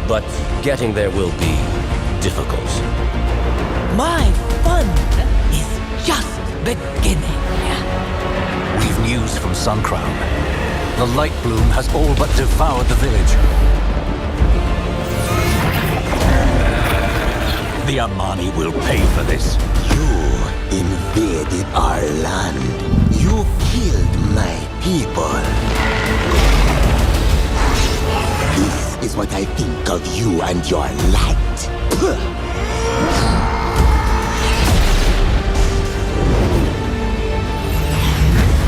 But getting there will be difficult. My fun is just beginning. We've news from Suncrown. The light bloom has all but devoured the village. The Amani will pay for this. You invaded our land. You killed my people. This is what I think of you and your light.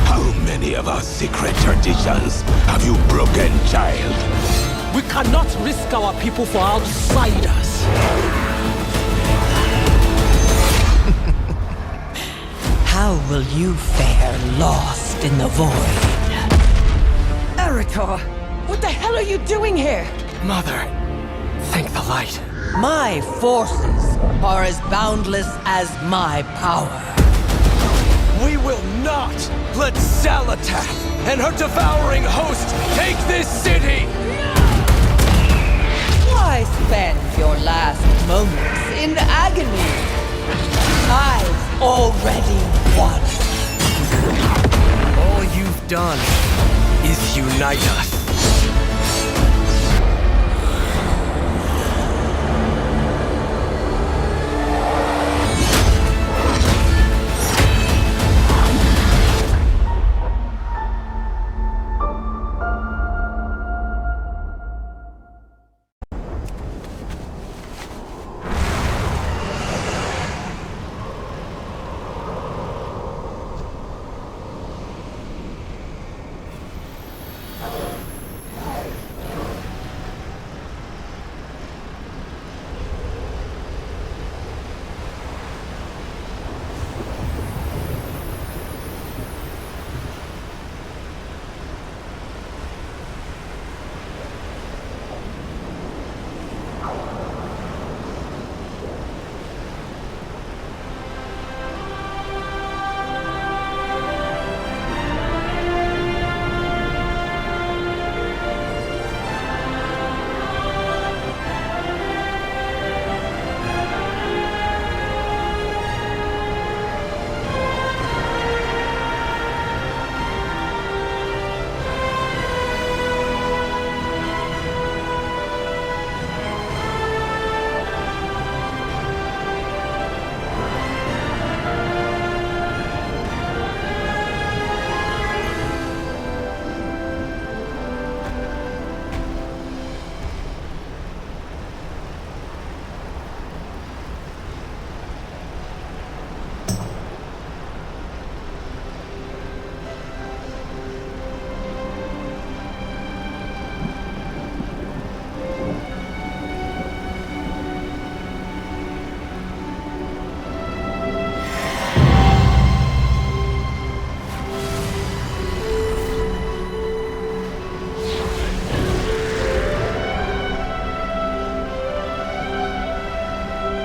How many of our secret traditions have you broken, child? We cannot risk our people for outsiders. How will you fare lost in the void? Erica, what the hell are you doing here? Mother, thank the light. My forces are as boundless as my power. We will not let Xal'Atath and her devouring host take this city! Why spend your last moments in agony? I've already won. All you've done is unite us.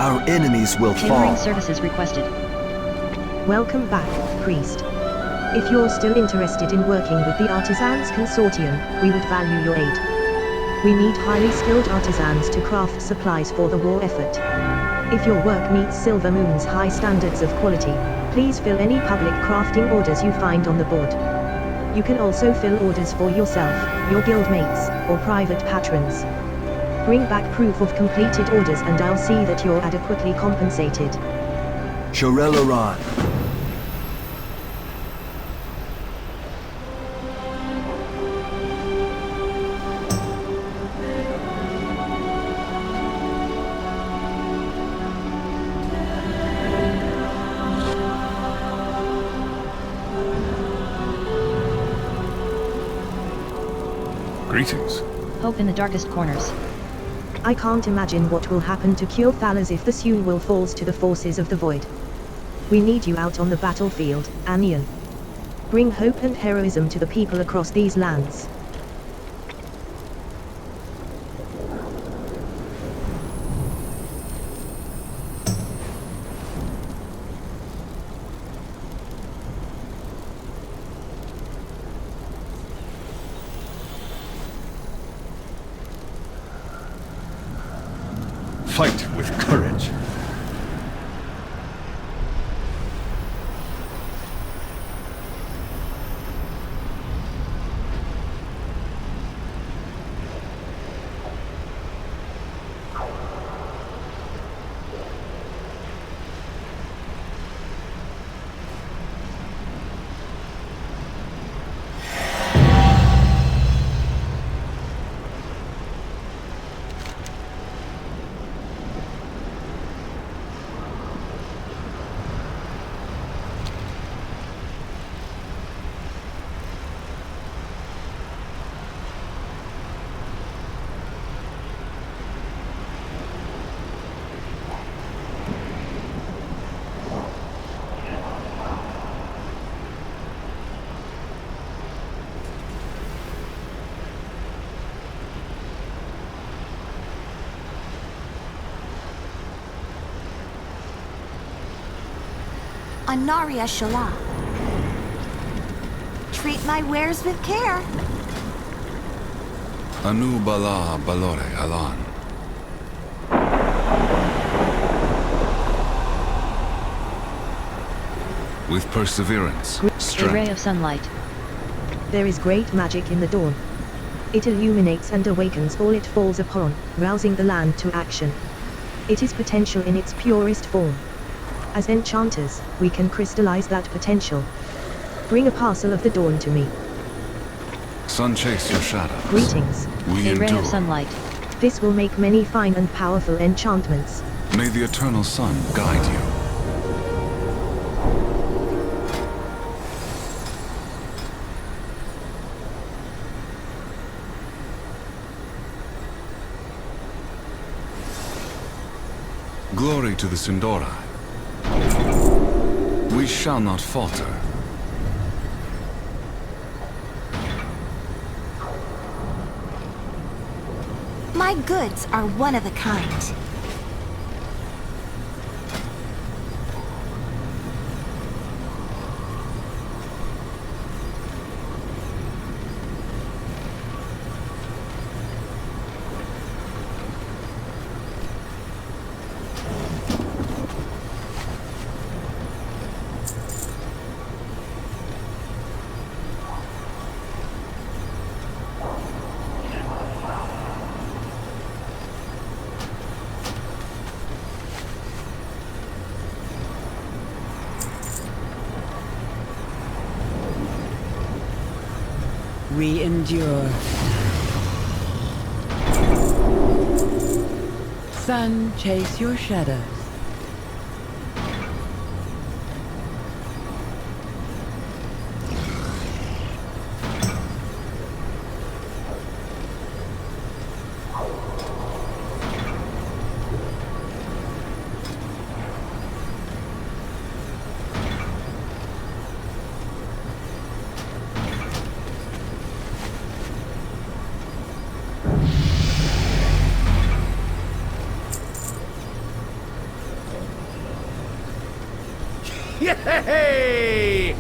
Our enemies will Catering fall. services requested. Welcome back, Priest. If you're still interested in working with the Artisans Consortium, we would value your aid. We need highly skilled artisans to craft supplies for the war effort. If your work meets Silver Moon's high standards of quality, please fill any public crafting orders you find on the board. You can also fill orders for yourself, your guildmates, or private patrons. Bring back proof of completed orders and I'll see that you're adequately compensated. Shorelaran. Greetings. Hope in the darkest corners. I can't imagine what will happen to Quel'Thalas if the Sunwell falls to the forces of the Void. We need you out on the battlefield, Anian. Bring hope and heroism to the people across these lands. Fight with courage. Anaria Shala. Treat my wares with care. Anu Bala Balore Alan. With perseverance, A ray strength. of sunlight. There is great magic in the dawn. It illuminates and awakens all it falls upon, rousing the land to action. It is potential in its purest form. As enchanters, we can crystallize that potential. Bring a parcel of the dawn to me. Sun chase your shadows. Greetings. We A ray endure. of sunlight. This will make many fine and powerful enchantments. May the eternal sun guide you. Glory to the Sindora. We shall not falter. My goods are one of a kind. We endure. Sun, chase your shadows. Yay!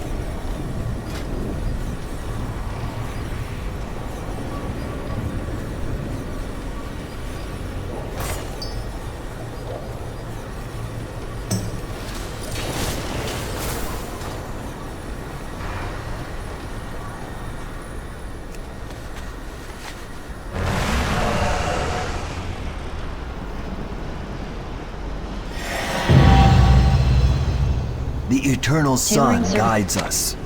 The eternal sun Tailoring guides us.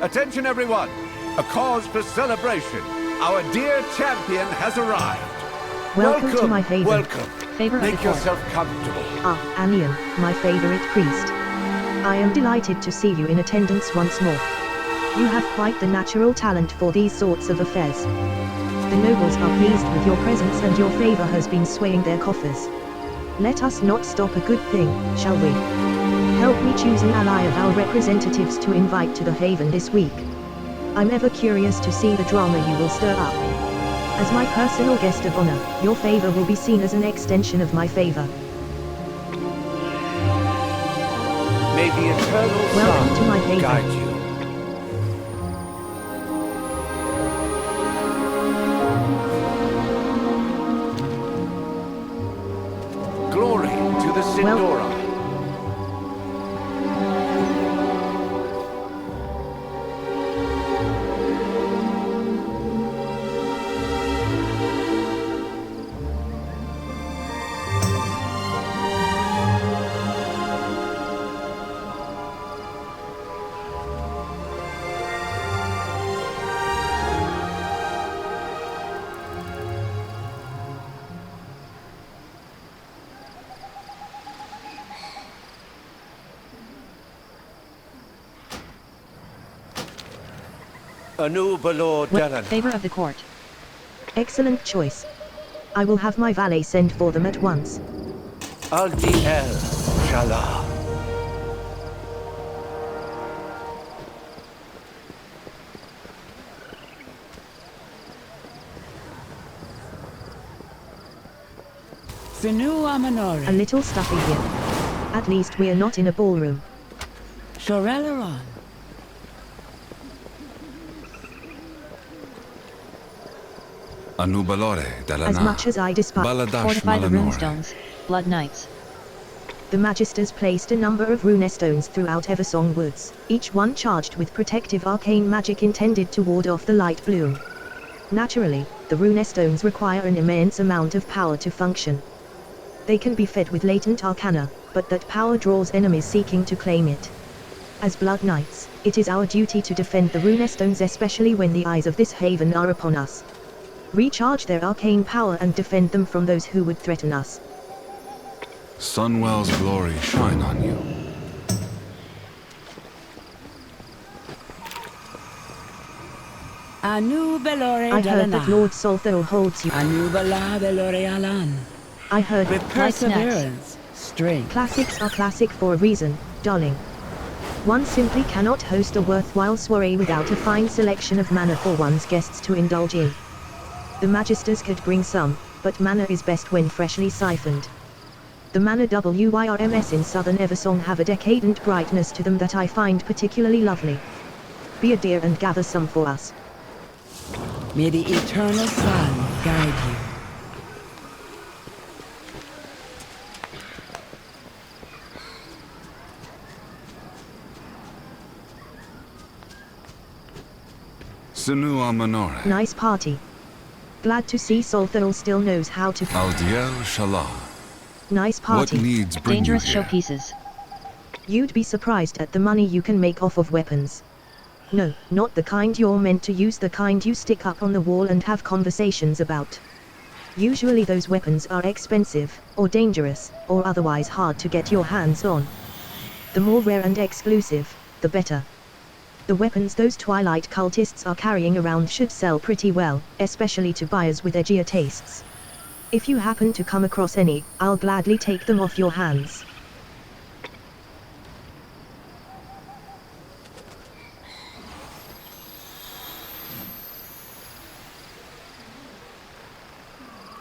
Attention everyone! A cause for celebration. Our dear champion has arrived. Welcome to my haven. Welcome. Favor of the Make court. yourself comfortable. Ah, Anian, my favorite priest. I am delighted to see you in attendance once more. You have quite the natural talent for these sorts of affairs. The nobles are pleased with your presence and your favor has been swaying their coffers. Let us not stop a good thing, shall we? Help me choose an ally of our representatives to invite to the haven this week. I'm ever curious to see the drama you will stir up. As my personal guest of honor, your favor will be seen as an extension of my favor. May the eternal Welcome to my sun haven. guide you. Glory to the Sindora. A new Balor Delan. Favor of the court. Excellent choice. I will have my valet send for them at once. Xal'atath. A little stuffy here. At least we're not in a ballroom. Xal'atath. Anubalore della As much as I despise, Baladash Fortify the Malanore. runestones. Blood Knights. the Magisters placed a number of runestones throughout Eversong woods, each one charged with protective arcane magic intended to ward off the light bloom. Naturally, the runestones require an immense amount of power to function. They can be fed with latent arcana, but that power draws enemies seeking to claim it. As Blood Knights, it is our duty to defend the runestones, especially when the eyes of this haven are upon us. Recharge their arcane power and defend them from those who would threaten us. Sunwell's glory shine on you. I heard that Lord Solthol holds you. I heard with perseverance, strength. Classics are classic for a reason, darling. One simply cannot host a worthwhile soiree without a fine selection of mana for one's guests to indulge in. The Magisters could bring some, but mana is best when freshly siphoned. The mana WYRMS in southern Eversong have a decadent brightness to them that I find particularly lovely. Be a dear and gather some for us. May the eternal sun guide you. Sinua Manore. Nice party. Glad to see Solthol still knows how to Aldiel Shalah. Nice What party. needs bring Dangerous you here? showpieces. You'd be surprised at the money you can make off of weapons. No, not the kind you're meant to use, the kind you stick up on the wall and have conversations about. Usually those weapons are expensive, or dangerous, or otherwise hard to get your hands on. The more rare and exclusive, the better. The weapons those Twilight cultists are carrying around should sell pretty well, especially to buyers with edgier tastes. If you happen to come across any, I'll gladly take them off your hands.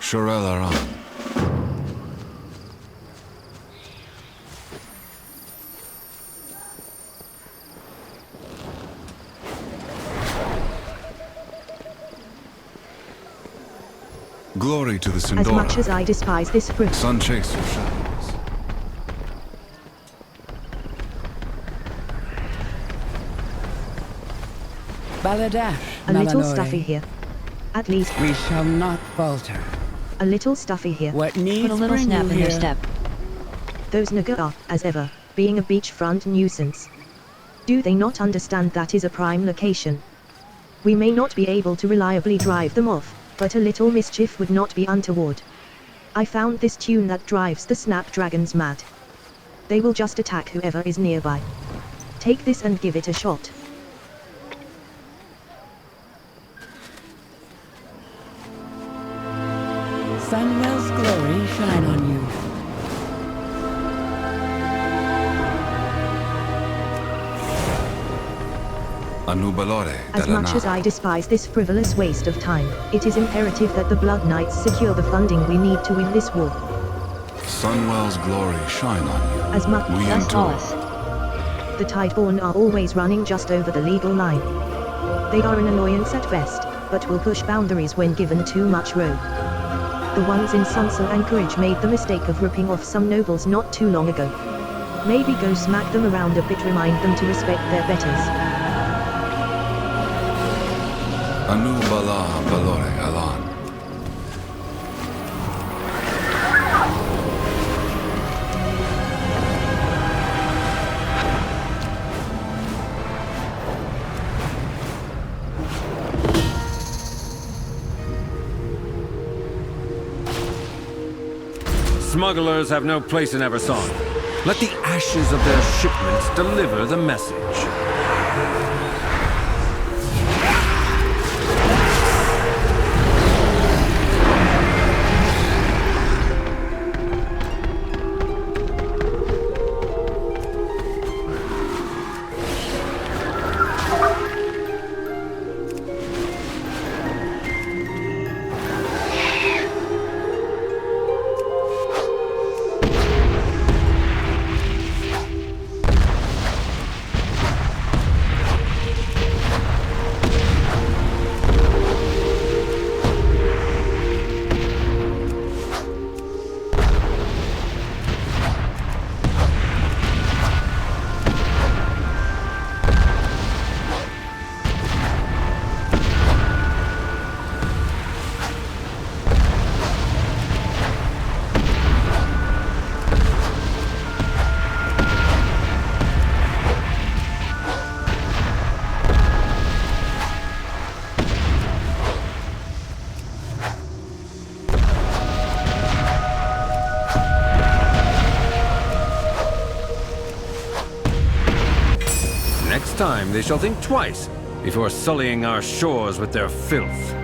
Shorel Aran. Glory to the Sindora. As much as I despise this fruit. Sun chase your shadows. Baladash, A little Malanore. stuffy here. At least, We shall not falter. a little stuffy here. What needs Put a little bring snap you in their here? step. Those Naga are, as ever, being a beachfront nuisance. Do they not understand that is a prime location? We may not be able to reliably drive them off, but a little mischief would not be untoward. I found this tune that drives the snapdragons mad. They will just attack whoever is nearby. Take this and give it a shot. Sunwell's glory shine on you. As much as I despise this frivolous waste of time, it is imperative that the Blood Knights secure the funding we need to win this war. Sunwell's glory shine on you. As much We as endure. The Tideborn are always running just over the legal line. They are an annoyance at best, but will push boundaries when given too much rope. The ones in Sunwell Anchorage made the mistake of ripping off some nobles not too long ago. Maybe go smack them around a bit, remind them to respect their betters. Anu Bala Balore Alan. Smugglers have no place in Eversong. Let the ashes of their shipments deliver the message. Next time, they shall think twice before sullying our shores with their filth.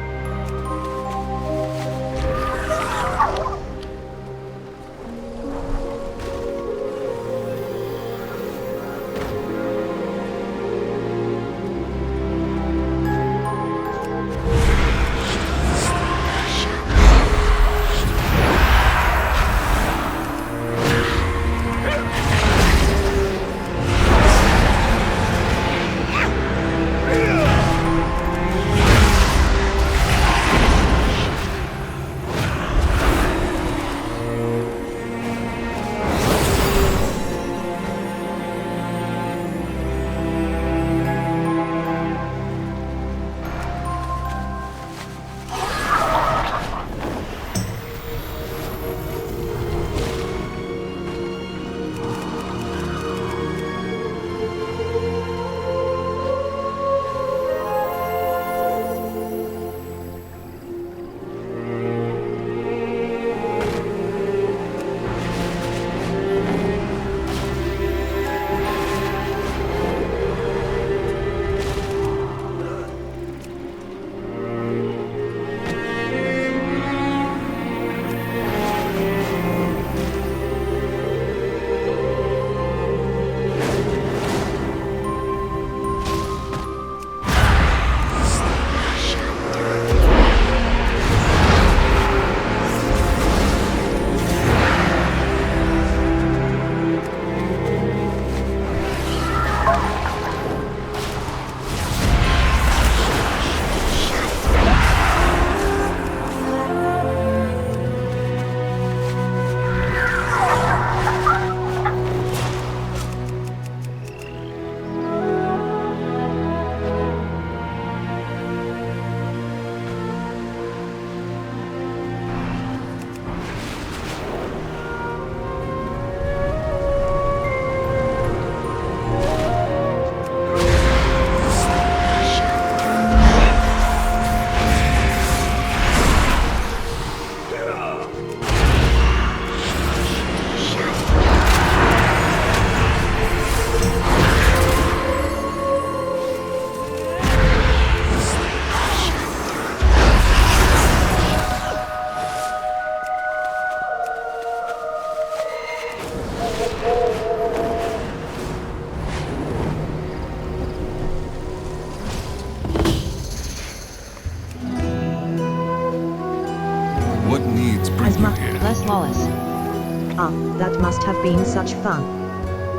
must have been such fun.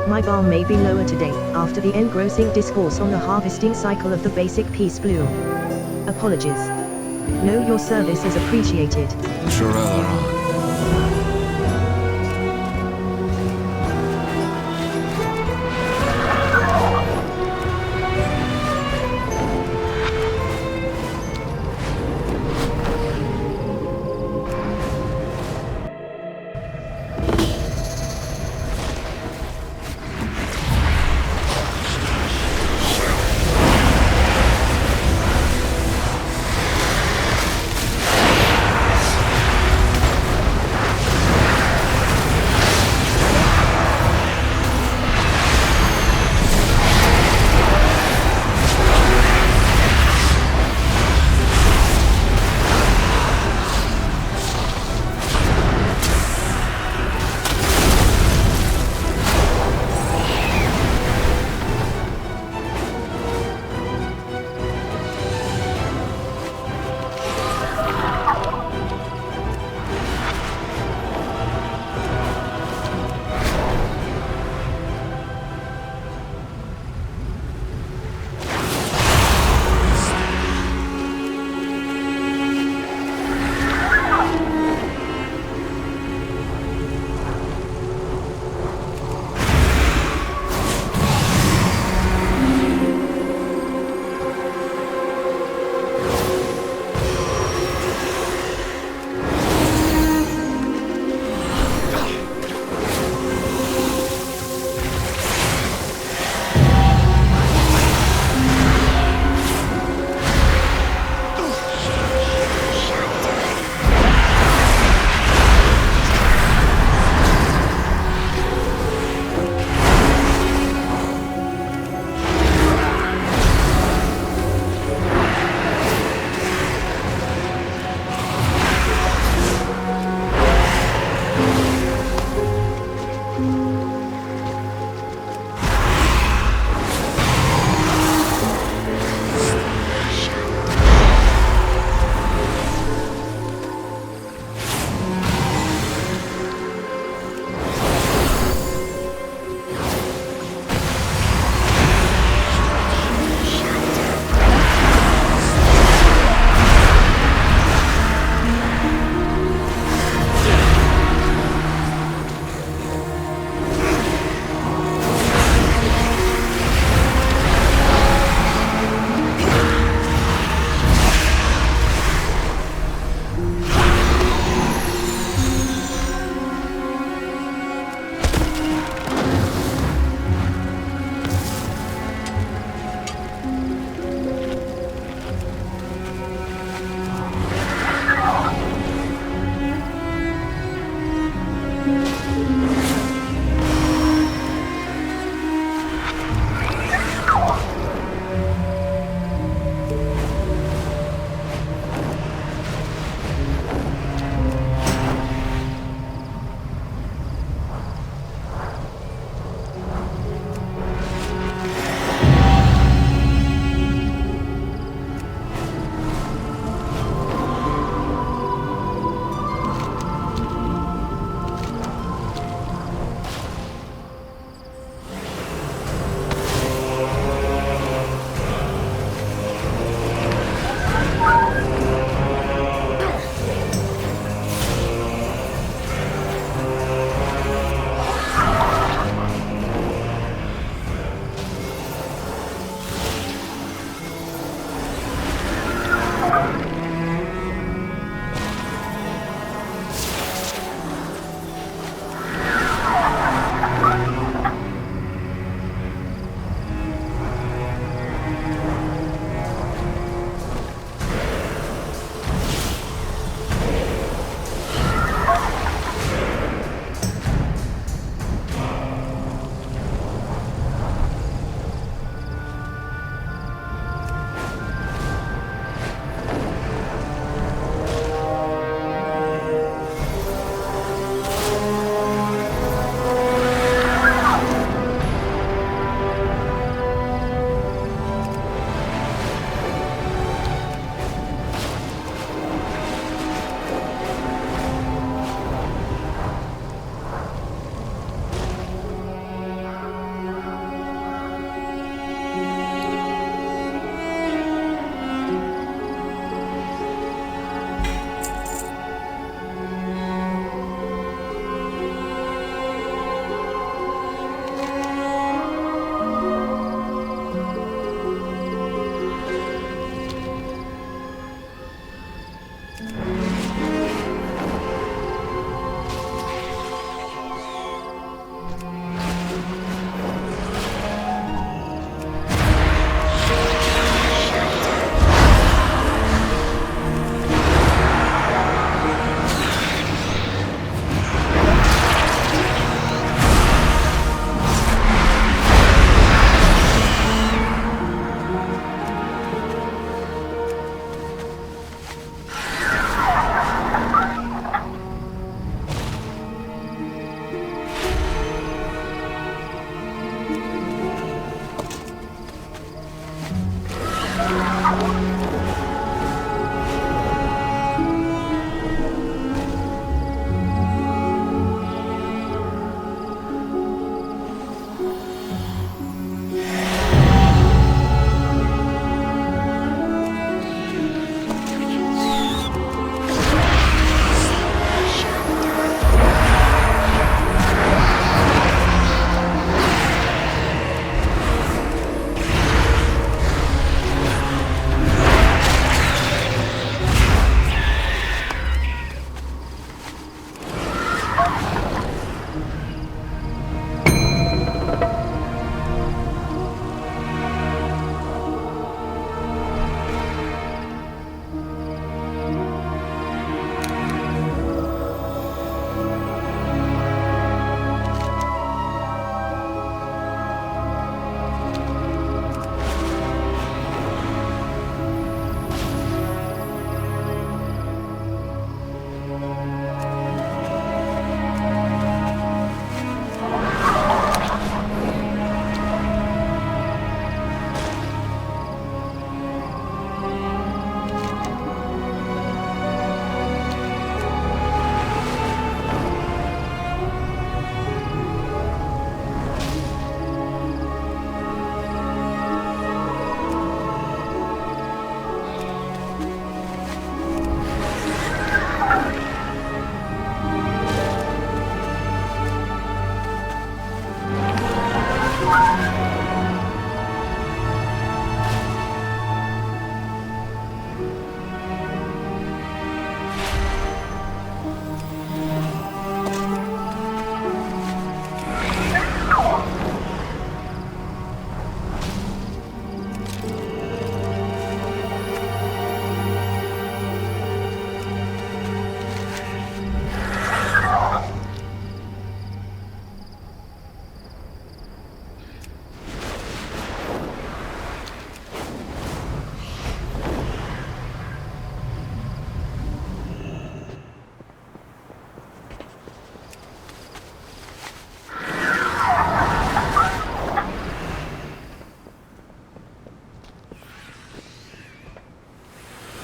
My bar may be lower today, after the engrossing discourse on the harvesting cycle of the basic peace bloom. Apologies. Know your service is appreciated. Shorelaran.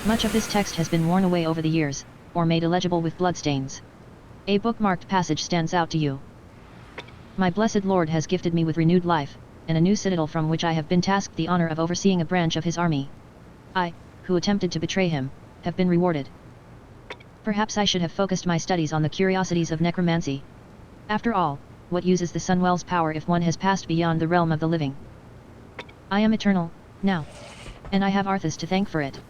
Much of this text has been worn away over the years, or made illegible with bloodstains. A bookmarked passage stands out to you. My blessed Lord has gifted me with renewed life, and a new citadel from which I have been tasked the honor of overseeing a branch of his army. I, who attempted to betray him, have been rewarded. Perhaps I should have focused my studies on the curiosities of necromancy. After all, what use is the Sunwell's power if one has passed beyond the realm of the living? I am eternal, now. And I have Arthas to thank for it.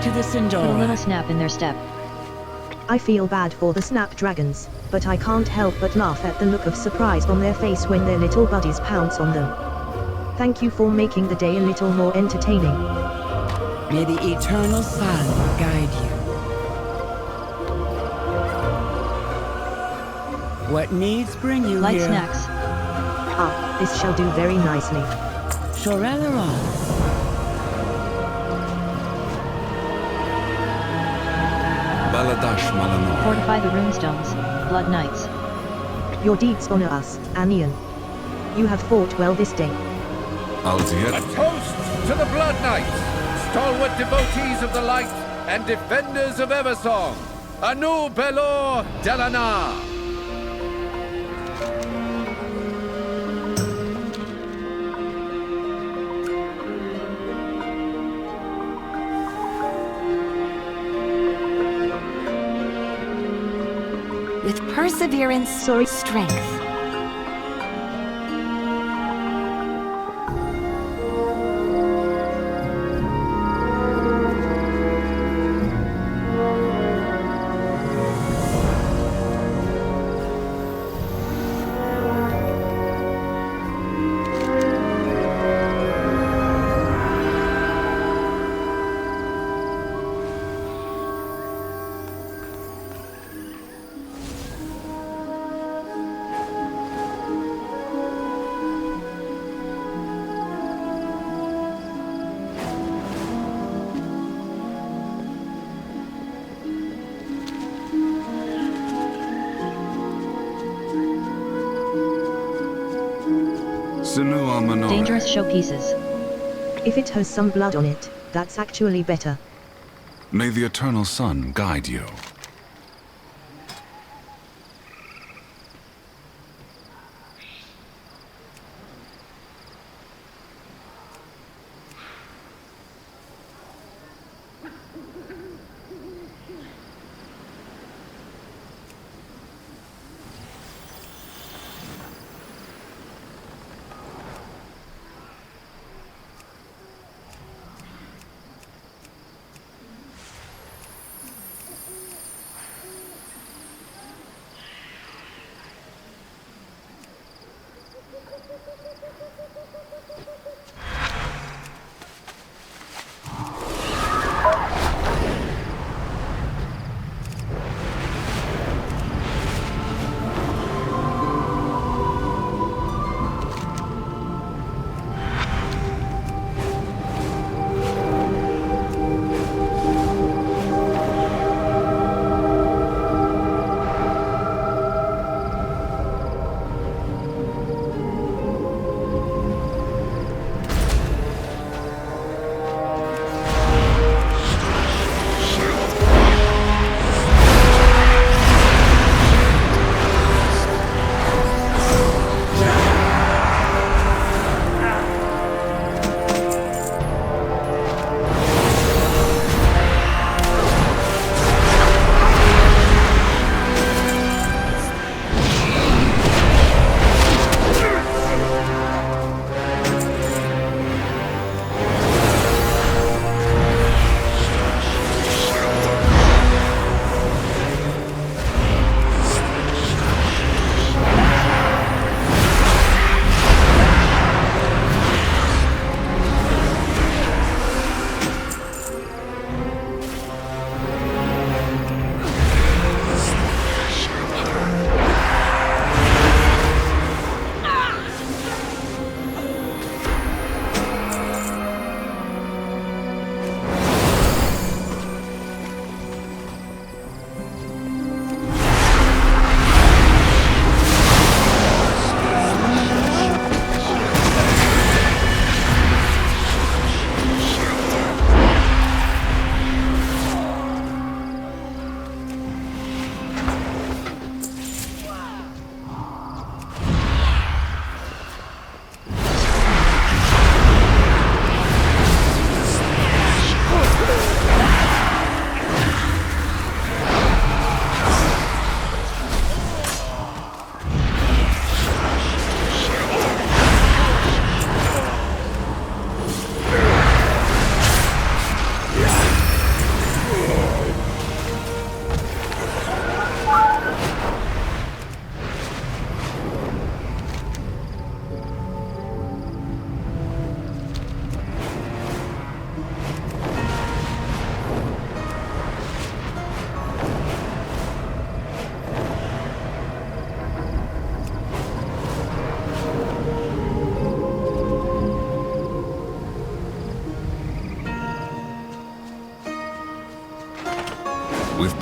To the Put a Sindora. little snap in their step. I feel bad for the snapdragons, but I can't help but laugh at the look of surprise on their face when their little buddies pounce on them. Thank you for making the day a little more entertaining. May the eternal sun guide you. What needs bring you Light here? snacks. Ah, this shall do very nicely. Shoreleron. Baladash Malanor. Fortify the runestones, Blood Knights. Your deeds honor us, Anian. You have fought well this day. A toast to the Blood Knights, stalwart devotees of the light and defenders of Eversong. Anu Belor Delana. With perseverance, strength. Dangerous showpieces. If it has some blood on it, that's actually better. May the eternal sun guide you.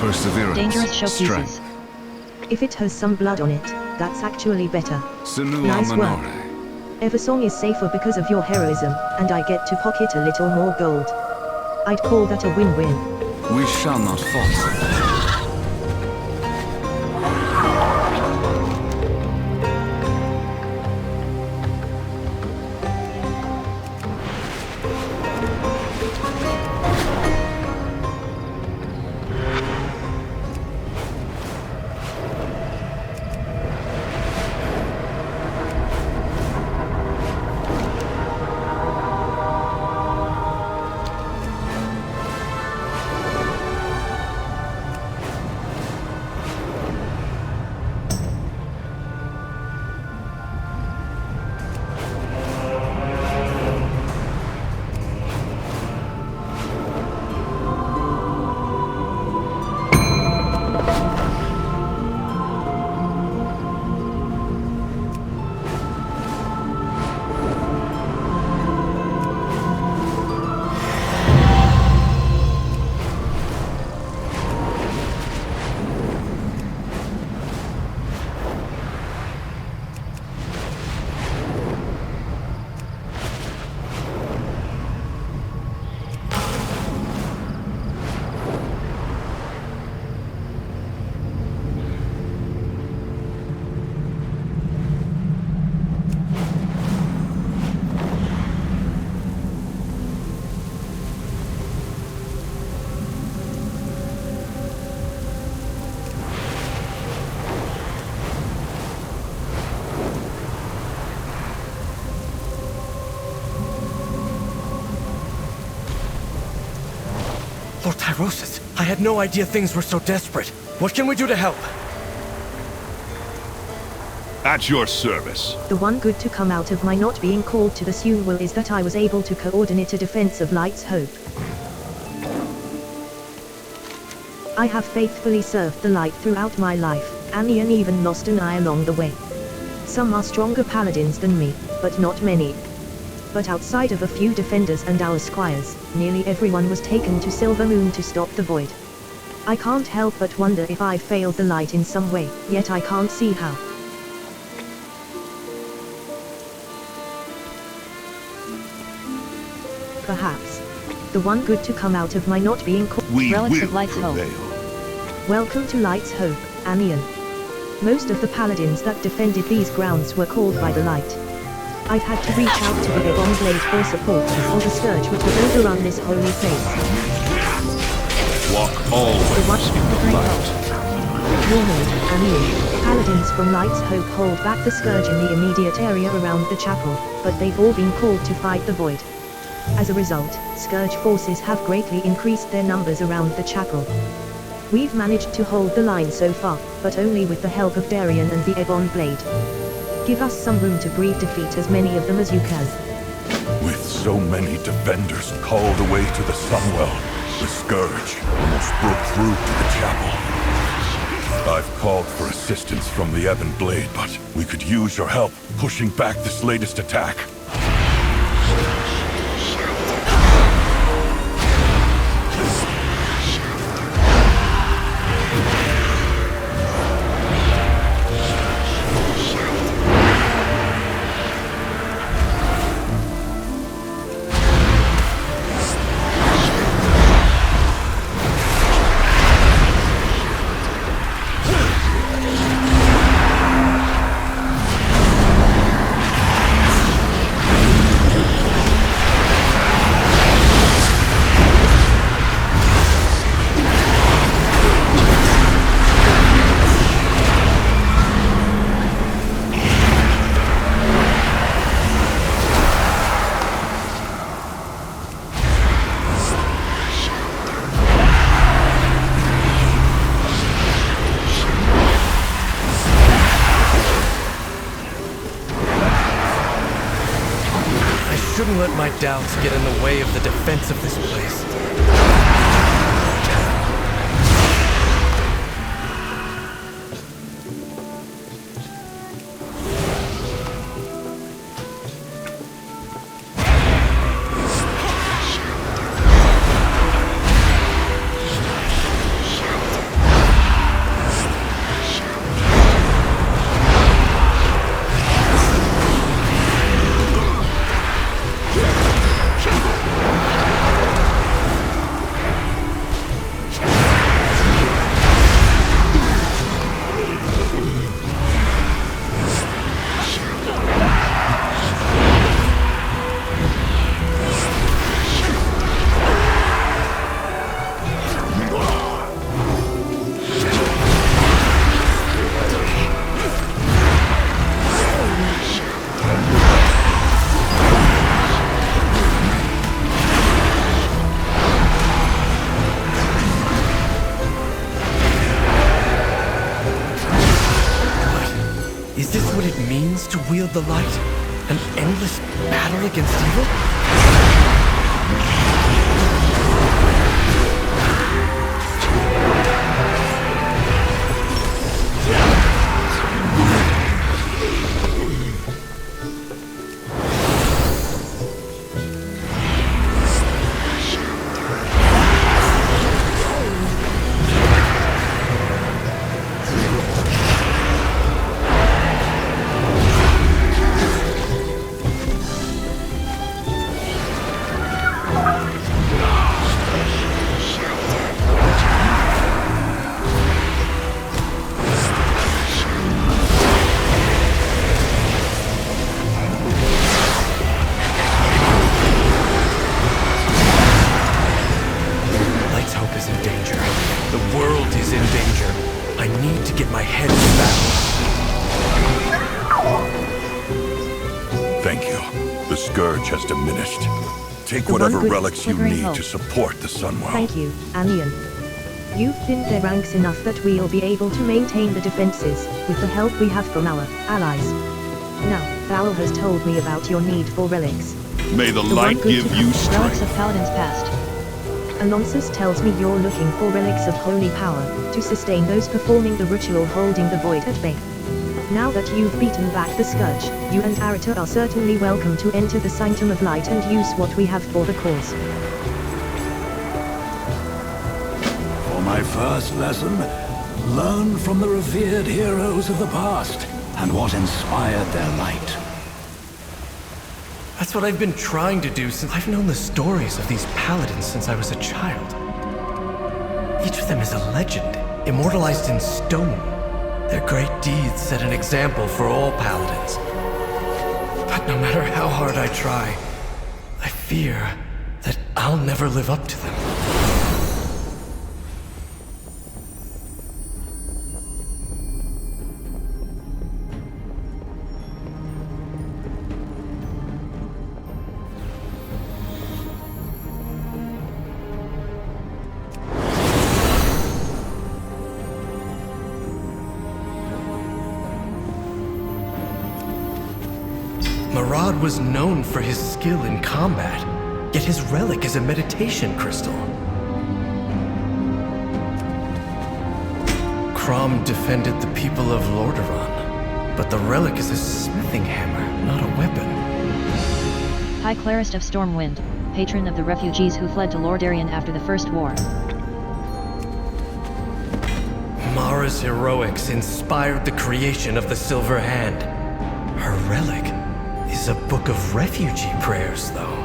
Perseverance. Dangerous showpieces. Strength. If it has some blood on it, that's actually better. Nice work. Manore. Eversong is safer because of your heroism, and I get to pocket a little more gold. I'd call that a win-win. We shall not falter. Lord Tyrosus, I had no idea things were so desperate. What can we do to help? At your service. The one good to come out of my not being called to the Sunwell is that I was able to coordinate a defense of Light's Hope. I have faithfully served the Light throughout my life, and even lost an eye along the way. Some are stronger paladins than me, but not many. But outside of a few defenders and our squires, nearly everyone was taken to Silvermoon to stop the void. I can't help but wonder if I failed the Light in some way, yet I can't see how. Perhaps. The one good to come out of my not being called. Relics of Light's Hope. Welcome to Light's Hope, Anian. Most of the paladins that defended these grounds were called by the Light. I've had to reach out to the Ebon Blade for support, or the Scourge which would overrun this holy place. Walk always in the light. Warlord, Haranir, paladins from Light's Hope hold back the Scourge in the immediate area around the chapel, but they've all been called to fight the void. As a result, Scourge forces have greatly increased their numbers around the chapel. We've managed to hold the line so far, but only with the help of Darien and the Ebon Blade. Give us some room to breathe, defeat as many of them as you can. With so many defenders called away to the Sunwell, the Scourge almost broke through to the chapel. I've called for assistance from the Ebon Blade, but we could use your help pushing back this latest attack. Shouldn't let my doubts get in the way of the defense of this place. means to wield the light? An endless battle against evil? Has diminished. Take whatever relics you need to support the Sunwell. Thank you, Anian. You've thinned their ranks enough that we'll be able to maintain the defenses, with the help we have from our allies. Now, Val has told me about your need for relics. May the light give you strength. Relics of Paladins past. Alonsus tells me you're looking for relics of holy power, to sustain those performing the ritual holding the void at bay. Now that you've beaten back the Scourge, you and Arita are certainly welcome to enter the Sanctum of Light and use what we have for the cause. For my first lesson, learn from the revered heroes of the past, and what inspired their light. That's what I've been trying to do since I've known the stories of these paladins since I was a child. Each of them is a legend, immortalized in stone. Their great deeds set an example for all paladins. But no matter how hard I try, I fear that I'll never live up to them. Marad was known for his skill in combat, yet his relic is a meditation crystal. Crom defended the people of Lordaeron, but the relic is a smithing hammer, not a weapon. High Clerist of Stormwind, patron of the refugees who fled to Lordaeron after the First War. Mara's heroics inspired the creation of the Silver Hand. Her relic is a book of refugee prayers, though.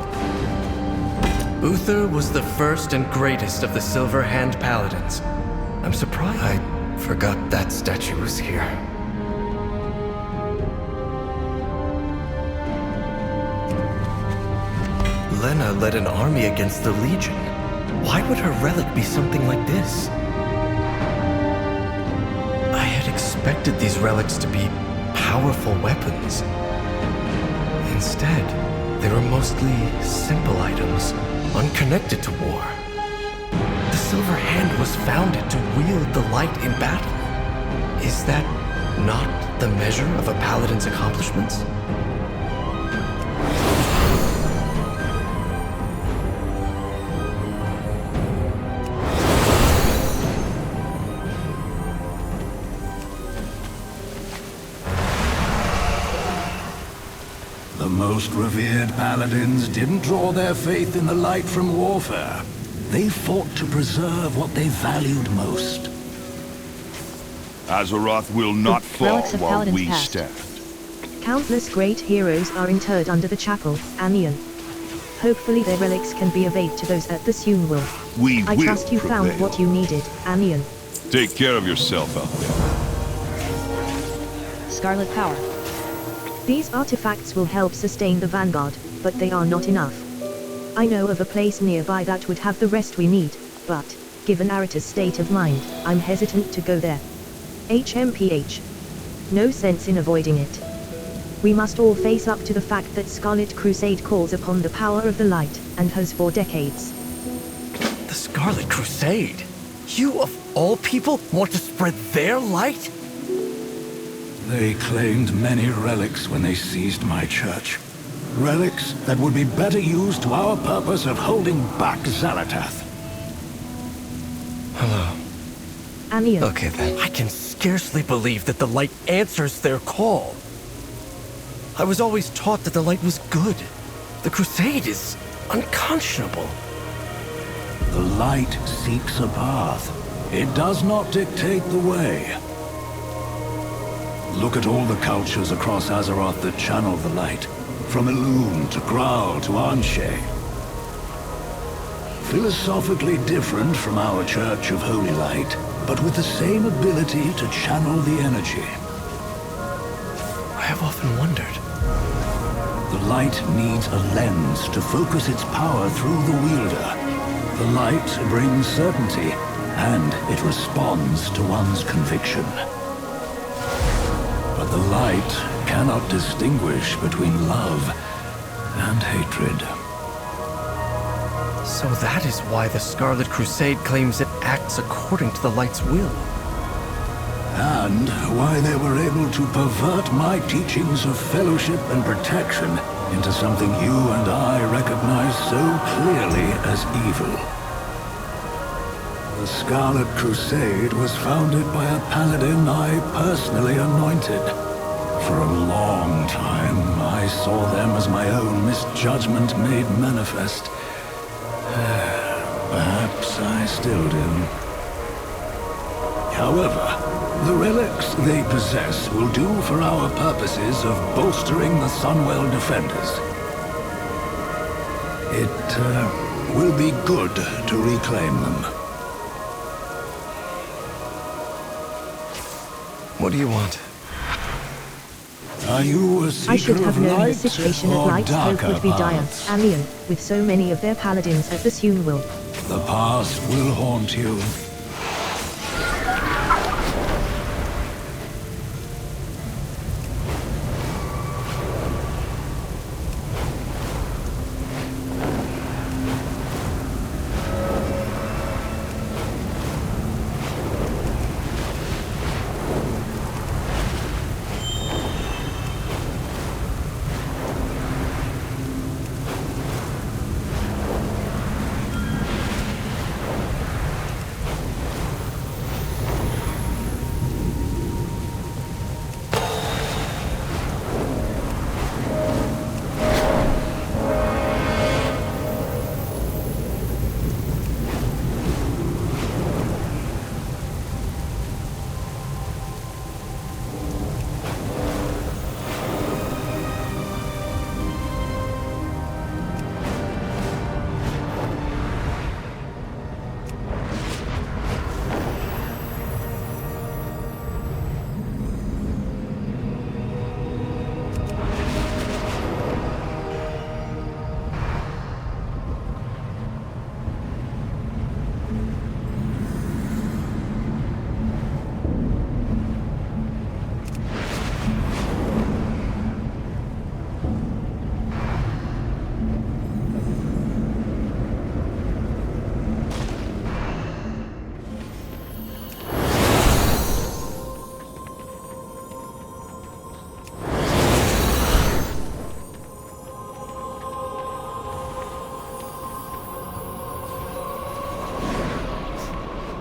Uther was the first and greatest of the Silver Hand Paladins. I'm surprised I forgot that statue was here. Lena led an army against the Legion. Why would her relic be something like this? I had expected these relics to be powerful weapons. Instead, they were mostly simple items, unconnected to war. The Silver Hand was founded to wield the light in battle. Is that not the measure of a paladin's accomplishments? The most revered paladins didn't draw their faith in the light from warfare. They fought to preserve what they valued most. Azeroth will not fall while we stand. Countless great heroes are interred under the chapel, Anian. Hopefully their relics can be of aid to those at the Sunwell. I trust you found what you needed, Anian. Take care of yourself out there. Scarlet Power. These artifacts will help sustain the Vanguard, but they are not enough. I know of a place nearby that would have the rest we need, but, given Arita's state of mind, I'm hesitant to go there. HMPH. No sense in avoiding it. We must all face up to the fact that Scarlet Crusade calls upon the power of the light, and has for decades. The Scarlet Crusade? You of all people want to spread their light? They claimed many relics when they seized my church. Relics that would be better used to our purpose of holding back Xal'atath. Hello. Anian. Okay then. I can scarcely believe that the light answers their call. I was always taught that the light was good. The crusade is unconscionable. The light seeks a path. It does not dictate the way. Look at all the cultures across Azeroth that channel the light. From Elune to Graal to Anshe. Philosophically different from our Church of Holy Light, but with the same ability to channel the energy. I have often wondered. The light needs a lens to focus its power through the wielder. The light brings certainty, and it responds to one's conviction. But the light cannot distinguish between love and hatred. So that is why the Scarlet Crusade claims it acts according to the light's will. And why they were able to pervert my teachings of fellowship and protection into something you and I recognize so clearly as evil. The Scarlet Crusade was founded by a paladin I personally anointed. For a long time, I saw them as my own misjudgment made manifest. Perhaps I still do. However, the relics they possess will do for our purposes of bolstering the Sunwell defenders. It will be good to reclaim them. What do you want? Are you a seeker I should have of known the light situation at or Light's Hope darker would be dire, paths? Anian, with so many of their paladins at the Sunwell. The past will haunt you.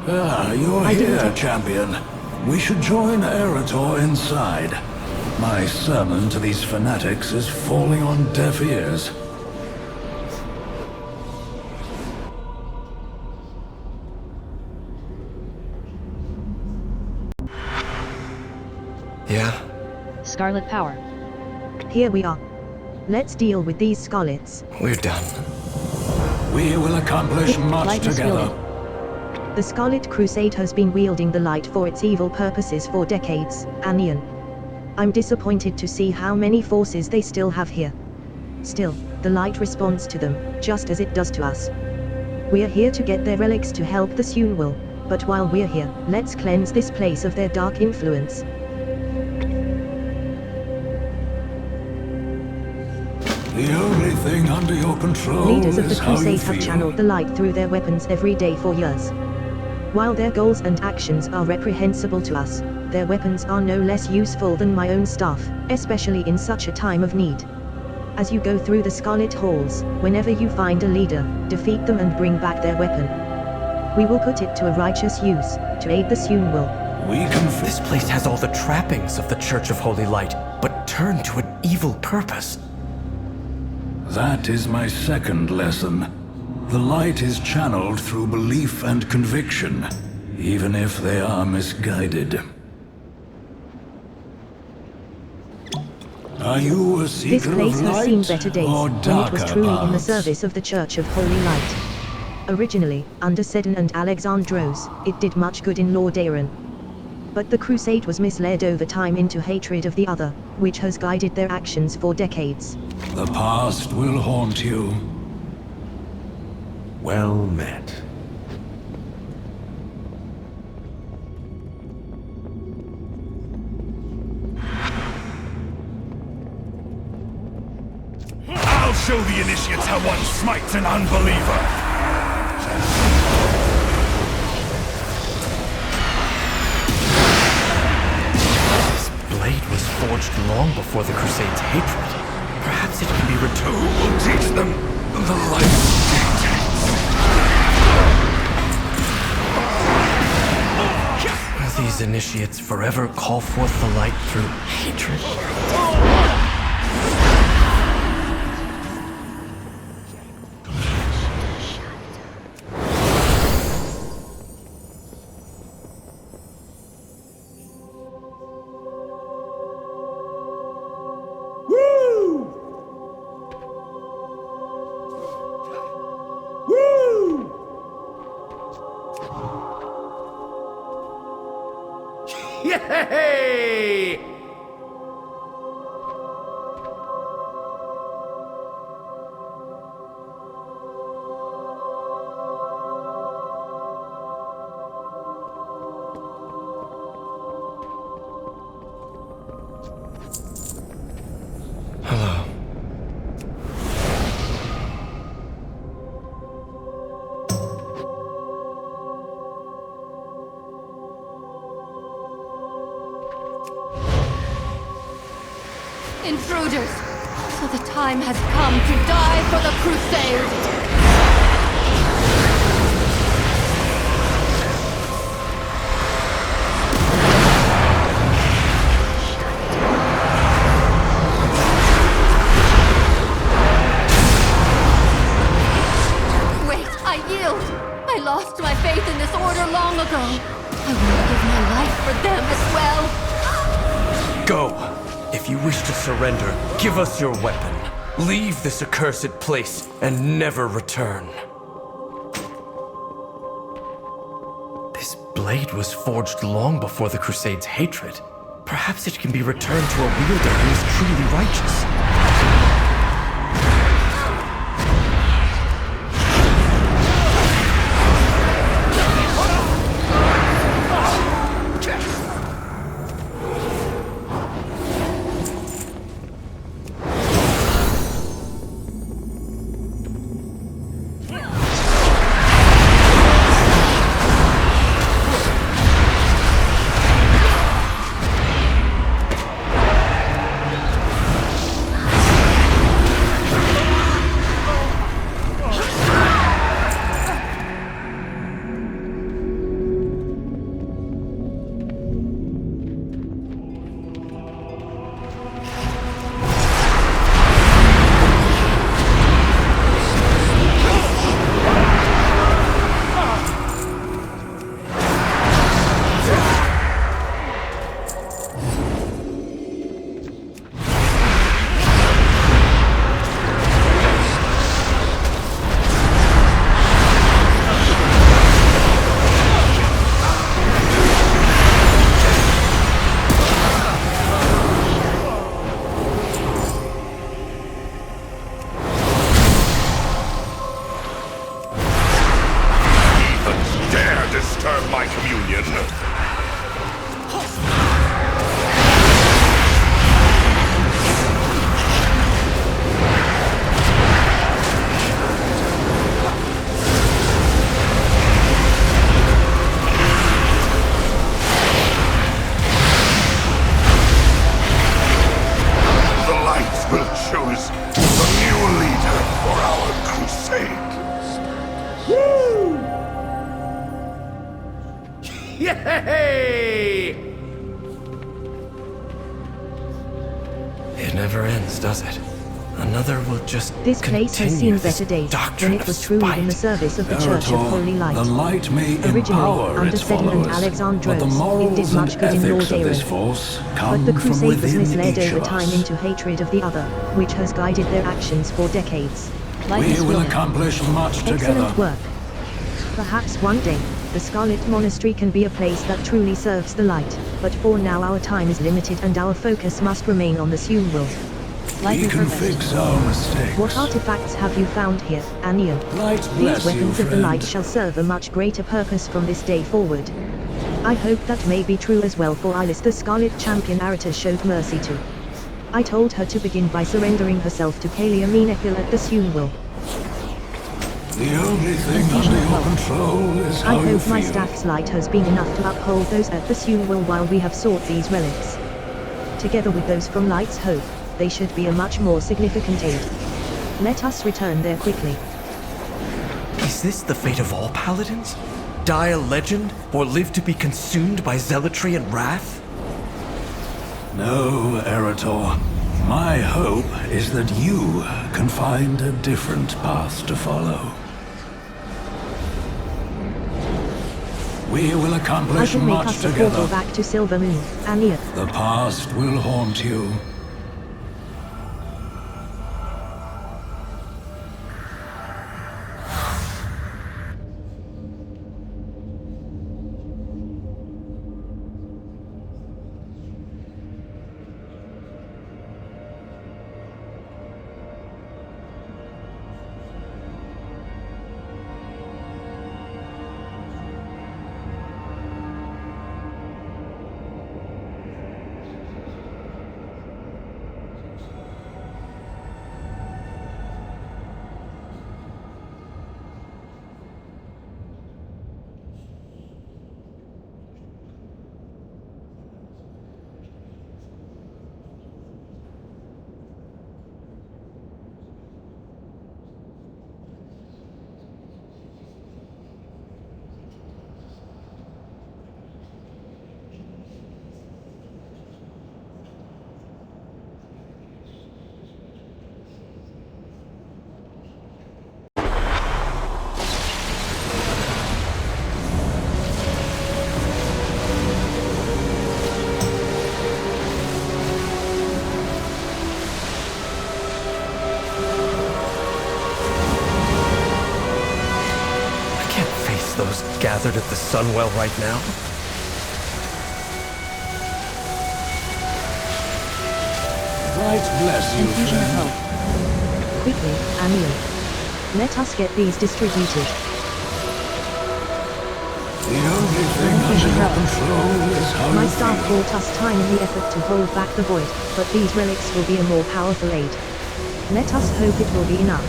Ah, you're here, champion. We should join Eretor inside. My sermon to these fanatics is falling on deaf ears. Yeah? Scarlet power. Here we are. Let's deal with these Scarlets. We're done. We will accomplish much Light is together. filled. The Scarlet Crusade has been wielding the light for its evil purposes for decades, Anian. I'm disappointed to see how many forces they still have here. Still, the light responds to them, just as it does to us. We're here to get their relics to help the Sunwell, but while we're here, let's cleanse this place of their dark influence. The only thing under your control Leaders of the is how you Crusade feel. have channeled the light through their weapons every day for years. While their goals and actions are reprehensible to us, Their weapons are no less useful than my own staff, especially in such a time of need. As you go through the Scarlet Halls, whenever you find a leader, defeat them and bring back their weapon. We will put it to a righteous use, to aid the Sunwell. This place has all the trappings of the Church of Holy Light, but turned to an evil purpose. That is my second lesson. The light is channeled through belief and conviction, even if they are misguided. Are you a seeker This place of has light seen better days, or when it darker was truly in the paths? service of the Church of Holy Light. Originally, under Seddon and Alexandros, it did much good in Lordaeron. But the crusade was misled over time into hatred of the other, which has guided their actions for decades. The past will haunt you. Well met. I'll show the initiates how one smites an unbeliever! Blade was forged long before the Crusade's hatred. Perhaps it can be returned. Who will teach them the light dictates? Will these initiates forever call forth the light through hatred? Yay! Hello. Intruders! So the time has come to die for the Crusade! Wait, I yield! I lost my faith in this order long ago. I want to give my life for them as well. Go! If you wish to surrender, give us your weapon. Leave this accursed place and never return. This blade was forged long before the Crusade's hatred. Perhaps it can be returned to a wielder who is truly righteous. will choose the new leader for our crusade. Woo! Yay! It never ends, does it? Another will just This place has seen better days when it was truly in the service of the Church of Holy Light. The light may Originally, empower under its Sediment followers, Alexandros, but the it did morals much and good in ethics of this Lord force But come the from Crusade was within misled each over of time us. into hatred of the other, which has guided their actions for decades. We will accomplish much together. Excellent work. Perhaps one day, the Scarlet Monastery can be a place that truly serves the light, but for now our time is limited and our focus must remain on the Sunwell. We can fix our mistakes. What artifacts have you found here, Haranir? Bless These weapons you, of the light friend. shall serve a much greater purpose from this day forward. I hope that may be true as well for Ilis, the Scarlet Champion Aratus showed mercy to. I told her to begin by surrendering herself to Kalia Menekil at the Sunwell. The only thing under your control is I how you hope my feel. staff's light has been enough to uphold those at the Sunwell while we have sought these relics. Together with those from Light's Hope, they should be a much more significant aid. Let us return there quickly. Is this the fate of all paladins? Die a legend, or live to be consumed by zealotry and wrath? No, Erator. My hope is that you can find a different path to follow. We will I accomplish can make much us a portal together. back to Silver Moon, Haranir. The past will haunt you. Those gathered at the Sunwell right now? Light bless you, friend. Quickly, Haranir. Let us get these distributed. The only thing under your control is how My you staff feel. brought us time in the effort to hold back the void, but these relics will be a more powerful aid. Let us hope it will be enough.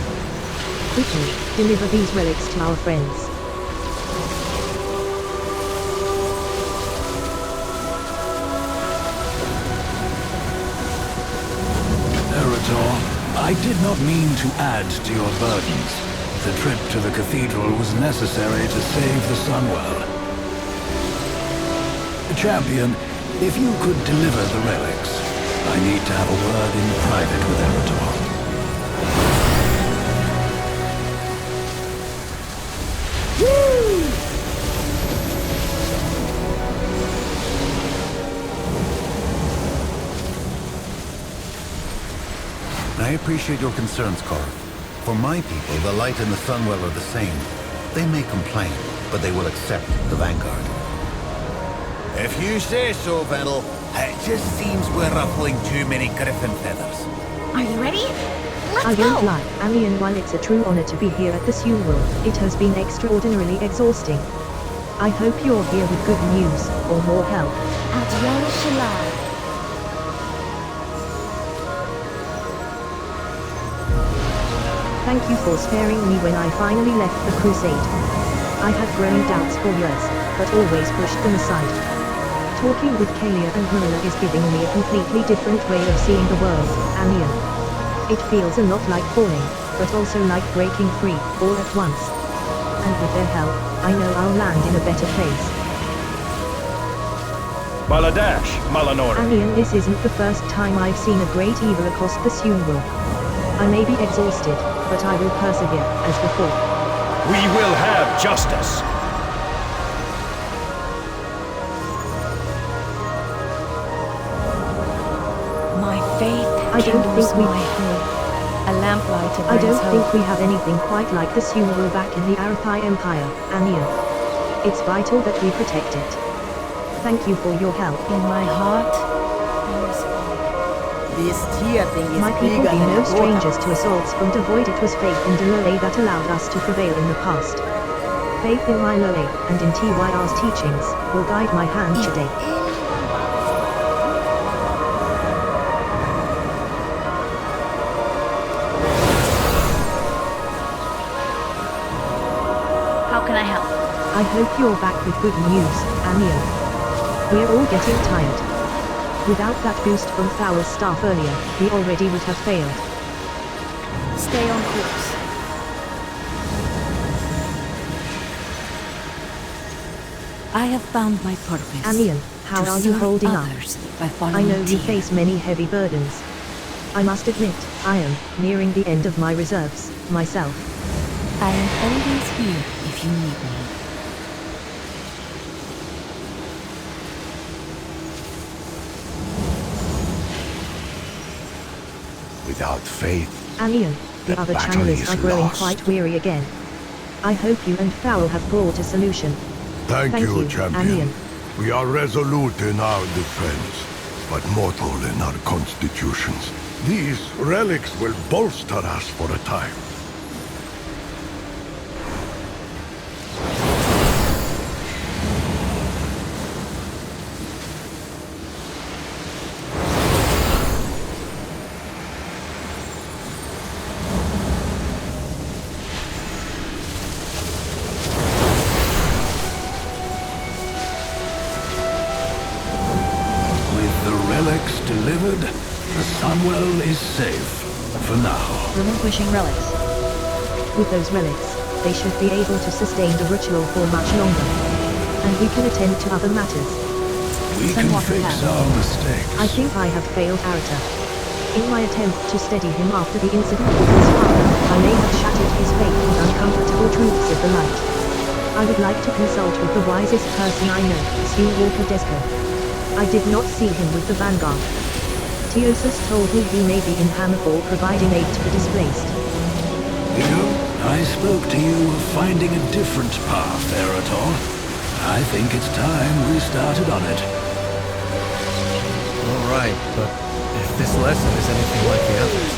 Quickly, deliver these relics to our friends. Erator, I did not mean to add to your burdens. The trip to the cathedral was necessary to save the Sunwell. Champion, if you could deliver the relics, I need to have a word in private with Erator. I appreciate your concerns, Cor. For my people, the light and the Sunwell are the same. They may complain, but they will accept the Vanguard. If you say so, Venel. It just seems we're ruffling too many griffin feathers. Are you ready? I won't lie, Haranir, while it's a true honor to be here at the Sunwell, it has been extraordinarily exhausting. I hope you're here with good news, or more help. Adieu, Shalai. Thank you for sparing me when I finally left the crusade. I had growing doubts for years, but always pushed them aside. Talking with Kalia and Marilla is giving me a completely different way of seeing the world, Haranir. It feels a lot like falling, but also like breaking free, all at once. And with their help, I know I'll land in a better place. Baladash, Malanor. Anian, this isn't the first time I've seen a great evil across the Sunwell. I may be exhausted, but I will persevere, as before. We will have justice. My faith I don't think we... A lamplighter I don't hope. think we have anything quite like the Sunwell back in the Arathai Empire, Anian. It's vital that we protect it. Thank you for your help. In my heart, this tier thing is my people bigger be than no a strangers to assaults from Devoid. It was faith in Delay that allowed us to prevail in the past. Faith in my Loe, and in TYR's teachings, will guide my hand today. how can I help? I hope you're back with good news, Anian. We're all getting tired. Without that boost from Thau's staff earlier, we already would have failed. Stay on course. I have found my purpose. Anian, how are you holding up? I know you Tier. face many heavy burdens. I must admit, I am nearing the end of my reserves, myself. I am always here if you need me. Without faith, Anian, the the other battle channelers is are growing lost. quite weary again. I hope you and Thau have brought a solution. Thank you, you, champion. Anian. We are resolute in our defense, but mortal in our constitutions. These relics will bolster us for a time. Delivered, the Sunwell is safe. For now. Relinquishing relics. With those relics, they should be able to sustain the ritual for much longer. And we can attend to other matters. We can fix our mistakes. I think I have failed Arata. In my attempt to steady him after the incident with his father, I may have shattered his faith in uncomfortable truths of the light. I would like to consult with the wisest person I know, Seawalker Desko. I did not see him with the Vanguard. Teosus told me he may be in Hammerfall providing aid to the displaced. I spoke to you of finding a different path, Erator. I think it's time we started on it. All right, but if this lesson is anything like the others...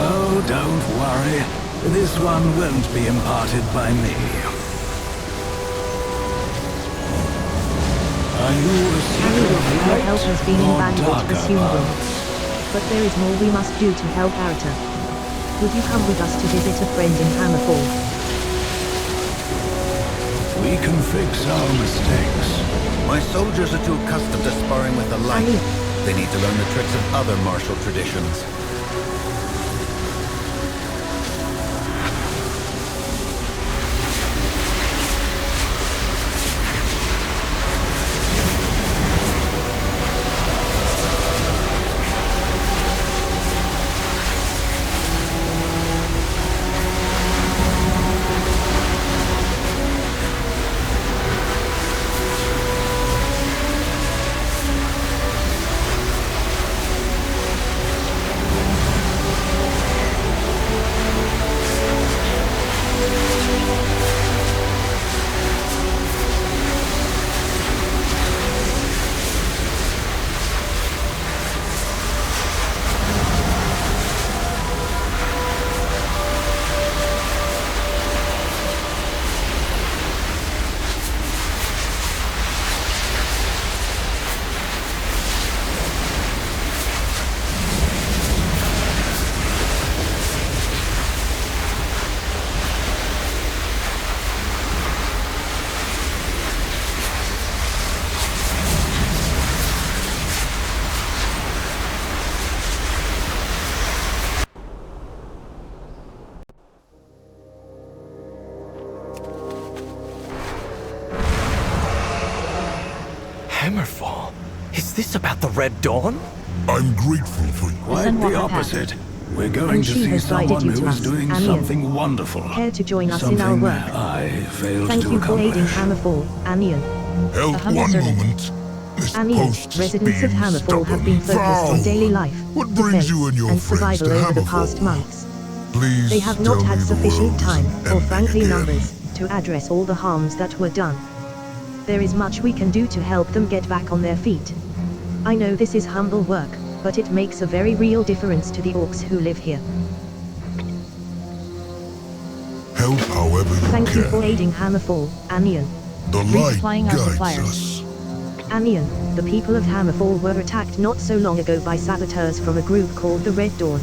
Oh, don't worry. This one won't be imparted by me. Are you a seeker of Your light help has been or invaluable to darker the Sunwell. paths? But there is more we must do to help Arata. Would you come with us to visit a friend in Hammerfall? We can fix our mistakes. My soldiers are too accustomed to sparring with the light. They need to learn the tricks of other martial traditions. Hammerfall. Is this about the Red Dawn? I'm grateful for you. Quite the opposite. We're going And to she see has guided someone you to who is us, doing Anian. something wonderful. Care to join us Something in our work? I failed Thank to you for accomplish. aiding Hammerfall, Anian. Help one moment. This Anian, post residents of being Hammerfall have stubborn. been focused on daily life, What brings defense, you and your and friends survival to over the Hammerfall? past months. Please They have tell not me had the sufficient world time, isn't or ending frankly again. numbers, to address all the harms that were done. There is much we can do to help them get back on their feet. I know this is humble work, but it makes a very real difference to the orcs who live here. Help however you Thank can. you for aiding Hammerfall, Anian. The Resupplying light our guides suppliers. us. Anian, the people of Hammerfall were attacked not so long ago by saboteurs from a group called the Red Dawn.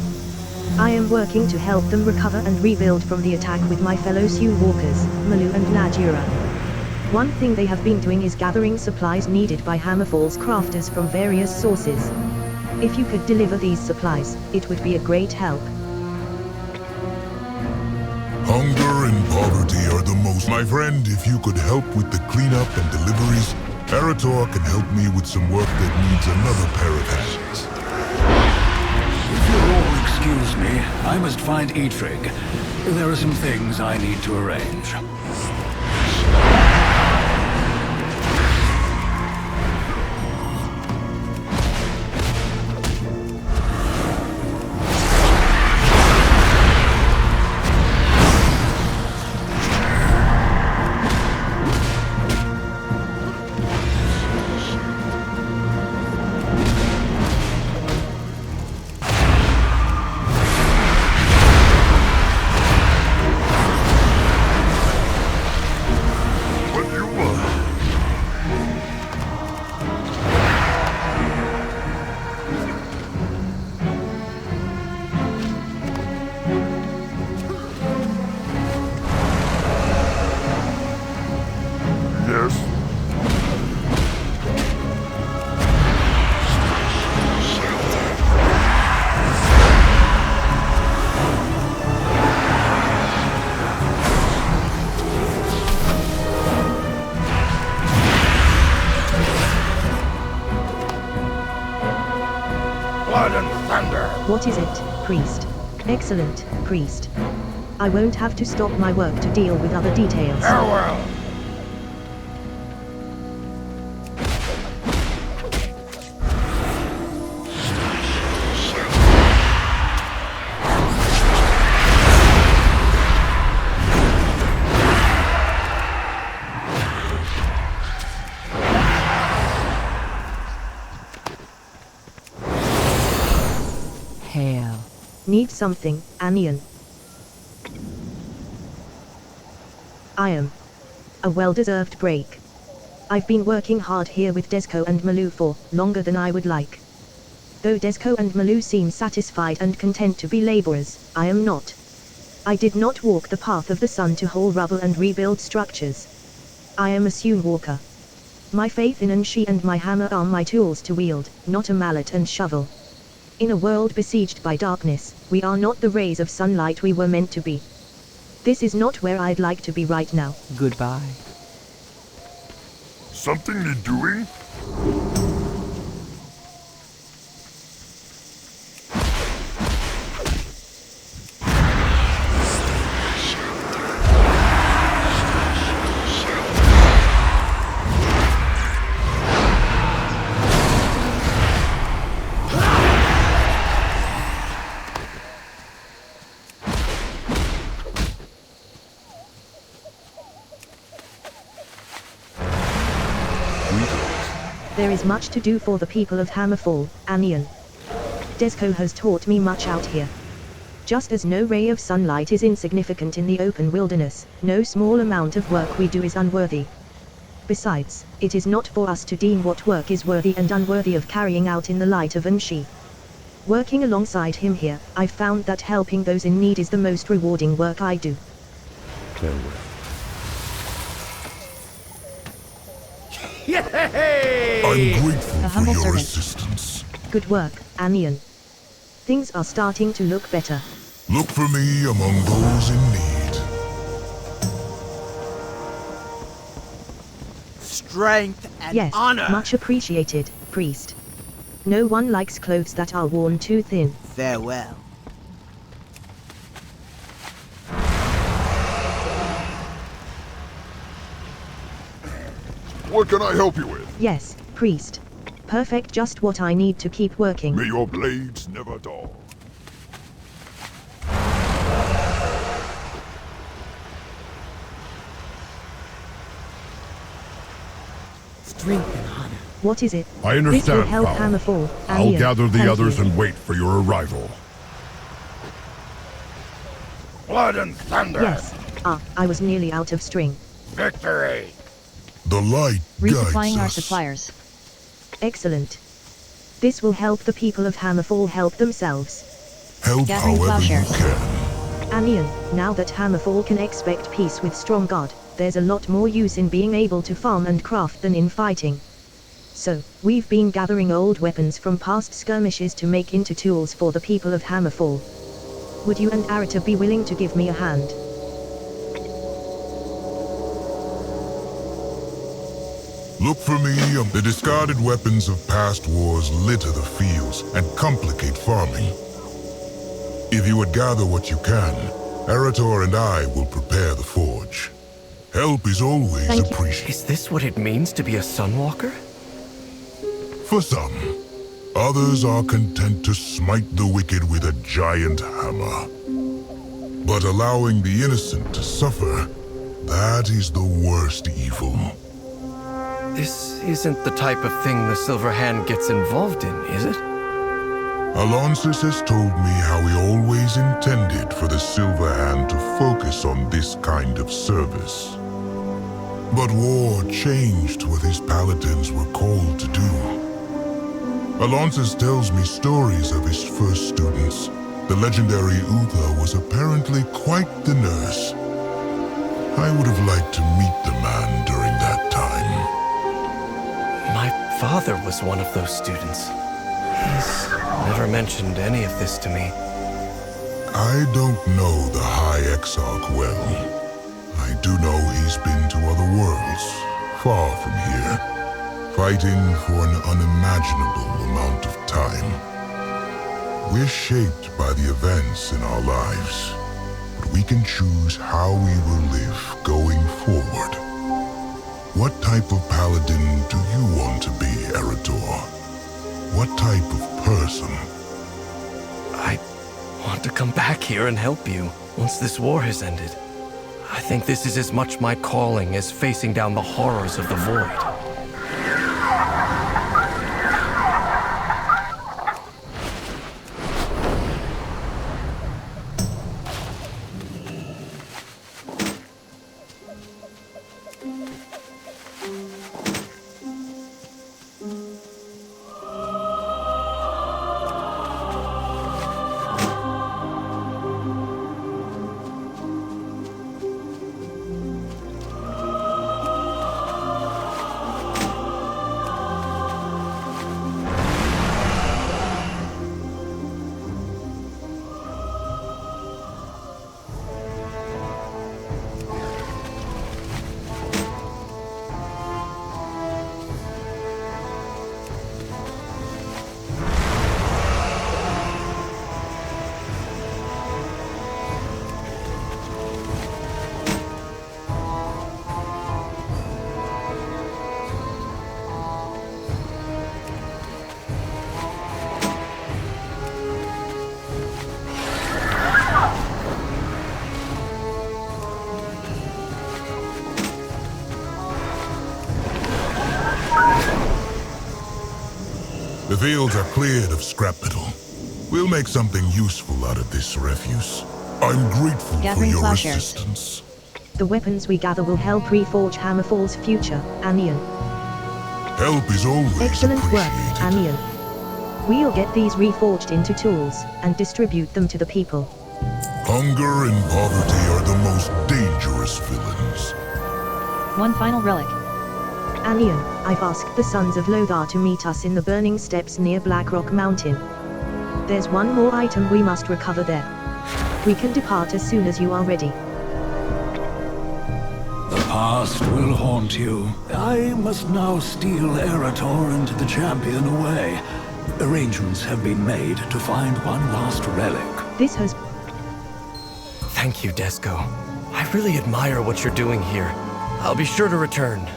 I am working to help them recover and rebuild from the attack with my fellow Sioux Walkers, Malu and Nadjura. One thing they have been doing is gathering supplies needed by Hammerfall's crafters from various sources. If you could deliver these supplies, it would be a great help. Hunger and poverty are the most. My friend, if you could help with the cleanup and deliveries, Arator can help me with some work that needs another pair of hands. If you'll all excuse me, I must find Eitrig. There are some things I need to arrange. What is it, priest? Excellent, priest. I won't have to stop my work to deal with other details. Farewell! Hail. Need something, Anian? I am. A well-deserved break. I've been working hard here with Desco and Malu for longer than I would like. Though Desco and Malu seem satisfied and content to be laborers, I am not. I did not walk the path of the sun to haul rubble and rebuild structures. I am a Sioux Walker. My faith in Anshi and my hammer are my tools to wield, not a mallet and shovel. In a world besieged by darkness, we are not the rays of sunlight we were meant to be. This is not where I'd like to be right now. Goodbye. Something you're doing? There is much to do for the people of Hammerfall, Anian. Desco has taught me much out here. Just as no ray of sunlight is insignificant in the open wilderness, no small amount of work we do is unworthy. Besides, it is not for us to deem what work is worthy and unworthy of carrying out in the light of Anshi. Working alongside him here, I've found that helping those in need is the most rewarding work I do. Farewell. I'm grateful A for humble your servant. assistance. Good work, Anian. Things are starting to look better. Look for me among those in need. strength and yes, honor. much appreciated, priest. No one likes clothes that are worn too thin. Farewell. What can I help you with? Yes, priest. Perfect, just what I need to keep working. May your blades never dull. Strength and honor. What is it? I This will understand, help Paul. Hammerfall. I'll Anian, gather the thank others you. and wait for your arrival. Blood and thunder! Yes. I was nearly out of string. Victory! The light Resupplying guides our us. suppliers. Excellent. This will help the people of Hammerfall help themselves. Help Gathering however you plowshares. can. Anian, now that Hammerfall can expect peace with strong god, there's a lot more use in being able to farm and craft than in fighting. So, we've been gathering old weapons from past skirmishes to make into tools for the people of Hammerfall. Would you and Arata be willing to give me a hand? Look for me. The discarded weapons of past wars litter the fields and complicate farming. If you would gather what you can, Arator and I will prepare the forge. Help is always Thank you. appreciated. Is this what it means to be a Sunwalker? For some. Others are content to smite the wicked with a giant hammer. But allowing the innocent to suffer, that is the worst evil. This isn't the type of thing the Silver Hand gets involved in, is it? Alonsus has told me how he always intended for the Silver Hand to focus on this kind of service. But war changed what his paladins were called to do. Alonsus tells me stories of his first students. The legendary Uther was apparently quite the nurse. I would have liked to meet the man during that time. My father was one of those students. He's never mentioned any of this to me. I don't know the High Exarch well. I do know he's been to other worlds, far from here, fighting for an unimaginable amount of time. We're shaped by the events in our lives, but we can choose how we will live going forward. What type of paladin do you want to be, Arator? What type of person? I want to come back here and help you once this war has ended. I think this is as much my calling as facing down the horrors of the Void. The fields are cleared of scrap metal. We'll make something useful out of this refuse. I'm grateful Gathering for your plowshares. assistance. The weapons we gather will help reforge Hammerfall's future, Anian. Help is always Excellent work, appreciated. Anian. We'll get these reforged into tools, and distribute them to the people. Hunger and poverty are the most dangerous villains. One final relic. Anian, I've asked the Sons of Lothar to meet us in the burning steppes near Blackrock Mountain. There's one more item we must recover there. We can depart as soon as you are ready. The past will haunt you. I must now steal Erator and the champion away. Arrangements have been made to find one last relic. This has... Thank you, Desco. I really admire what you're doing here. I'll be sure to return.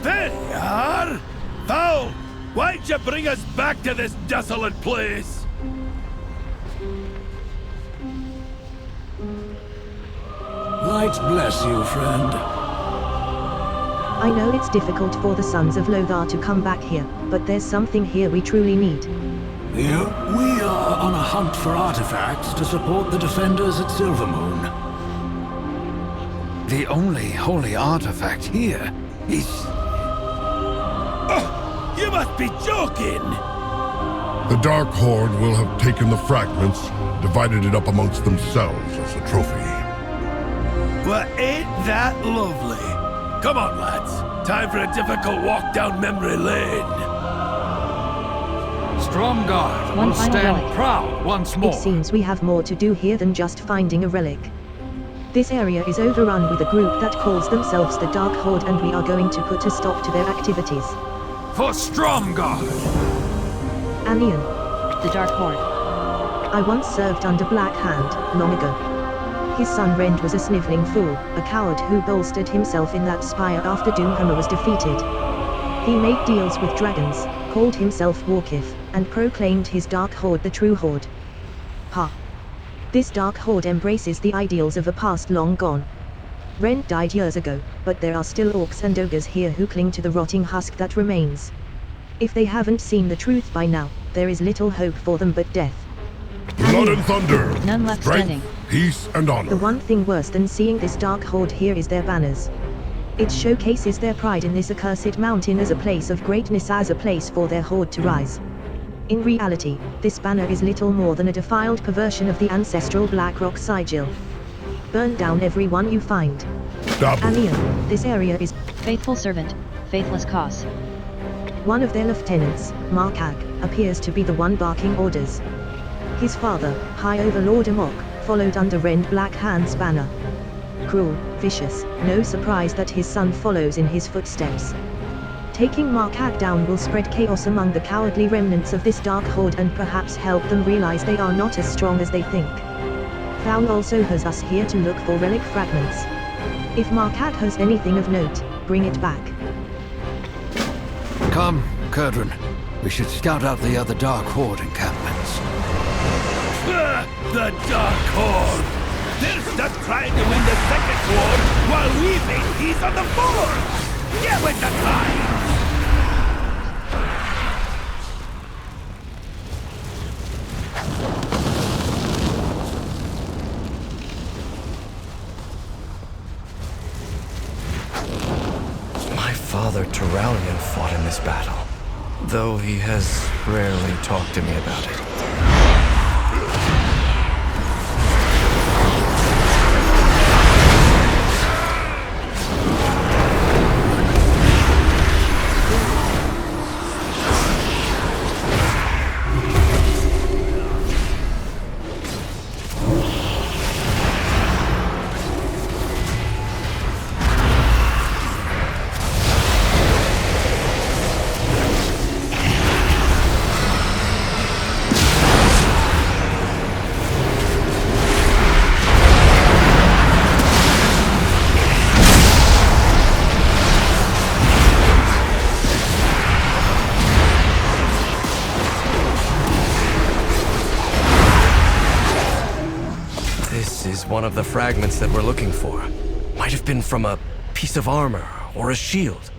There you are! Foul! Why'd you bring us back to this desolate place? Light bless you, friend. I know it's difficult for the Sons of Lothar to come back here, but there's something here we truly need. We are on a hunt for artifacts to support the defenders at Silvermoon. The only holy artifact here is... Oh, you must be joking! The Dark Horde will have taken the fragments, divided it up amongst themselves as a trophy. Well, ain't that lovely? Come on, lads. Time for a difficult walk down memory lane. Stromgarde One will final stand relic. proud once more. It seems we have more to do here than just finding a relic. This area is overrun with a group that calls themselves the Dark Horde, and we are going to put a stop to their activities. For Stromgarde! Anian. The Dark Horde. I once served under Black Hand, long ago. His son Rend was a sniveling fool, a coward who bolstered himself in that spire after Doomhammer was defeated. He made deals with dragons, called himself Warkith, and proclaimed his Dark Horde the true Horde. Ha! This Dark Horde embraces the ideals of a past long gone. Rend died years ago, but there are still orcs and ogres here who cling to the rotting husk that remains. If they haven't seen the truth by now, there is little hope for them but death. Blood and thunder! None left Strength, standing. peace, and honor. The one thing worse than seeing this Dark Horde here is their banners. It showcases their pride in this accursed mountain as a place of greatness, as a place for their horde to rise. In reality, this banner is little more than a defiled perversion of the ancestral Blackrock sigil. Burn down everyone you find. Anian, this area is... Faithful servant, faithless cause. One of their lieutenants, Markag, appears to be the one barking orders. His father, High Overlord Amok, followed under Rend Black Hand's banner. Cruel, vicious, no surprise that his son follows in his footsteps. Taking Markag down will spread chaos among the cowardly remnants of this Dark Horde and perhaps help them realize they are not as strong as they think. Foul also has us here to look for relic fragments. If Markag has anything of note, bring it back. Come, Kurdran. We should scout out the other Dark Horde encampments. The Dark Horde! They're stuck trying to win the second war while we make peace on the fourth! Get with the times! My father Turalian fought in this battle, though he has rarely talked to me about it. One of the fragments that we're looking for. Might have been from a piece of armor or a shield.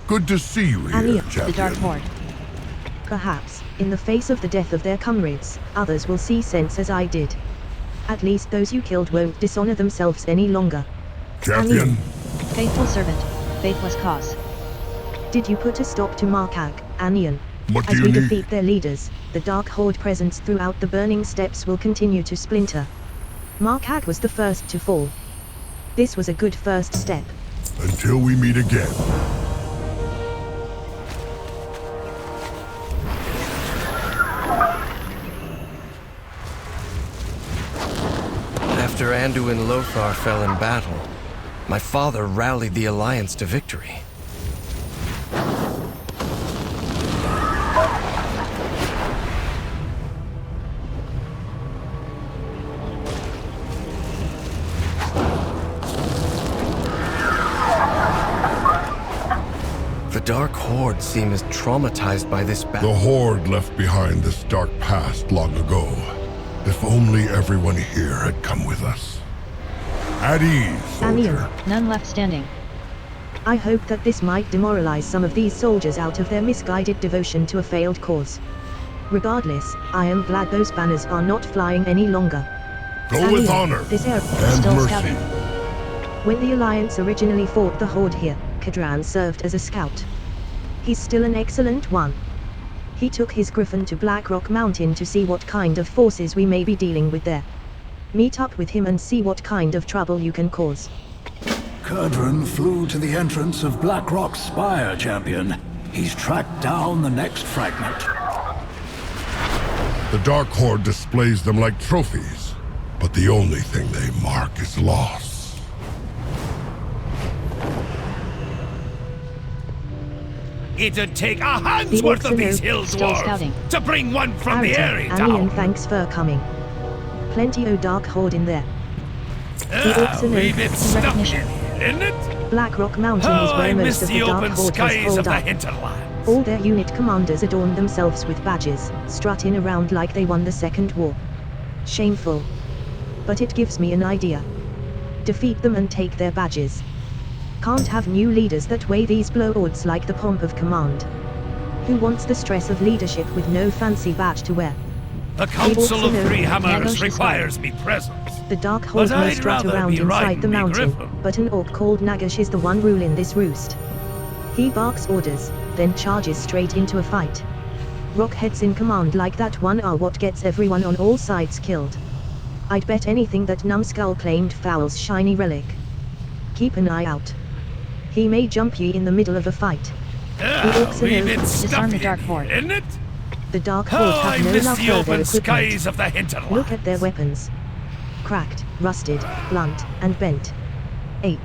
Good to see you here, Haranir, champion. The Dark Horde. Perhaps, in the face of the death of their comrades, others will see sense as I did. At least those you killed won't dishonor themselves any longer. Champion? Faithful servant, faithless cause. Did you put a stop to Markag, Anion? What do As you we need? defeat their leaders, the Dark Horde presence throughout the burning steppes will continue to splinter. Markag was the first to fall. This was a good first step. Until we meet again. After Anduin and Lothar fell in battle, my father rallied the Alliance to victory. The Dark Horde seem as traumatized by this battle. The Horde left behind this dark past long ago. If only everyone here had come with us. At ease, soldier. None left standing. I hope that this might demoralize some of these soldiers out of their misguided devotion to a failed cause. Regardless, I am glad those banners are not flying any longer. Go with honor this area and still mercy. scouting. When the Alliance originally fought the Horde here, Kadran served as a scout. He's still an excellent one. He took his griffin to Blackrock Mountain to see what kind of forces we may be dealing with there. Meet up with him and see what kind of trouble you can cause. Kadran flew to the entrance of Blackrock's spire, champion. He's tracked down the next fragment. The Dark Horde displays them like trophies, but the only thing they mark is loss. It'd take a hand's worth of these hill dwarves to bring one from the area down. Alien, thanks for coming. Plenty o' Dark Horde in there. We've been stuck in here, isn't it? Blackrock Mountain is where most of the Dark Horde has holed up. Hinterlands. All their unit commanders adorn themselves with badges, strutting around like they won the Second War. Shameful. But it gives me an idea. Defeat them and take their badges. Can't have new leaders that weigh these blowouts like the pomp of command. Who wants the stress of leadership with no fancy badge to wear? The Council of Three Hammers requires me present. The Dark Horde may strut around inside the mountain, but an orc called Nagash is the one ruling this roost. He barks orders, then charges straight into a fight. Rockheads in command like that one are what gets everyone on all sides killed. I'd bet anything that Numbskull claimed Foul's shiny relic. Keep an eye out. He may jump you in the middle of a fight. We've been Disarm the Dark Horde. Isn't it? The Dark Horde have no love for their skies equipment. Of the hinterlands. Look at their weapons. Cracked, rusted, blunt, and bent. Ache.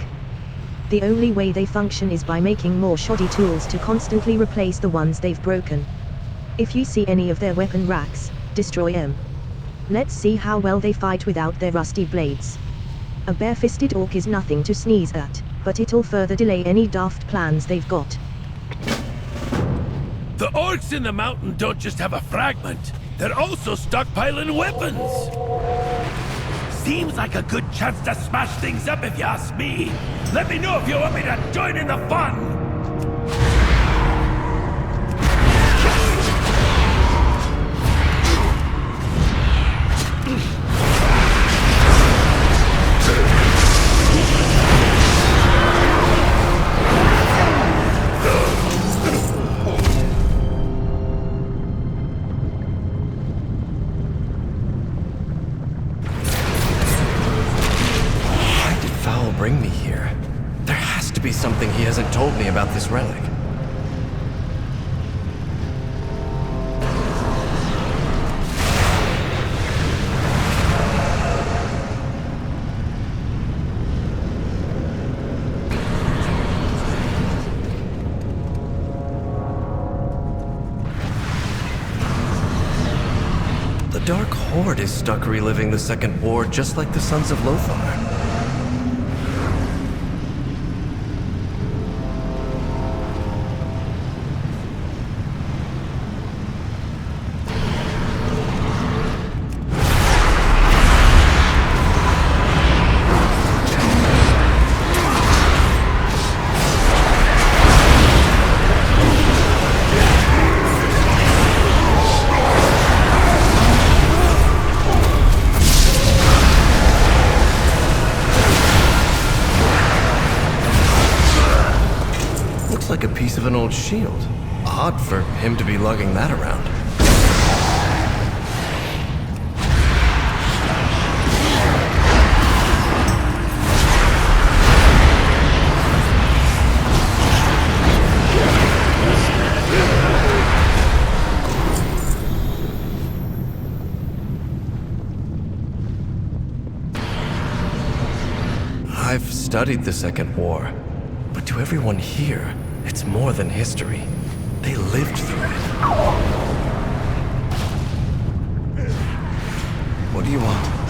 The only way they function is by making more shoddy tools to constantly replace the ones they've broken. If you see any of their weapon racks, destroy them. Let's see how well they fight without their rusty blades. A bare-fisted orc is nothing to sneeze at, but it'll further delay any daft plans they've got. The orcs in the mountain don't just have a fragment, they're also stockpiling weapons. Seems like a good chance to smash things up if you ask me. Let me know if you want me to join in the fun. Bring me here. There has to be something he hasn't told me about this relic. The Dark Horde is stuck reliving the Second War just like the Sons of Lothar. an old shield. Odd for him to be lugging that around. I've studied the Second War, but to everyone here, it's more than history. They lived through it. What do you want?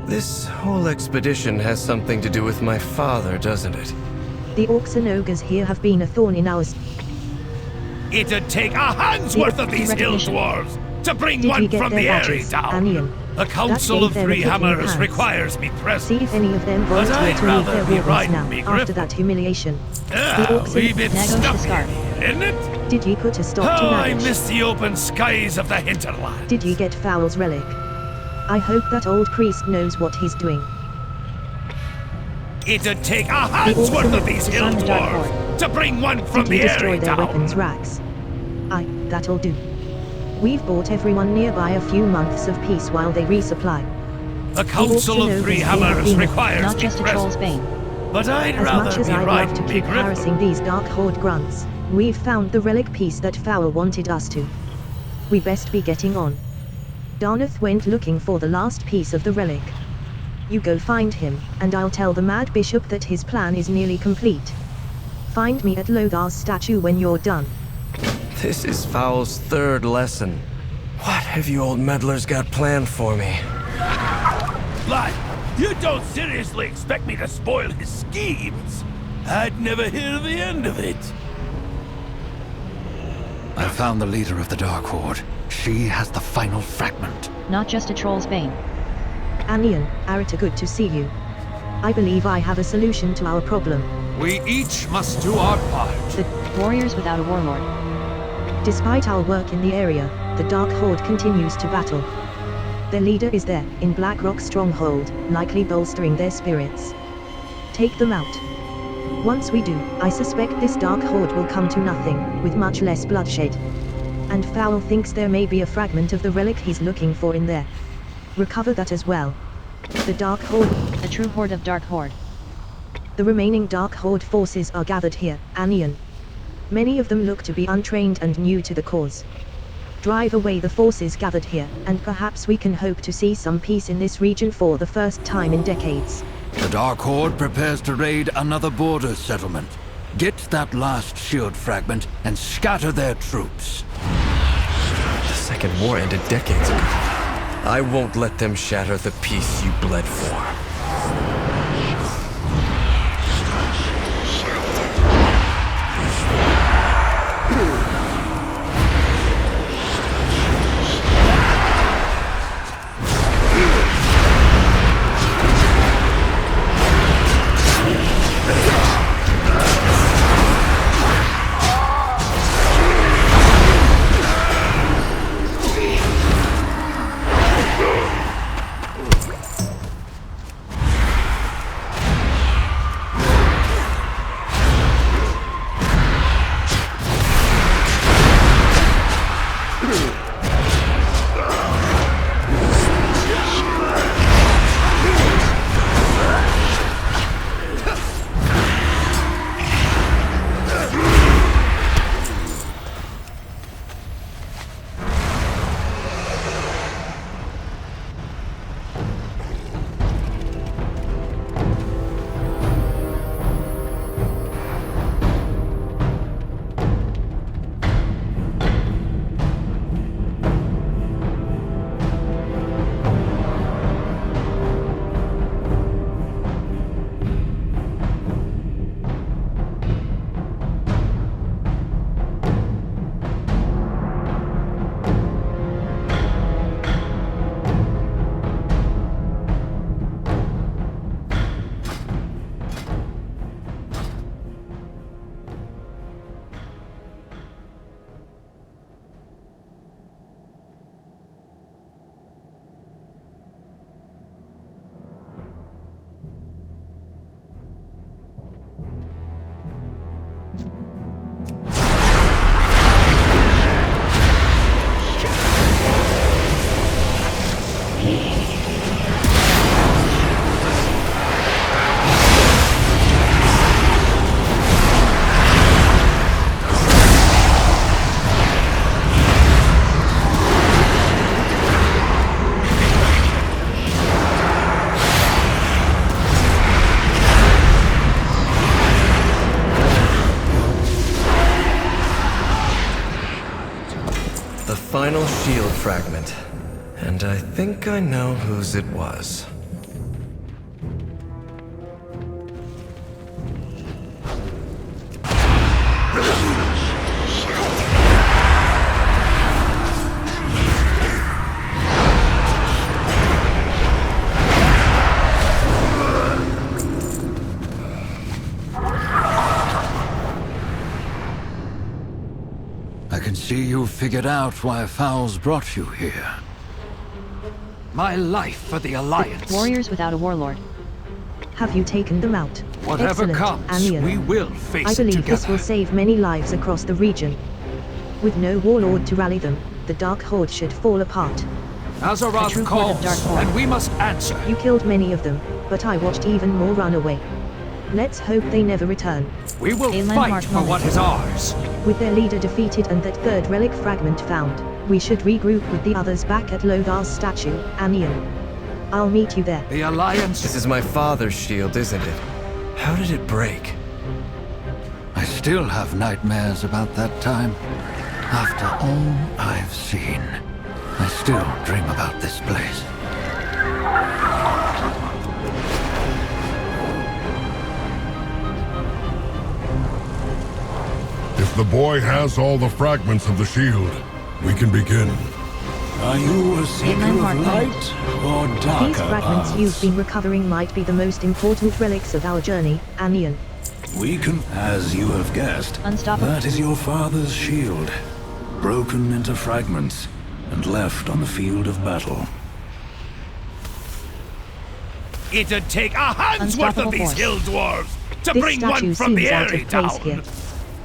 This whole expedition has something to do with my father, doesn't it? The orcs and ogres here have been a thorn in our It'd take a hand's worth of these hill dwarves to bring Did one we get from their the Airy badges, down. Anian? A council of That gave three them a kick in the hammers pants. requires me present. See if any of them But volunteer I'd to leave rather their be wardens riding now, me after griffin. that humiliation. Wee bit Nagos the stuffy, scarf. isn't it? Did ye put a stop to Oh, I marriage? miss the open skies of the hinterland. Did ye get Foul's relic? I hope that old priest knows what he's doing. It'd take a hand's worth of these hill Disarm the Dark dwarves to bring one from Did we the destroy Airy their down. weapons racks? Aye, that'll do. We've bought everyone nearby a few months of peace while they resupply. A council of three hammers requires Not me just a present. troll's bane. But I'd As rather much as be I'd love riding to me keep griffin. harassing these Dark Horde grunts, we've found the relic piece that Foul wanted us to. We best be getting on. Darnath went looking for the last piece of the relic. You go find him, and I'll tell the Mad Bishop that his plan is nearly complete. Find me at Lothar's statue when you're done. This is Foul's third lesson. What have you old meddlers got planned for me? Lad, you don't seriously expect me to spoil his schemes? I'd never hear the end of it. I found the leader of the Dark Horde. She has the final fragment. Not just a troll's bane. Anian, Arita, good to see you. I believe I have a solution to our problem. We each must do our part. The Warriors without a warlord. Despite our work in the area, the Dark Horde continues to battle. Their leader is there, in Blackrock Stronghold, likely bolstering their spirits. Take them out. Once we do, I suspect this Dark Horde will come to nothing, with much less bloodshed. And Foul thinks there may be a fragment of the relic he's looking for in there. Recover that as well. The Dark Horde. A true horde of Dark Horde. The remaining Dark Horde forces are gathered here, Anian. Many of them look to be untrained and new to the cause. Drive away the forces gathered here, and perhaps we can hope to see some peace in this region for the first time in decades. The Dark Horde prepares to raid another border settlement. Get that last shield fragment and scatter their troops. The Second War ended decades ago. I won't let them shatter the peace you bled for. final shield fragment. And I think I know whose it was. I can see you've figured out why Fowls brought you here. My life for the Alliance. Warriors without a warlord. Have you taken them out? Whatever Excellent, comes, Anian. we will face I it believe together. this will save many lives across the region. With no warlord to rally them, the Dark Horde should fall apart. Azeroth calls, and we must answer. You killed many of them, but I watched even more run away. Let's hope they never return. We will fight for what is ours. With their leader defeated and that third relic fragment found, we should regroup with the others back at Lothar's statue, Anian. I'll meet you there. The Alliance... This is my father's shield, isn't it? How did it break? I still have nightmares about that time. After all I've seen, I still dream about this place. If the boy has all the fragments of the shield, we can begin. Are you a seeker of light or darker These fragments paths? you've been recovering might be the most important relics of our journey, Anian. We can, as you have guessed, Unstoppable. that is your father's shield, broken into fragments and left on the field of battle. It'd take a hand's worth of these hill dwarves to This bring statue one from the seems out airy of place down. here.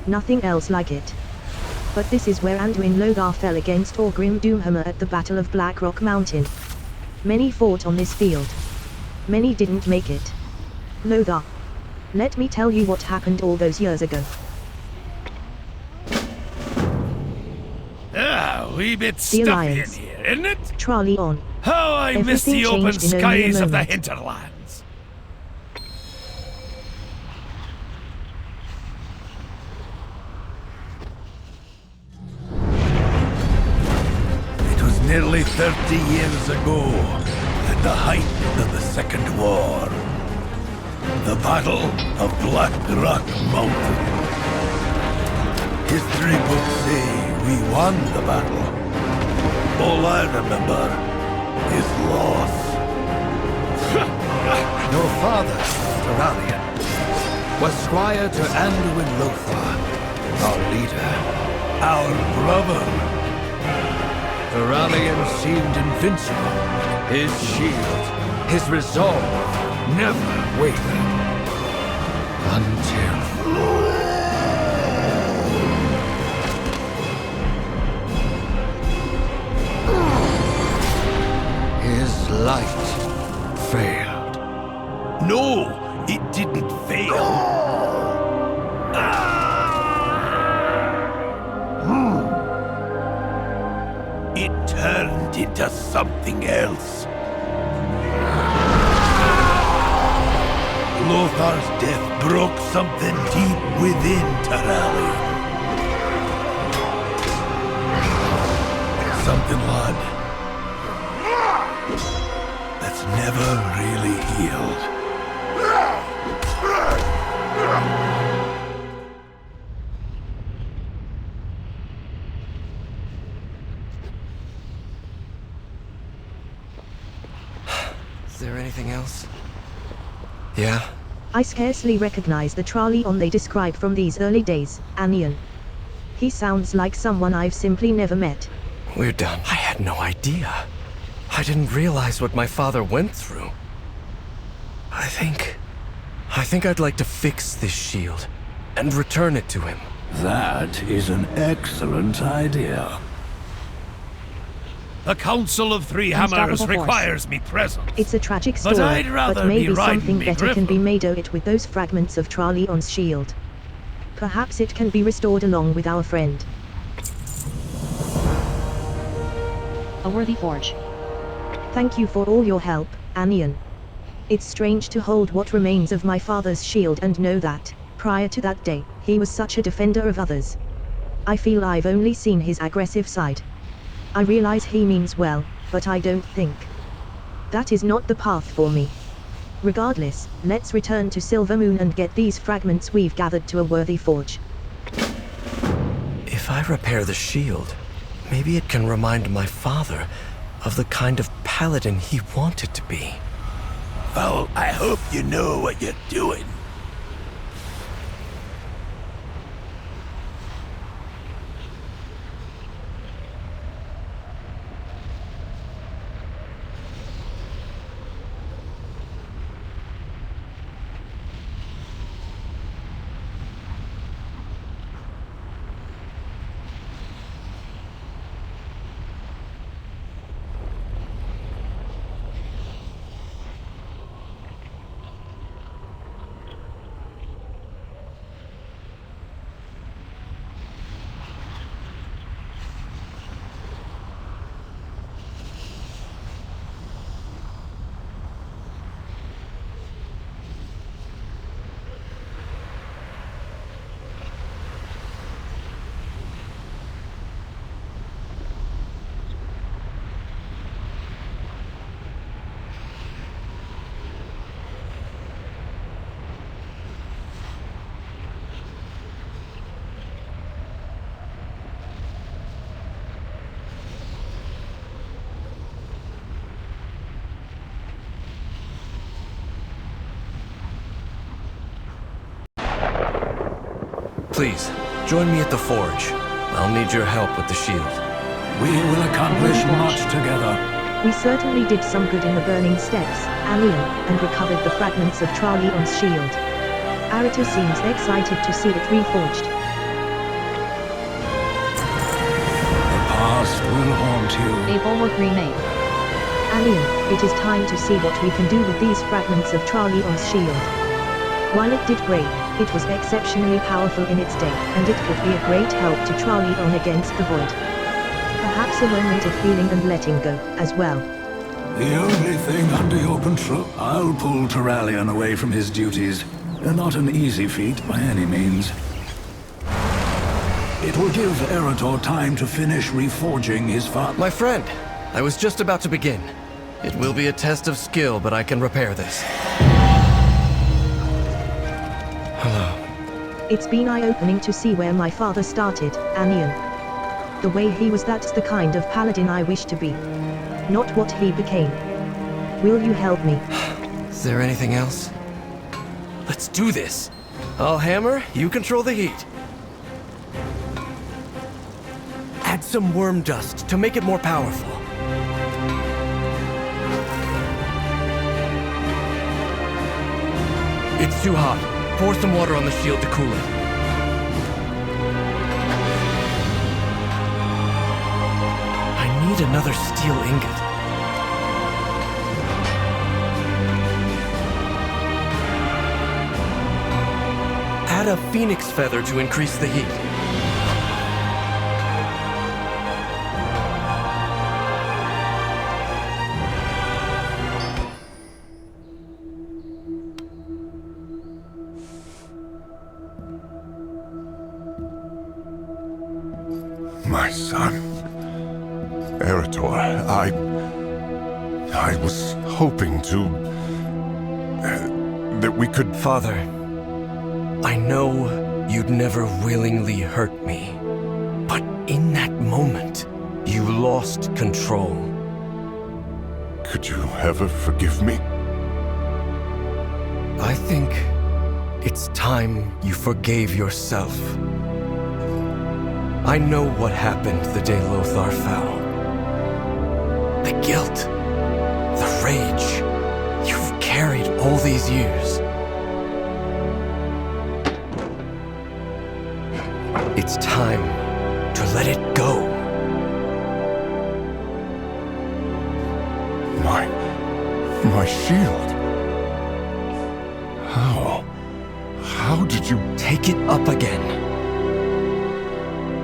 Nothing else like it. But this is where Anduin Lothar fell against Orgrim Doomhammer at the Battle of Blackrock Mountain. Many fought on this field. Many didn't make it. Lothar, let me tell you what happened all those years ago. Wee bit The stuffy in Alliance. here, isn't it? Charlie on. How I miss the Everything open changed in only a skies of the moment. hinterlands. It was nearly 30 years ago, at the height of the Second War. The Battle of Blackrock Mountain. History books say we won the battle. All I remember is loss. Your father, Haranir, was squire to Anduin Lothar, our leader. Our brother. Haranir seemed invincible. His shield, his resolve, never wavered. Until... his light failed. No, it didn't fail. It turned into something else. Lothar's death broke something deep within Tarali. Something, lad, that's never really healed. Is there anything else? Yeah? I scarcely recognize the Trallion they describe from these early days, Anian. He sounds like someone I've simply never met. We're done. I had no idea. I didn't realize what my father went through. I think I'd like to fix this shield and return it to him. That is an excellent idea. The Council of Three Hammers requires me present. It's a tragic But story, I'd rather but maybe be riding something me better can be griffin. made of it with those fragments of Trallion's shield. Perhaps it can be restored along with our friend. A worthy forge. Thank you for all your help, Anian. It's strange to hold what remains of my father's shield and know that, prior to that day, he was such a defender of others. I feel I've only seen his aggressive side. I realize he means well, but I don't think. That is not the path for me. Regardless, let's return to Silvermoon and get these fragments we've gathered to a worthy forge. If I repair the shield, maybe it can remind my father of the kind of paladin he wanted to be. Well, I hope you know what you're doing. Please, join me at the forge. I'll need your help with the shield. We will accomplish much together. We certainly did some good in the burning steps, Aniel, and recovered the fragments of Tralion's shield. Arita seems excited to see it reforged. The past will haunt you. A bulwark remade. Aniel, it is time to see what we can do with these fragments of Tralion's shield. While it did break, it was exceptionally powerful in its day, and it could be a great help to Tralion against the Void. Perhaps a moment of healing and letting go, as well. The only thing under your control... I'll pull Tralion away from his duties. Not an easy feat by any means. It will give Eretor time to finish reforging his father. My friend, I was just about to begin. It will be a test of skill, but I can repair this. Hello. It's been eye-opening to see where my father started, Aniel. The way he was, that's the kind of paladin I wish to be. Not what he became. Will you help me? Is there anything else? Let's do this. I'll hammer, you control the heat. Add some worm dust to make it more powerful. It's too hot. Pour some water on the shield to cool it. I need another steel ingot. Add a phoenix feather to increase the heat. My son. Eretor, I was hoping to... that we could... Father, I know you'd never willingly hurt me, but in that moment, you lost control. Could you ever forgive me? I think it's time you forgave yourself. I know what happened the day Lothar fell. The guilt, the rage you've carried all these years. It's time to let it go. My shield. How did you... Take it up again.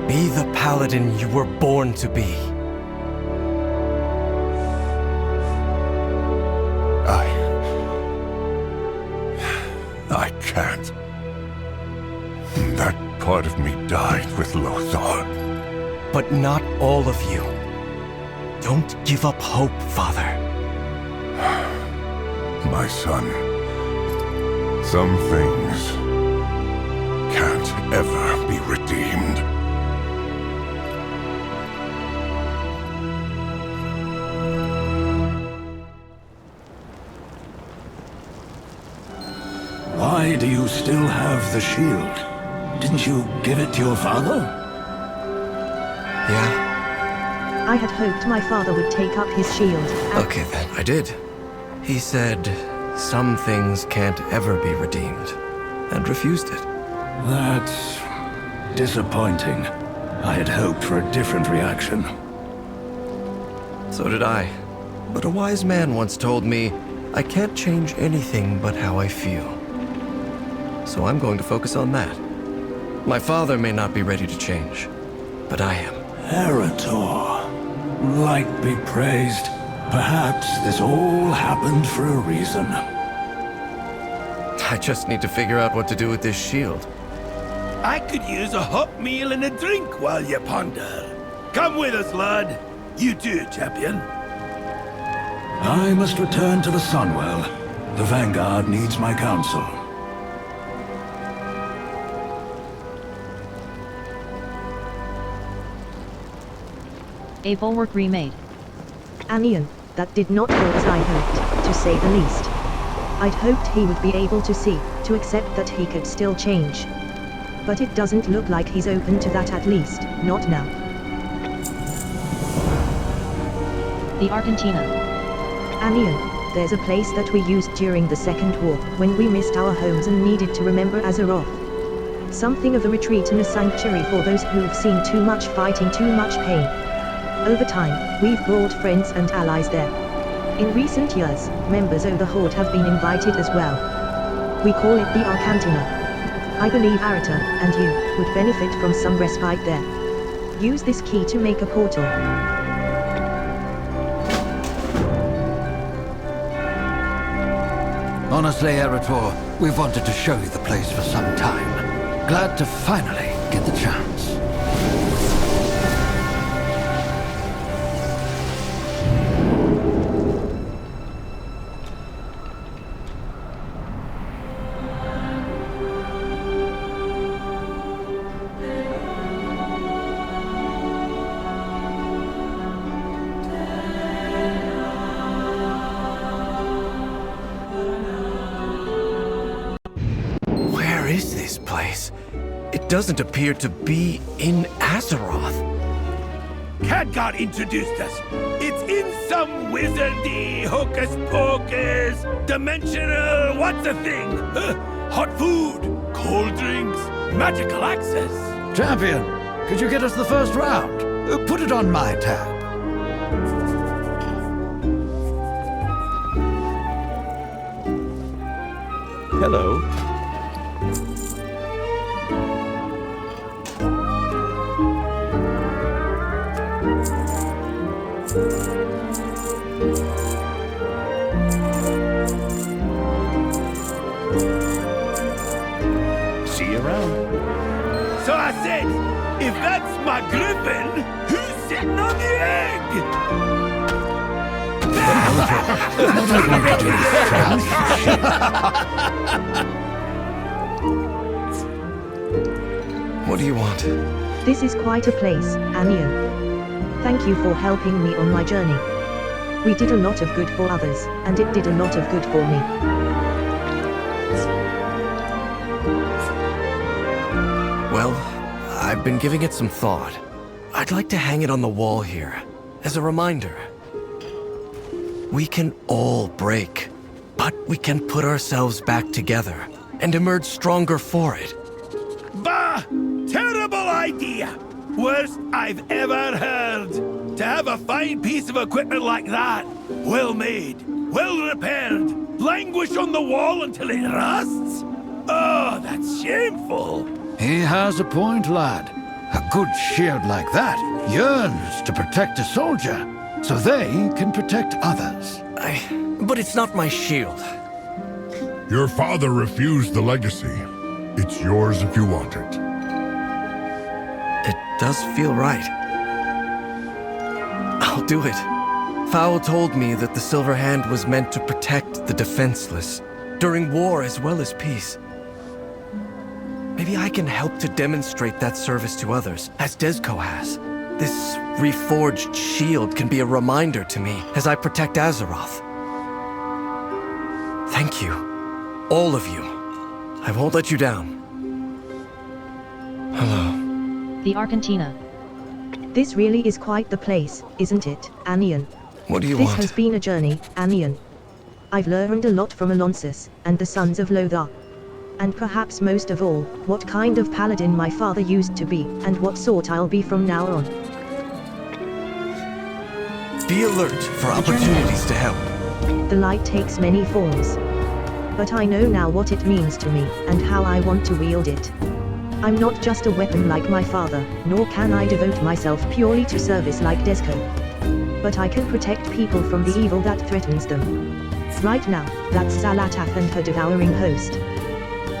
Be the paladin you were born to be. I can't. That part of me died with Lothar. But not all of you. Don't give up hope, Father. My son, some things can't ever be redeemed. Why do you still have the shield? Didn't you give it to your father? Yeah. I had hoped my father would take up his shield. Okay then, I did. He said, some things can't ever be redeemed, and refused it. That's disappointing. I had hoped for a different reaction. So did I. But a wise man once told me, I can't change anything but how I feel. So I'm going to focus on that. My father may not be ready to change, but I am. Arator, light be praised. Perhaps this all happened for a reason. I just need to figure out what to do with this shield. I could use a hot meal and a drink while you ponder. Come with us, lad. You too, champion. I must return to the Sunwell. The Vanguard needs my counsel. A bulwark remade. Anion, that did not go as I hoped, to say the least. I'd hoped he would be able to see, to accept that he could still change. But it doesn't look like he's open to that, at least, not now. The Argentina. Anion, there's a place that we used during the Second War, when we missed our homes and needed to remember Azeroth. Something of a retreat and a sanctuary for those who've seen too much fighting, too much pain. Over time, we've brought friends and allies there. In recent years, members of the Horde have been invited as well. We call it the Arcantina. I believe Arator, and you, would benefit from some respite there. Use this key to make a portal. Honestly, Arator, we've wanted to show you the place for some time. Glad to finally get the chance. Doesn't appear to be in Azeroth. Khadgar introduced us. It's in some wizardy, hocus-pocus, dimensional, what's the thing? Hot food, cold drinks, magical access. Champion, could you get us the first round? Put it on my tab. Hello. See you around. So I said, if that's my griffin, who's sitting on the egg? What do you want? This is quite a place, Anion. Thank you for helping me on my journey. We did a lot of good for others, and it did a lot of good for me. Well, I've been giving it some thought. I'd like to hang it on the wall here, as a reminder. We can all break, but we can put ourselves back together, and emerge stronger for it. Bah! Terrible idea! Worst I've ever heard. To have a fine piece of equipment like that, well made, well repaired, languish on the wall until it rusts? Oh, that's shameful. He has a point, lad. A good shield like that yearns to protect a soldier, so they can protect others. But it's not my shield. Your father refused the legacy. It's yours if you want it. It does feel right. I'll do it. Fowl told me that the Silver Hand was meant to protect the defenseless, during war as well as peace. Maybe I can help to demonstrate that service to others, as Desco has. This reforged shield can be a reminder to me as I protect Azeroth. Thank you. All of you. I won't let you down. Hello. The Argentina. This really is quite the place, isn't it, Anian? What do you want? want? This has been a journey, Anian. I've learned a lot from Alonsus, and the Sons of Lothar. And perhaps most of all, what kind of paladin my father used to be, and what sort I'll be from now on. Be alert for opportunities to help. The light takes many forms. But I know now what it means to me, and how I want to wield it. I'm not just a weapon like my father, nor can I devote myself purely to service like Desco. But I can protect people from the evil that threatens them. Right now, that's Xal'atath and her devouring host.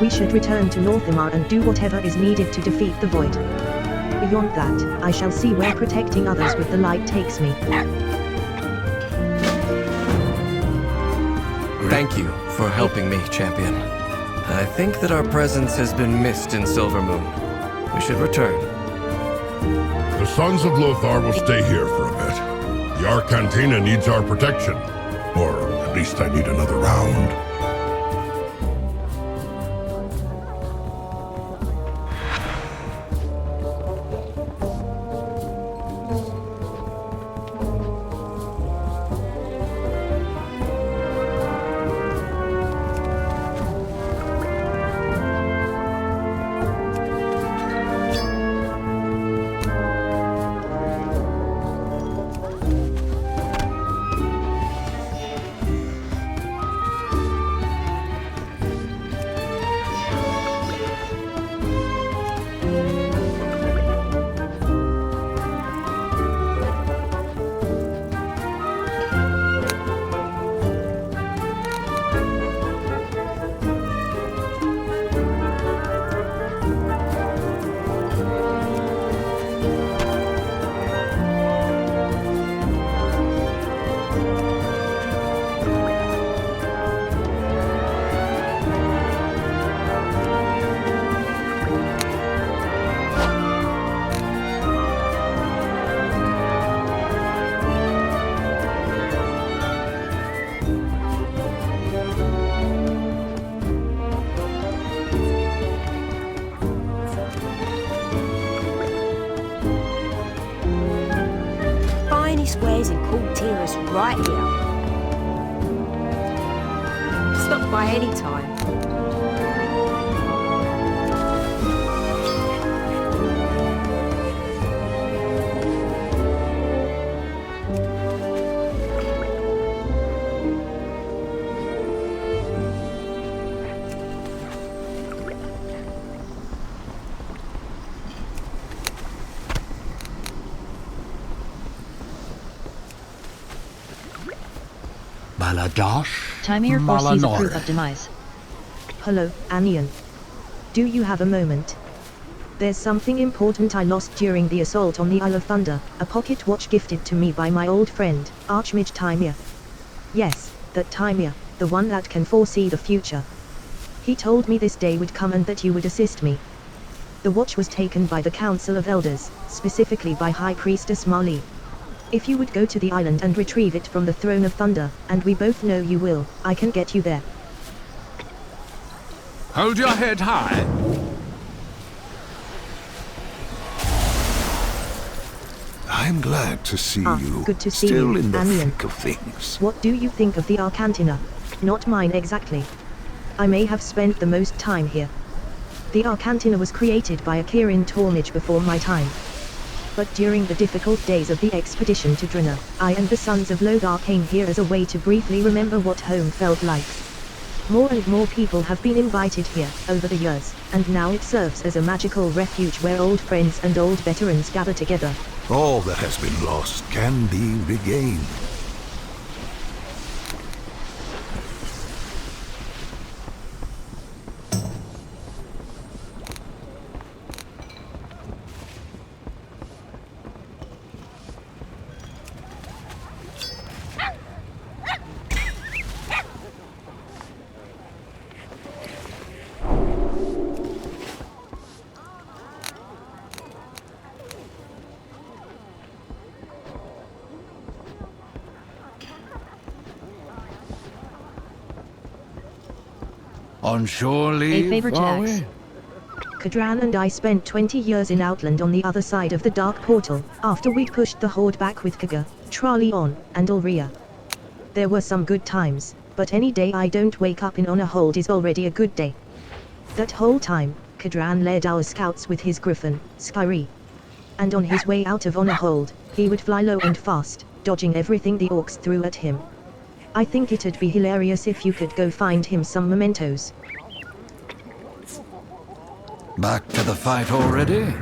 We should return to Northamar and do whatever is needed to defeat the Void. Beyond that, I shall see where protecting others with the light takes me. Thank you for helping me, champion. I think that our presence has been missed in Silvermoon. We should return. The Sons of Lothar will stay here for a bit. The Arcantina needs our protection. Or at least I need another round. Squares and cool terrace right here. Stop by any time. Timir foresees a proof of demise. Hello, Anian. Do you have a moment? There's something important I lost during the assault on the Isle of Thunder, a pocket watch gifted to me by my old friend, Archmage Timir. Yes, that Timir, the one that can foresee the future. He told me this day would come and that you would assist me. The watch was taken by the Council of Elders, specifically by High Priestess Marley. If you would go to the island and retrieve it from the Throne of Thunder, and we both know you will, I can get you there. Hold your head high. I'm glad to see you. Good to see still you, in the Anian. thick of things. What do you think of the Arcantina? Not mine exactly. I may have spent the most time here. The Arcantina was created by a Kirin Tormage before my time. But during the difficult days of the expedition to Drina, I and the Sons of Lothar came here as a way to briefly remember what home felt like. More and more people have been invited here, over the years, and now it serves as a magical refuge where old friends and old veterans gather together. All that has been lost can be regained. On shore leave, A favor are tax. we? Kadran and I spent 20 years in Outland on the other side of the Dark Portal, after we'd pushed the Horde back with Kaga, Tralion, and Ulria. There were some good times, but any day I don't wake up in on a hold is already a good day. That whole time, Kadran led our scouts with his griffin, Skyri. And on his way out of on a hold, he would fly low and fast, dodging everything the orcs threw at him. I think it'd be hilarious if you could go find him some mementos. Back to the fight already?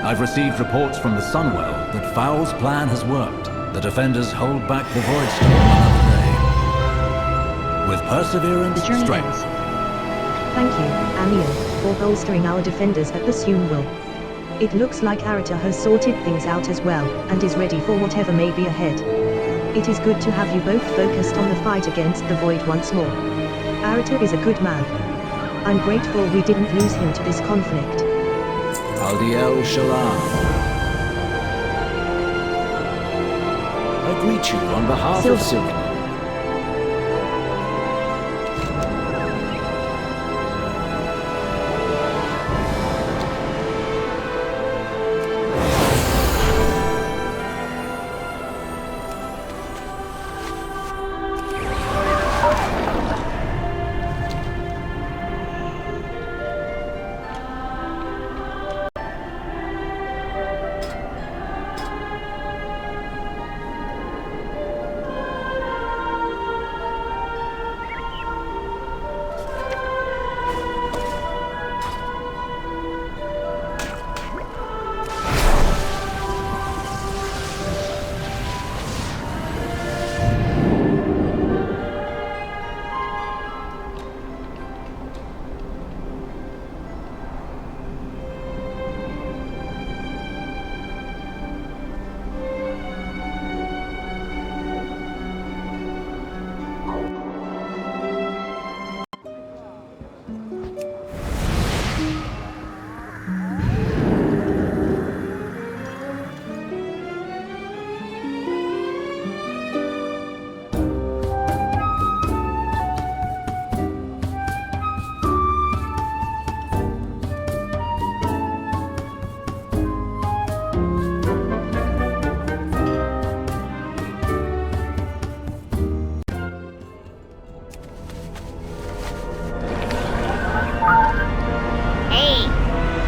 I've received reports from the Sunwell that Foul's plan has worked. The defenders hold back the Voidstorm another day. With perseverance, strength. Thank you, Amiel, for bolstering our defenders at the Sunwell. It looks like Arata has sorted things out as well, and is ready for whatever may be ahead. It is good to have you both focused on the fight against the Void once more. Arata is a good man. I'm grateful we didn't lose him to this conflict. Aldiel Shalom. I greet you on behalf of Silk.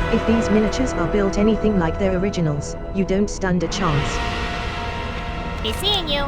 If these miniatures are built anything like their originals, you don't stand a chance. Be seeing you.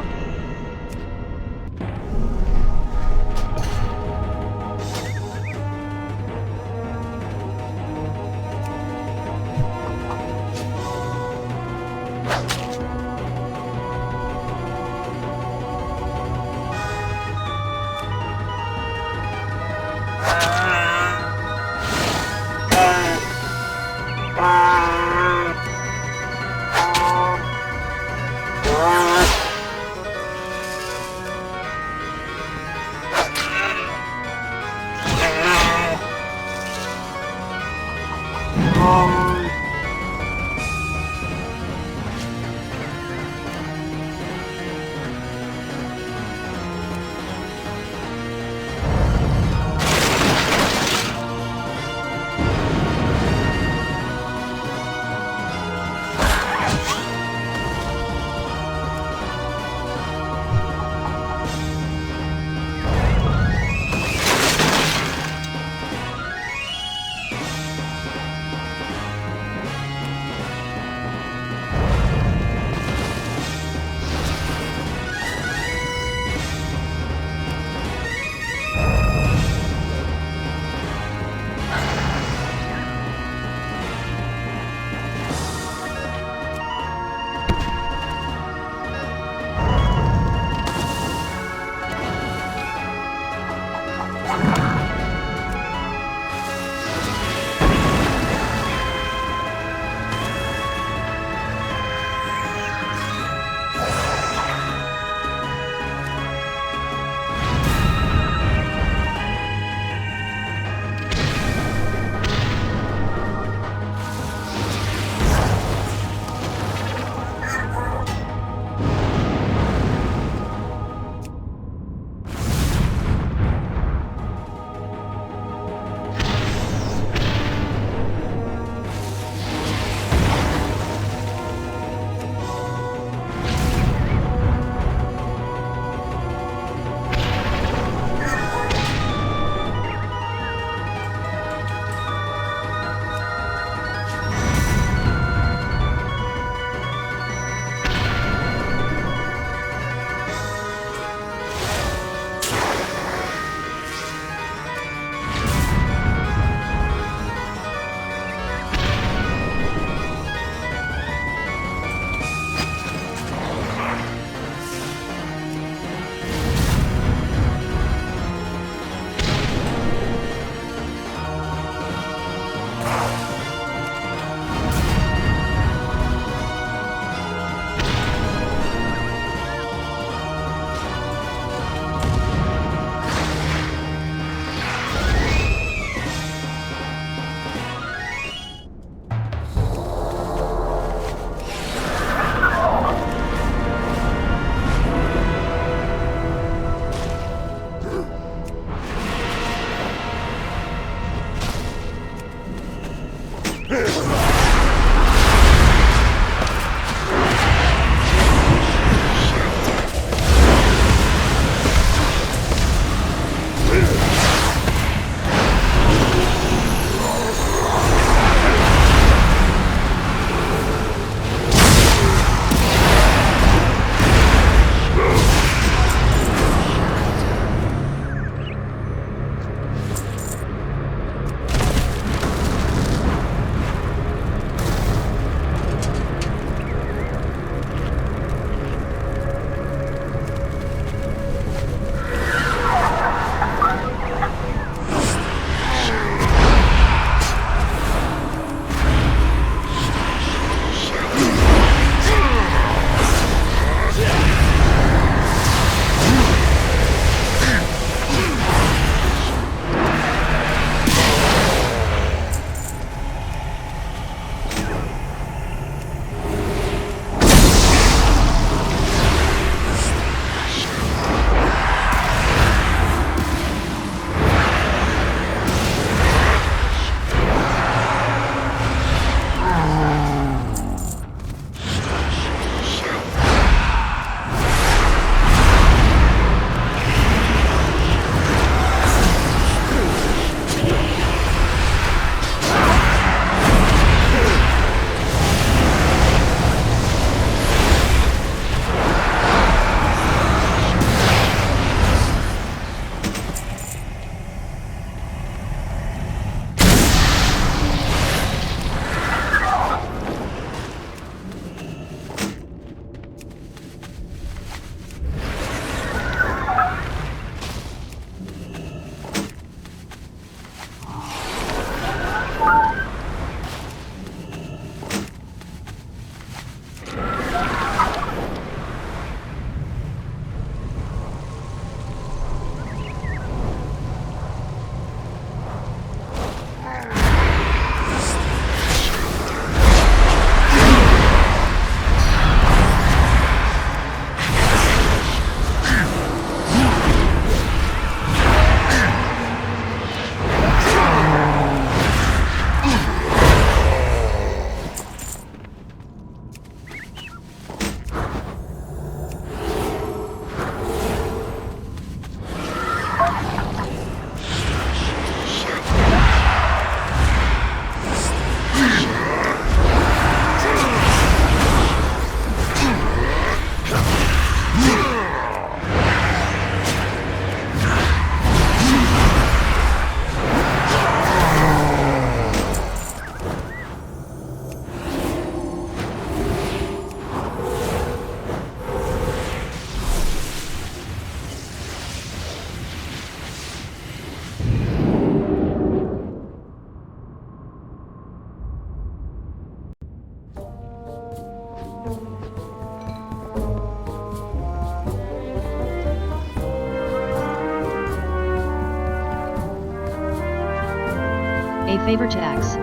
A favor to Axe.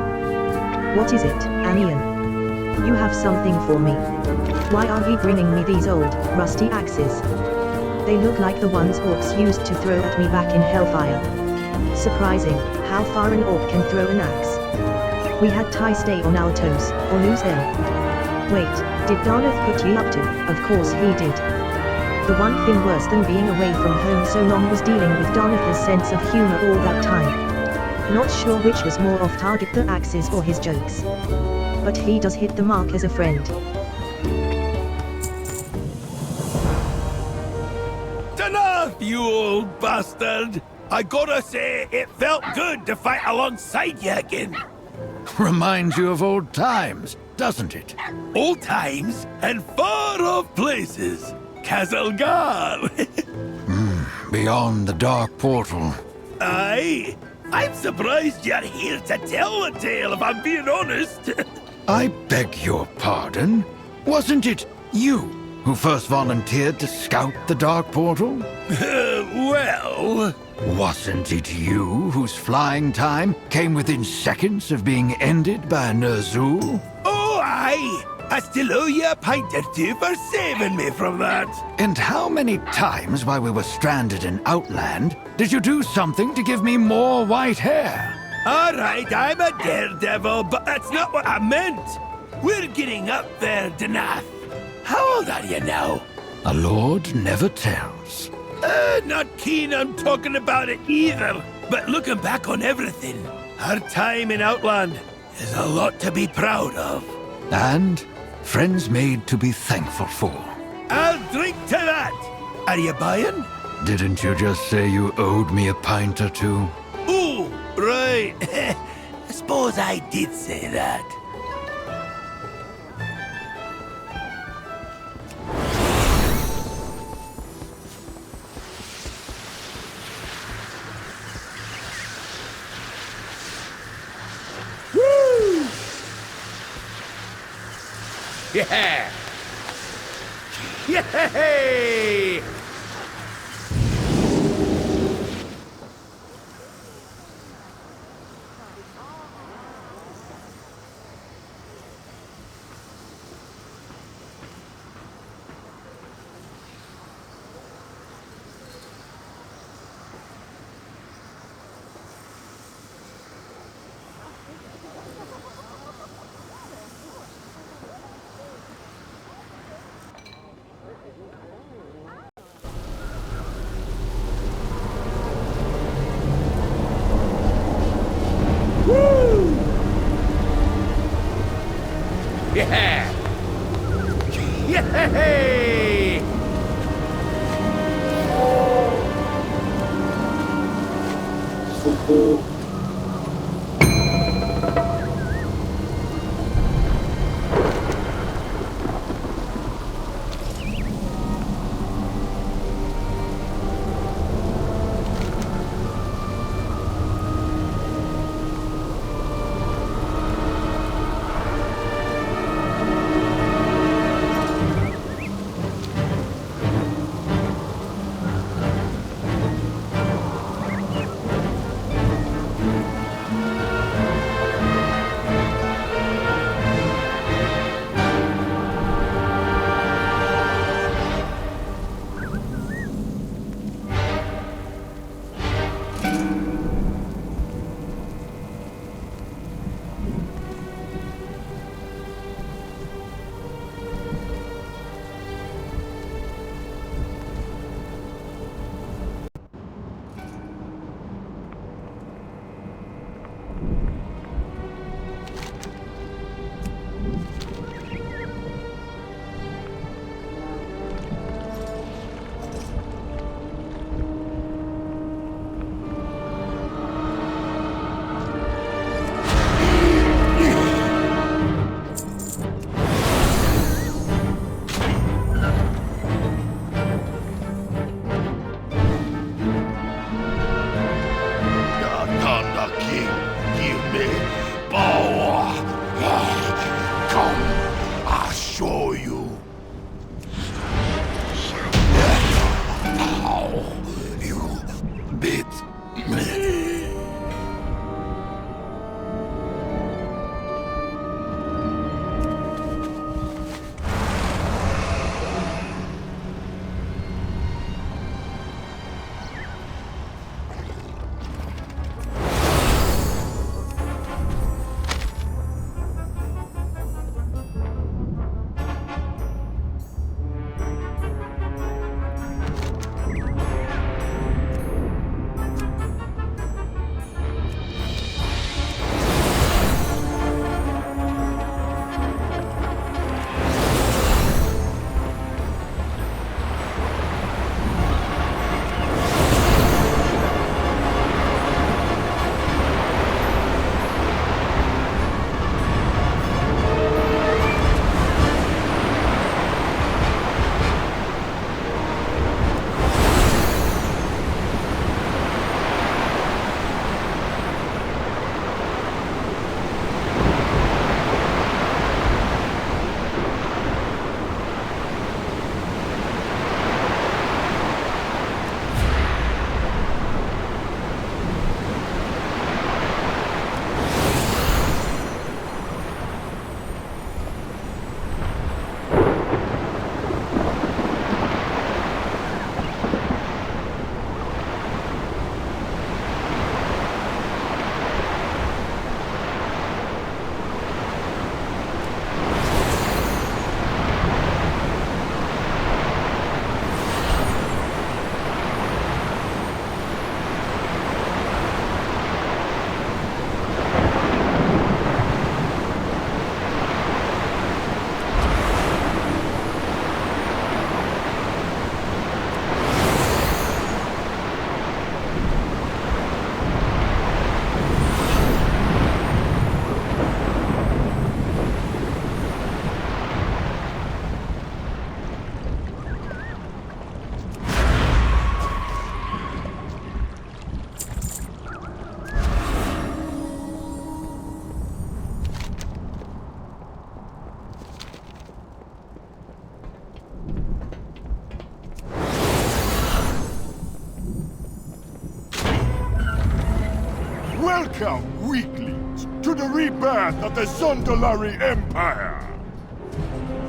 What is it, Anian? You have something for me. Why are you bringing me these old, rusty axes? They look like the ones orcs used to throw at me back in Hellfire. Surprising, how far an orc can throw an axe. We had to stay on our toes, or lose them. Wait, did Darnath put you up to? Of course he did. The one thing worse than being away from home so long was dealing with Darnath's sense of humor all that time. Not sure which was more off target, the axes or his jokes. But he does hit the mark as a friend. Enough, you old bastard! I gotta say, it felt good to fight alongside you again. Reminds you of old times, doesn't it? Old times and far off places. Kazalgar. Beyond the dark portal. Aye. I'm surprised you're here to tell the tale, if I'm being honest. I beg your pardon? Wasn't it you who first volunteered to scout the dark portal? Well... Wasn't it you whose flying time came within seconds of being ended by Ner'zhul? Oh, aye! I still owe you a pint or two for saving me from that. And how many times while we were stranded in Outland did you do something to give me more white hair? All right, I'm a daredevil, but that's not what I meant. We're getting up there, Danath. How old are you now? A lord never tells. Not keen on talking about it either. But looking back on everything, our time in Outland is a lot to be proud of. And friends made to be thankful for. I'll drink to that. Are you buying? Didn't you just say you owed me a pint or two? Oh, right. I suppose I did say that. Yeah! Yay! Yeah! Yay! welcome, weaklings, to the rebirth of the Zundalari Empire.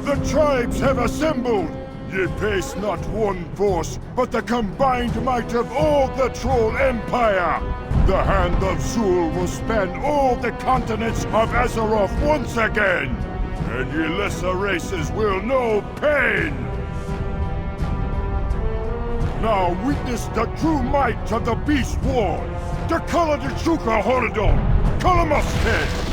The tribes have assembled. Ye face not one force, but the combined might of all the Troll Empire. The hand of Zul will span all the continents of Azeroth once again, and ye lesser races will know pain. Now witness the true might of the Beast War, the Kala de Chuka Horadon, Kalamasted.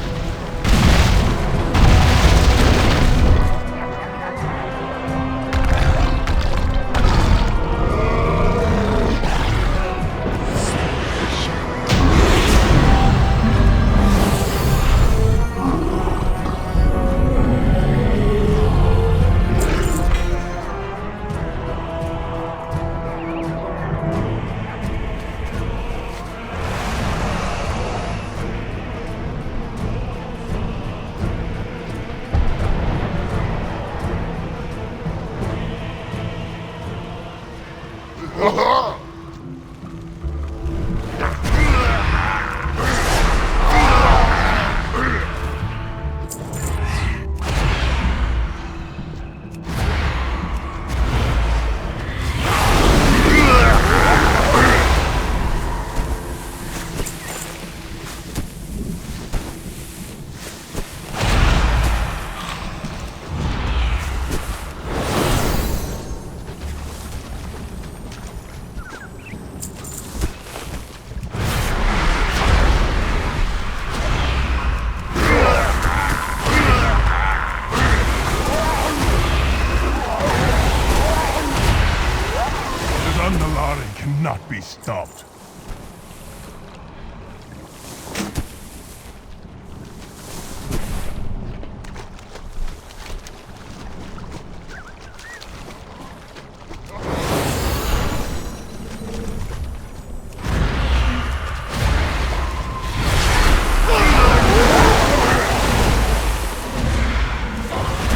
Cannot be stopped.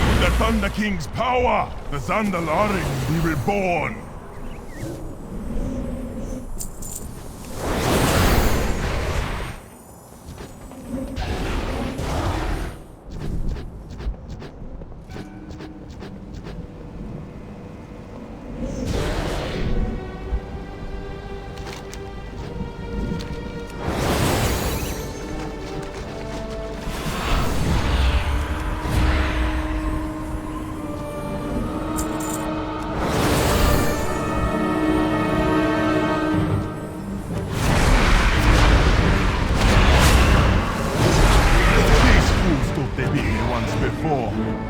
With the Thunder King's power, the Zandalari will be reborn.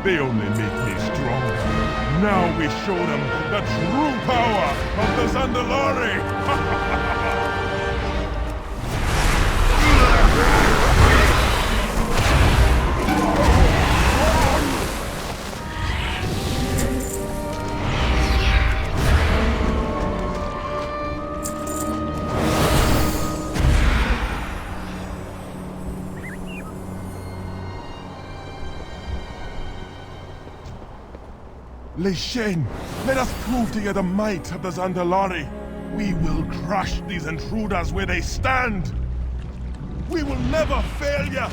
They only make me stronger. Now we show them the true power of the Zandalari! Leishen, let us prove to you the might of the Zandalari. We will crush these intruders where they stand. We will never fail you.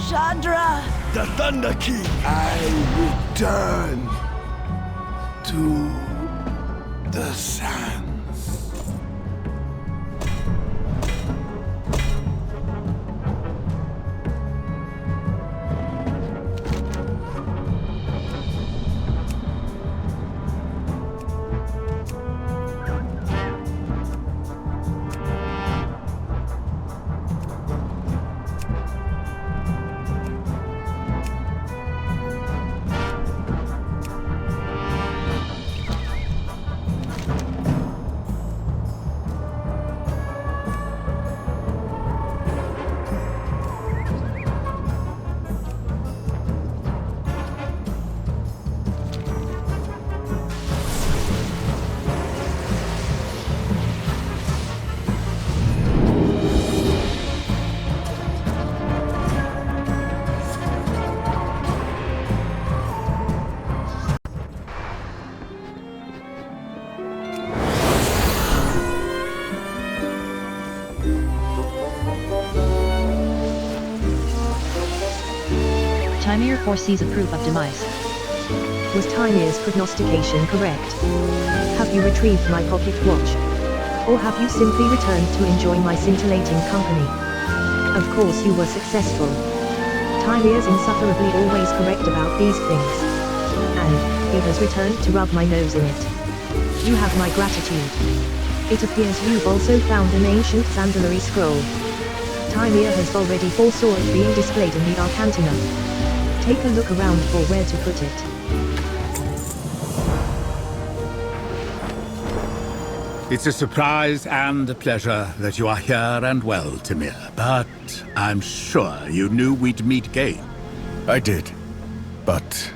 Chandra! The Thunder King! I return to the sands. Haranir foresees a proof of demise. Was Tymir's prognostication correct? Have you retrieved my pocket watch? Or have you simply returned to enjoy my scintillating company? Of course you were successful. Tymir's insufferably always correct about these things. And he has returned to rub my nose in it. You have my gratitude. It appears you've also found an ancient Zandalari scroll. Tymir has already foresaw it being displayed in the Arcantina. Take a look around for where to put it. It's a surprise and a pleasure that you are here and well, Tymir, but I'm sure you knew we'd meet again. I did, but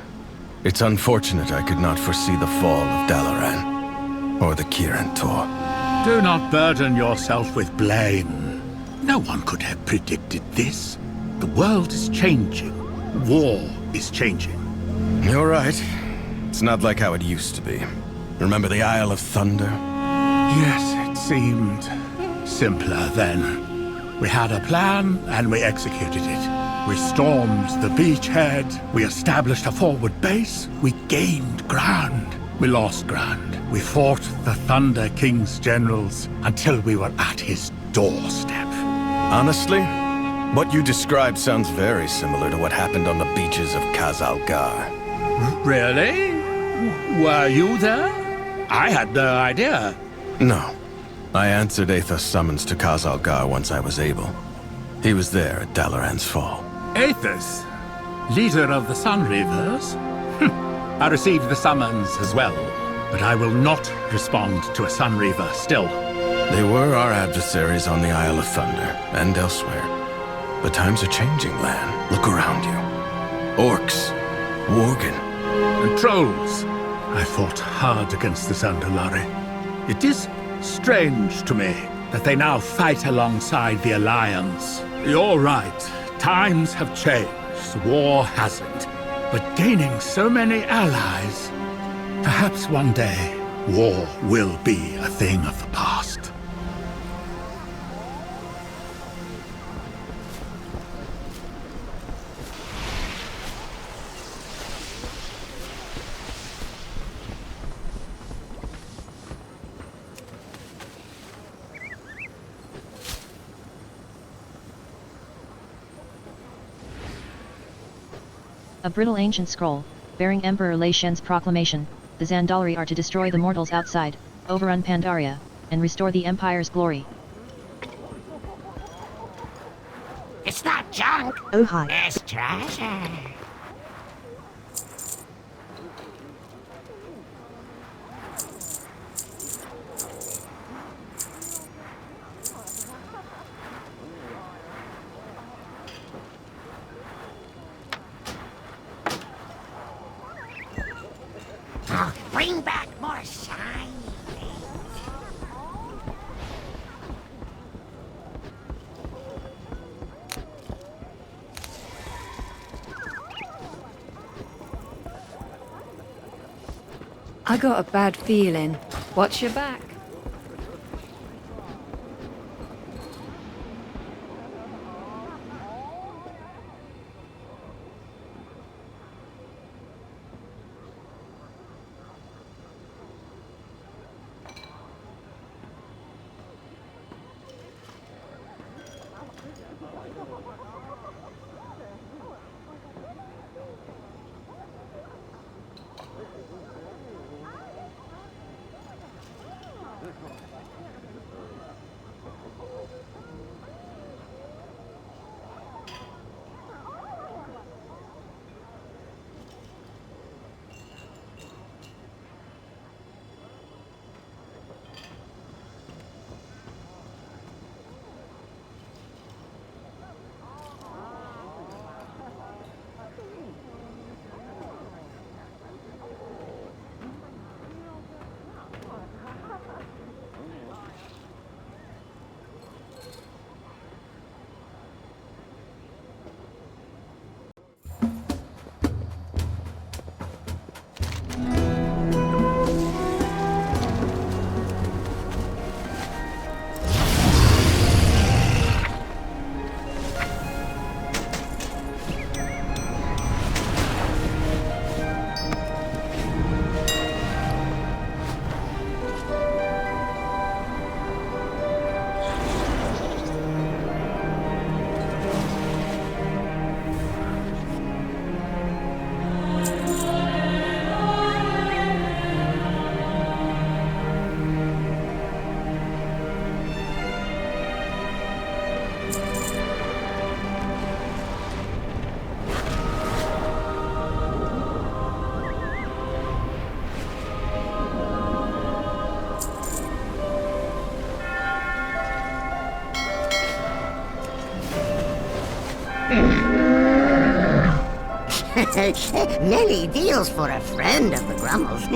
it's unfortunate I could not foresee the fall of Dalaran, or the Kirin Tor. Do not burden yourself with blame. No one could have predicted this. The world is changing. War is changing. You're right. It's not like how it used to be. Remember the Isle of Thunder? Yes, it seemed simpler then. We had a plan, and we executed it. We stormed the beachhead, we established a forward base, we gained ground. We lost ground. We fought the Thunder King's generals until we were at his doorstep. Honestly, what you described sounds very similar to what happened on the beaches of Khaz'Algar. Really? Were you there? I had no idea. No. I answered Aethos' summons to Khaz'Algar once I was able. He was there at Dalaran's fall. Aethos? Leader of the Sun Reavers? I received the summons as well, but I will not respond to a Sun Reaver still. They were our adversaries on the Isle of Thunder, and elsewhere. But times are changing, Lan. Look around you. Orcs, Worgen, and trolls. I fought hard against the Zandalari. It is strange to me that they now fight alongside the Alliance. You're right. Times have changed. War hasn't. But gaining so many allies, perhaps one day, war will be a thing of the past. A brittle ancient scroll, bearing Emperor Lei Shen's proclamation, the Zandalari are to destroy the mortals outside, overrun Pandaria, and restore the Empire's glory. It's not junk. Oh hi. It's treasure. Bring back more shiny things. I got a bad feeling. Watch your back. Many deals for a friend of the Grummles,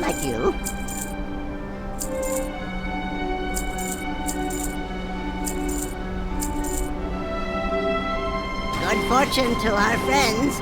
like you. Good fortune to our friends.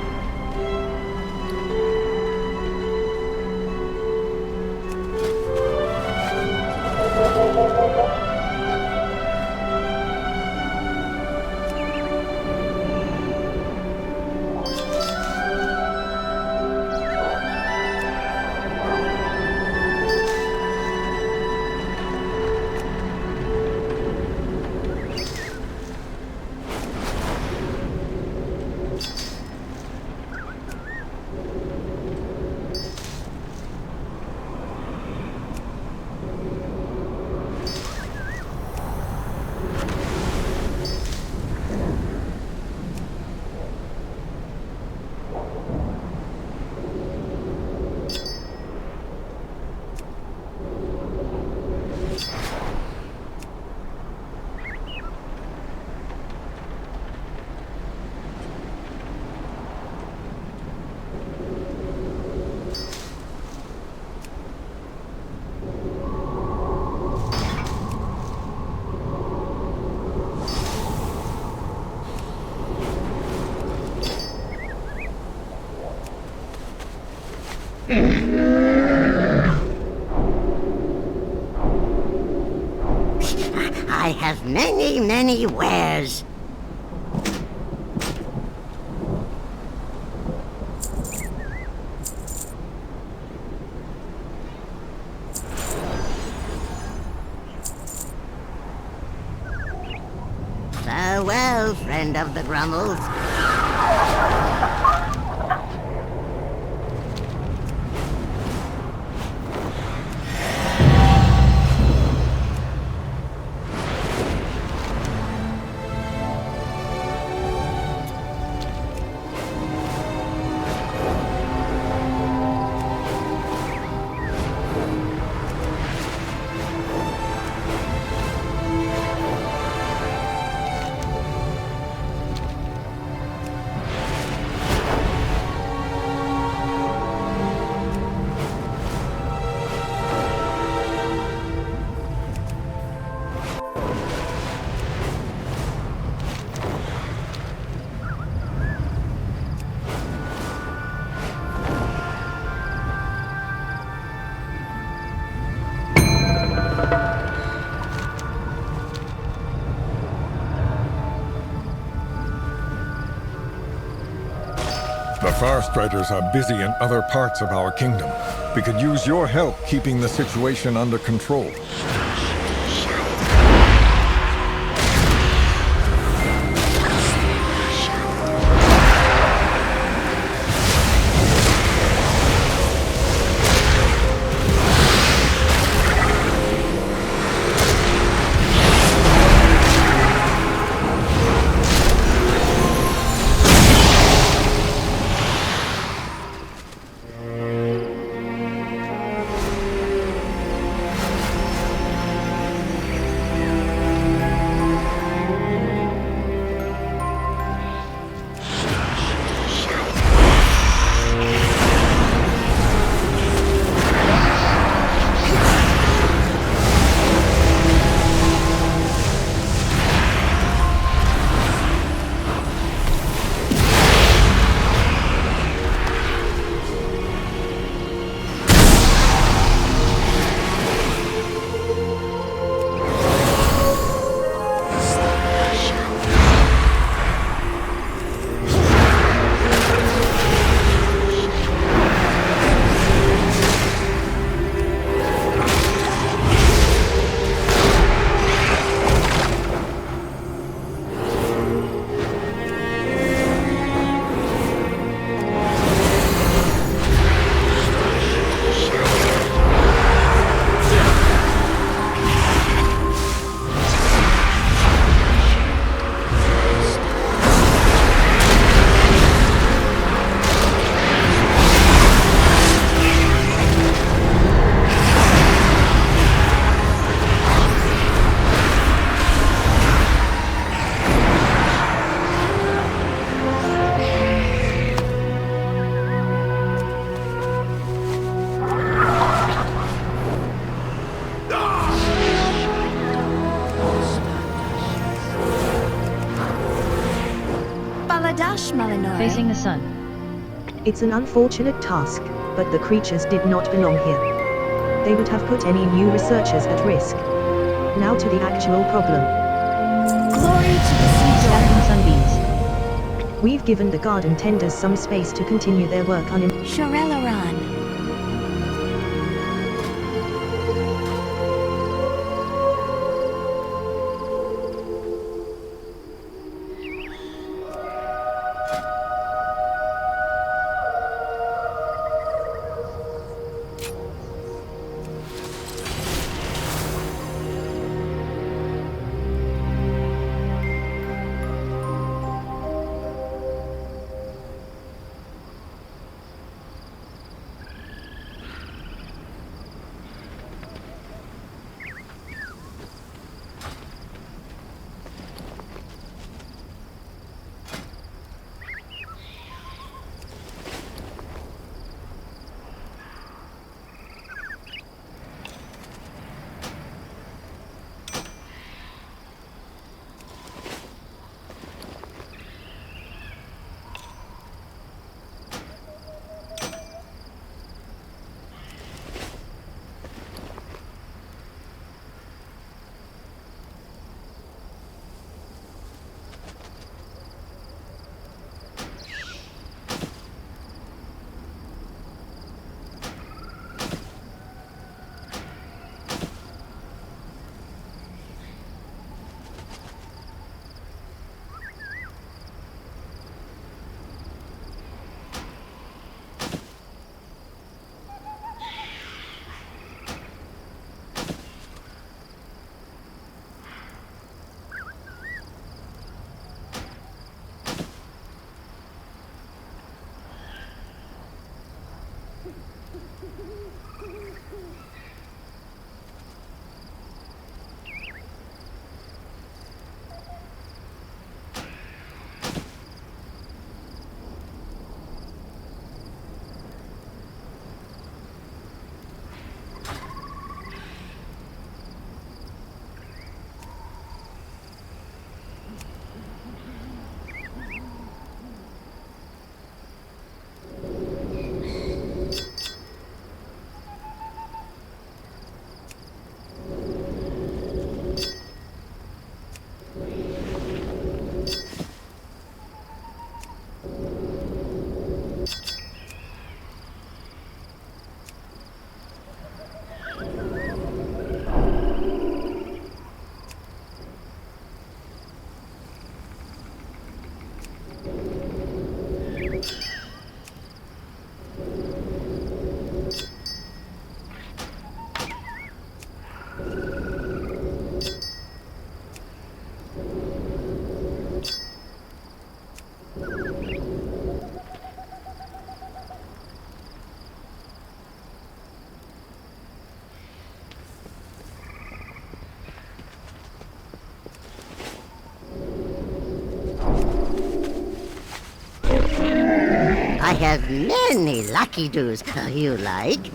I have many, many wares. Farewell, friend of the Grummles. The Farstriders are busy in other parts of our kingdom. We could use your help keeping the situation under control. Hadash, Malinori? Facing the sun. It's an unfortunate task, but the creatures did not belong here. They would have put any new researchers at risk. Now to the actual problem. Glory to the sea. Scattering sunbeams. We've given the garden tenders some space to continue their work on Shorelaran. I have many lucky doos you like.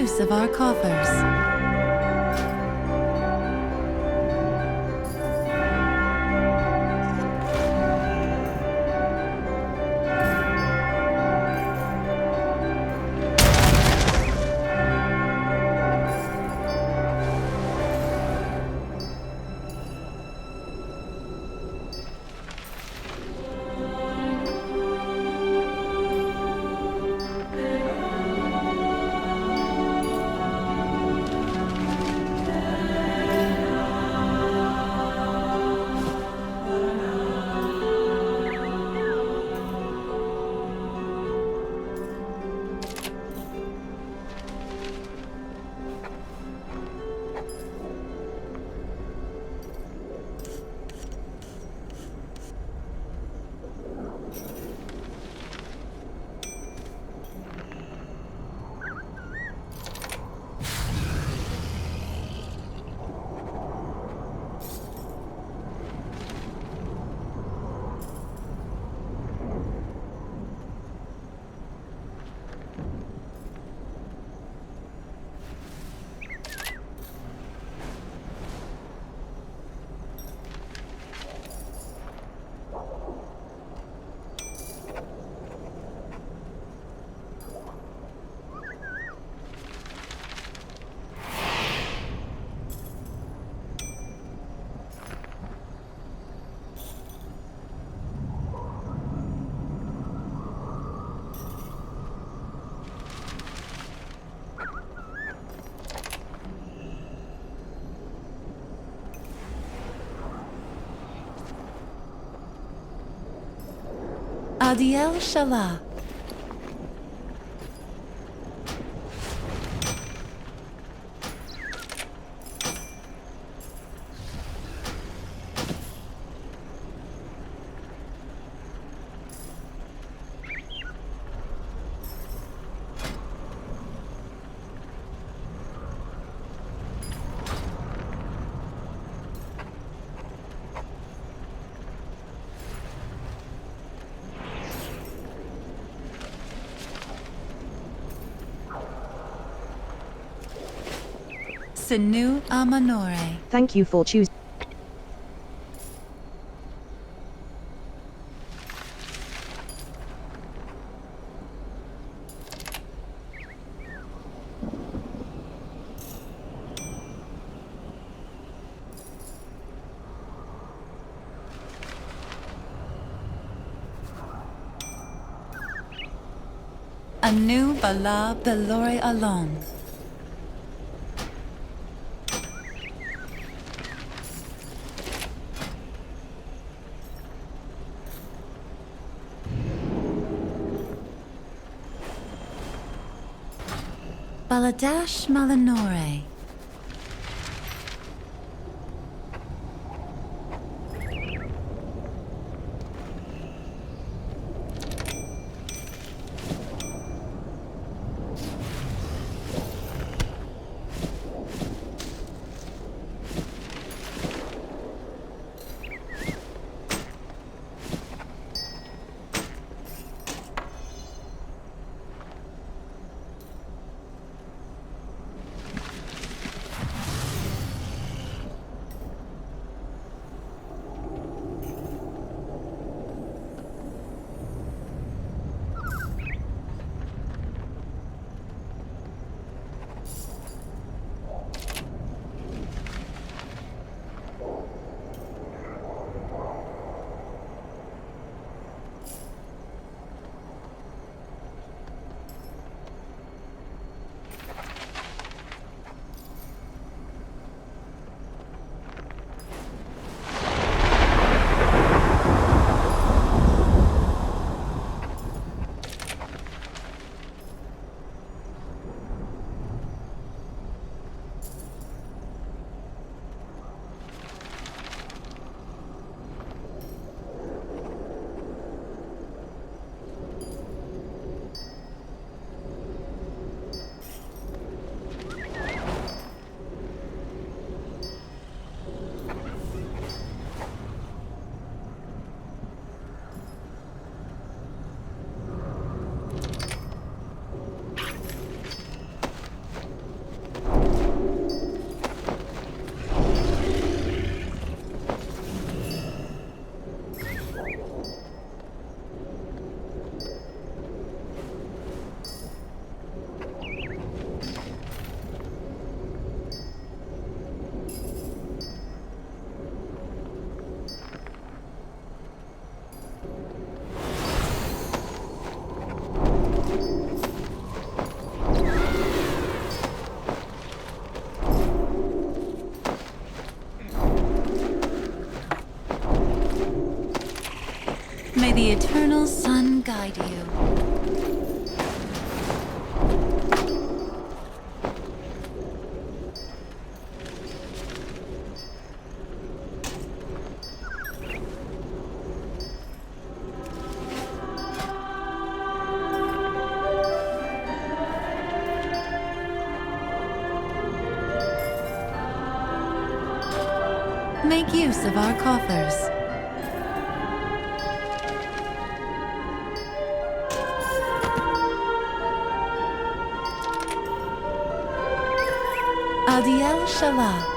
use of our coffers. Adiel Shala. Sinu Amanore. Thank you for choosing. Anu Bala Belore Alon. Baladash Malanore. May the eternal sun guide you. Make use of our coffers. Adiel Shala.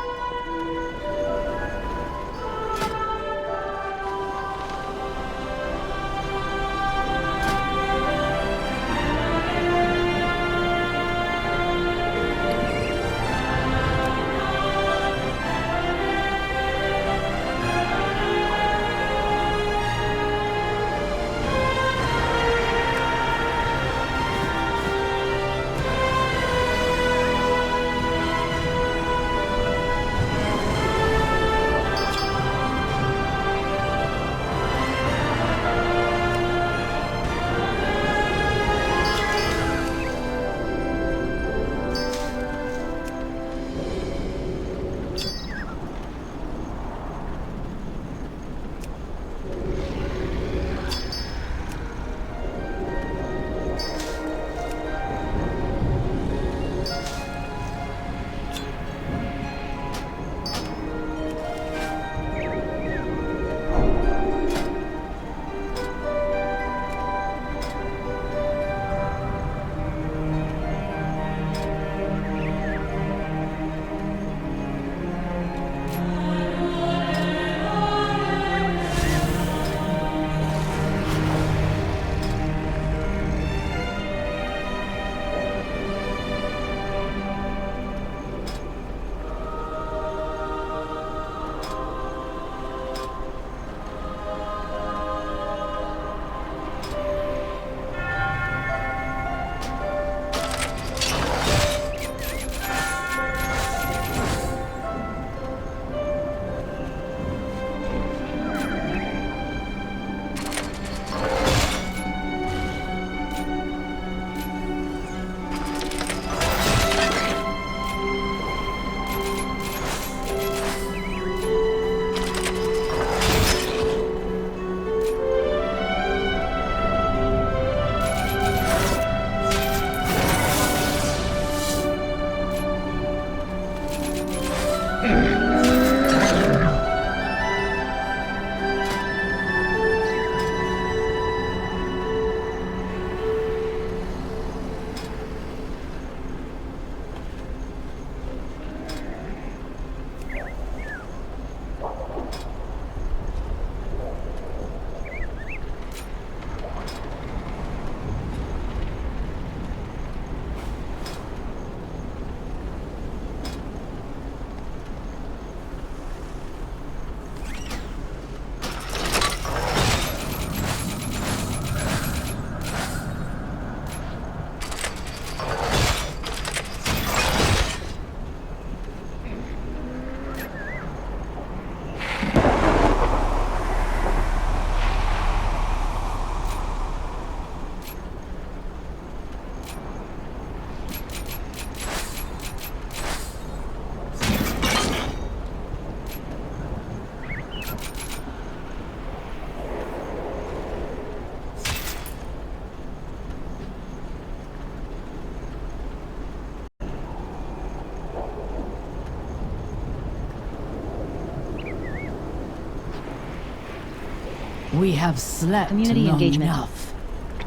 We have slept Community long engagement. enough.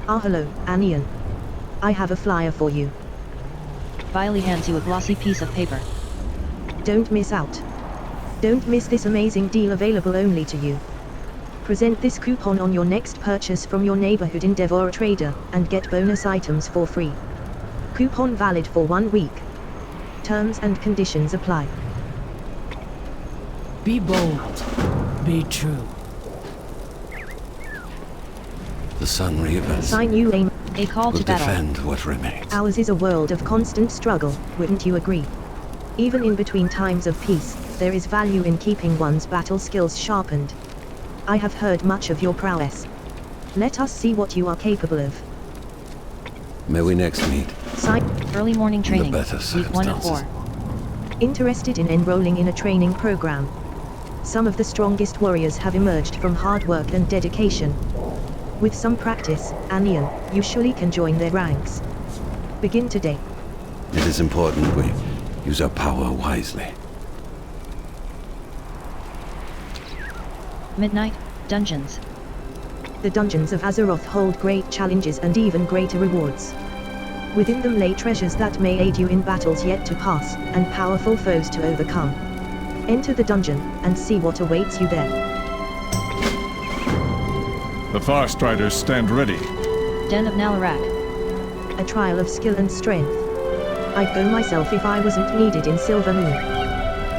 Ah, hello, Anian. I have a flyer for you. Viley hands you a glossy piece of paper. Don't miss out. Don't miss this amazing deal available only to you. Present this coupon on your next purchase from your neighborhood Endeavor trader, and get bonus items for free. Coupon valid for 1 week. Terms and conditions apply. Be bold. Be true. The Sun Reapers Sign you aim. A call will to battle. defend what remains. Ours is a world of constant struggle, wouldn't you agree? Even in between times of peace, there is value in keeping one's battle skills sharpened. I have heard much of your prowess. Let us see what you are capable of. May we next meet? Early morning training, better week 1 of 4. Interested in enrolling in a training program? Some of the strongest warriors have emerged from hard work and dedication. With some practice, Anian, you surely can join their ranks. Begin today. It is important we use our power wisely. Midnight, dungeons. The dungeons of Azeroth hold great challenges and even greater rewards. Within them lay treasures that may aid you in battles yet to pass, and powerful foes to overcome. Enter the dungeon, and see what awaits you there. The Farstriders stand ready. Den of Nalarak. A trial of skill and strength. I'd go myself if I wasn't needed in Silvermoon.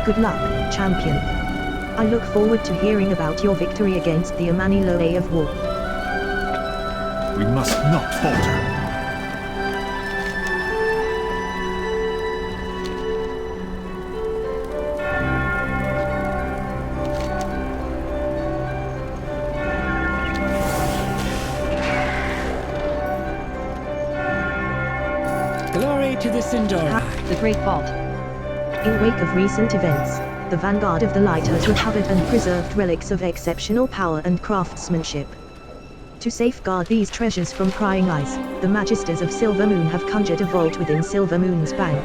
Good luck, champion. I look forward to hearing about your victory against the Amani Loe of War. We must not falter. Glory to the Sindora. The Great Vault. In wake of recent events, the Vanguard of the Light has recovered and preserved relics of exceptional power and craftsmanship. To safeguard these treasures from prying eyes, the Magisters of Silvermoon have conjured a vault within Silvermoon's bank.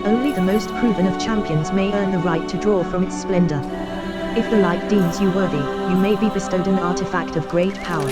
Only the most proven of champions may earn the right to draw from its splendor. If the Light deems you worthy, you may be bestowed an artifact of great power.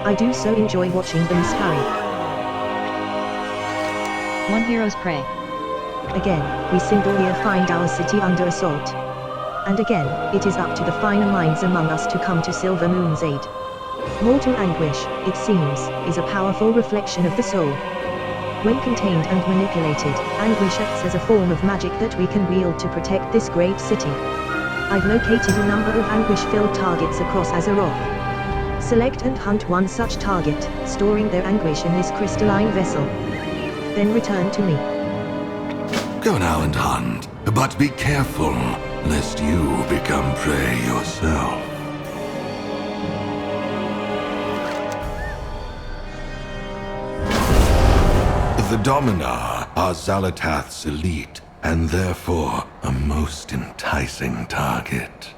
I do so enjoy watching them scurry. One hero's prey. Again, we single here find our city under assault. And again, it is up to the finer minds among us to come to Silvermoon's aid. Mortal anguish, it seems, is a powerful reflection of the soul. When contained and manipulated, anguish acts as a form of magic that we can wield to protect this great city. I've located a number of anguish-filled targets across Azeroth. Select and hunt one such target, storing their anguish in this crystalline vessel. Then return to me. Go now and hunt, but be careful, lest you become prey yourself. The Dominar are Xal'atath's elite, and therefore a most enticing target.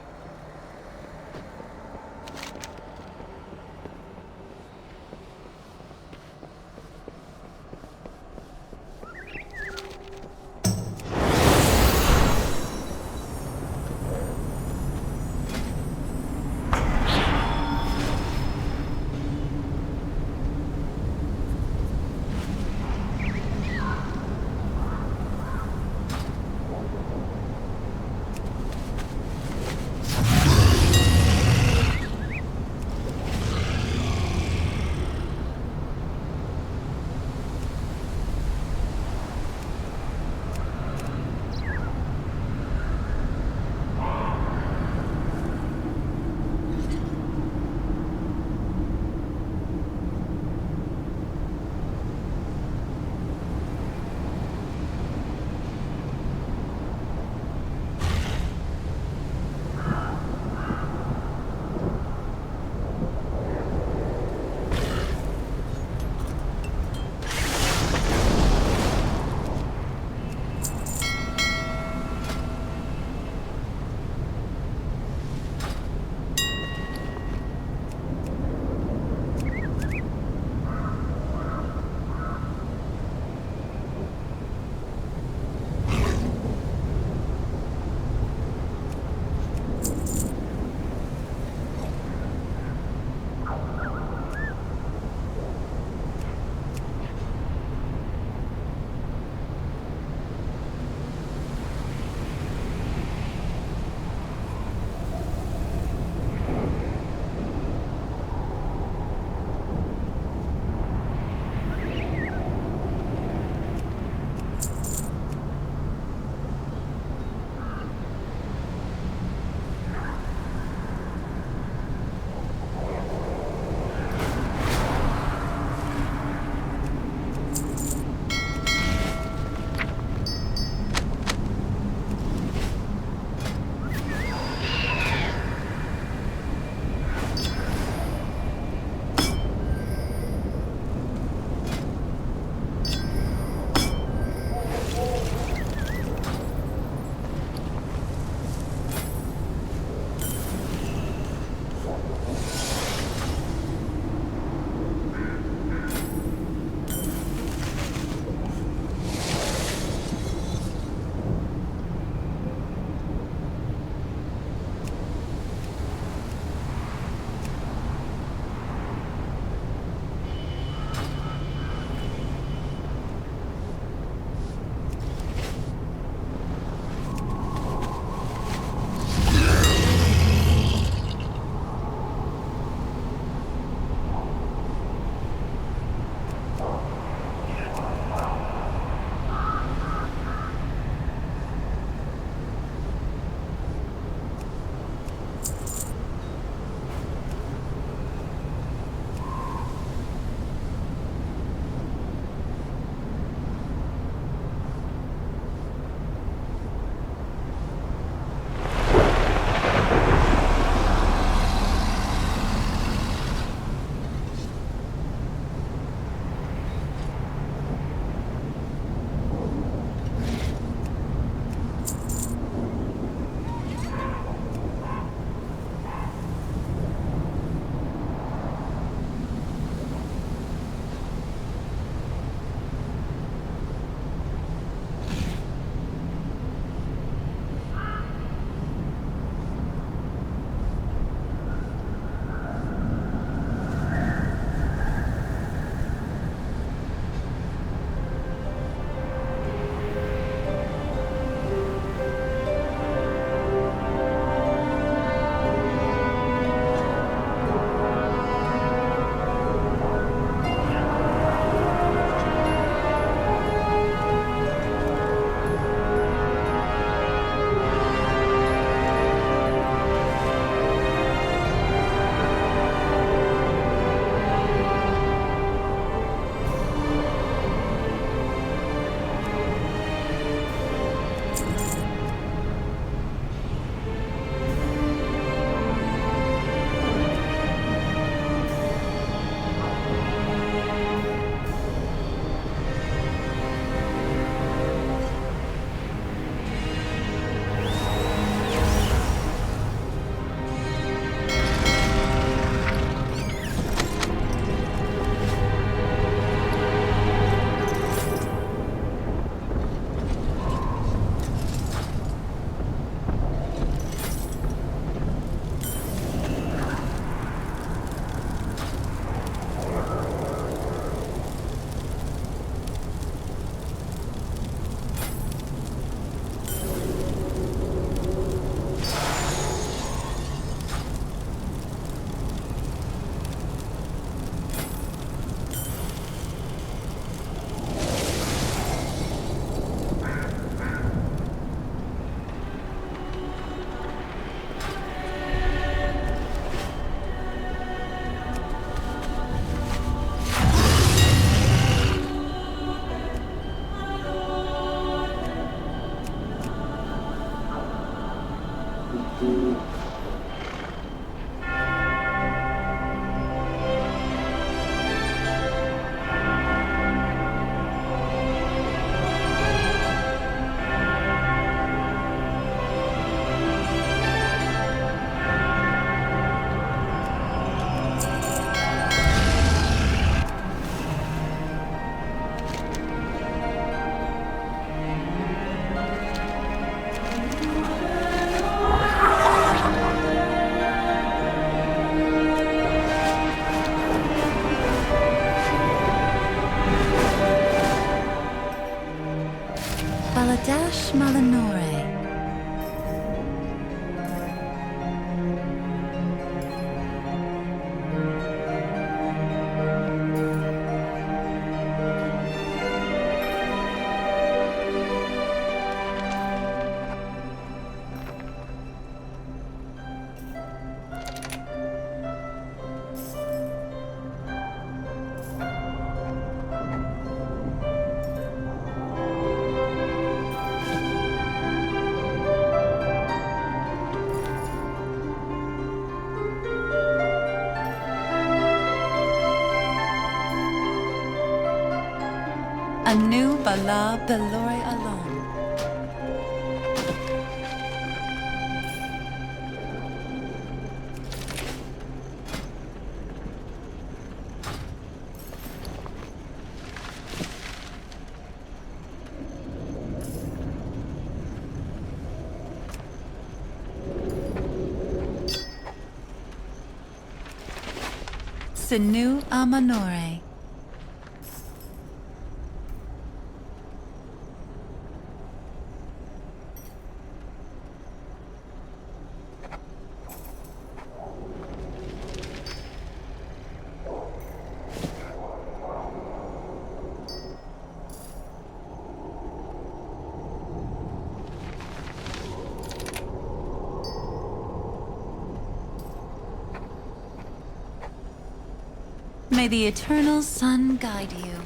Dash Malanore. Anu Bala Belore Alon. Sinu Amanore. May the eternal sun guide you.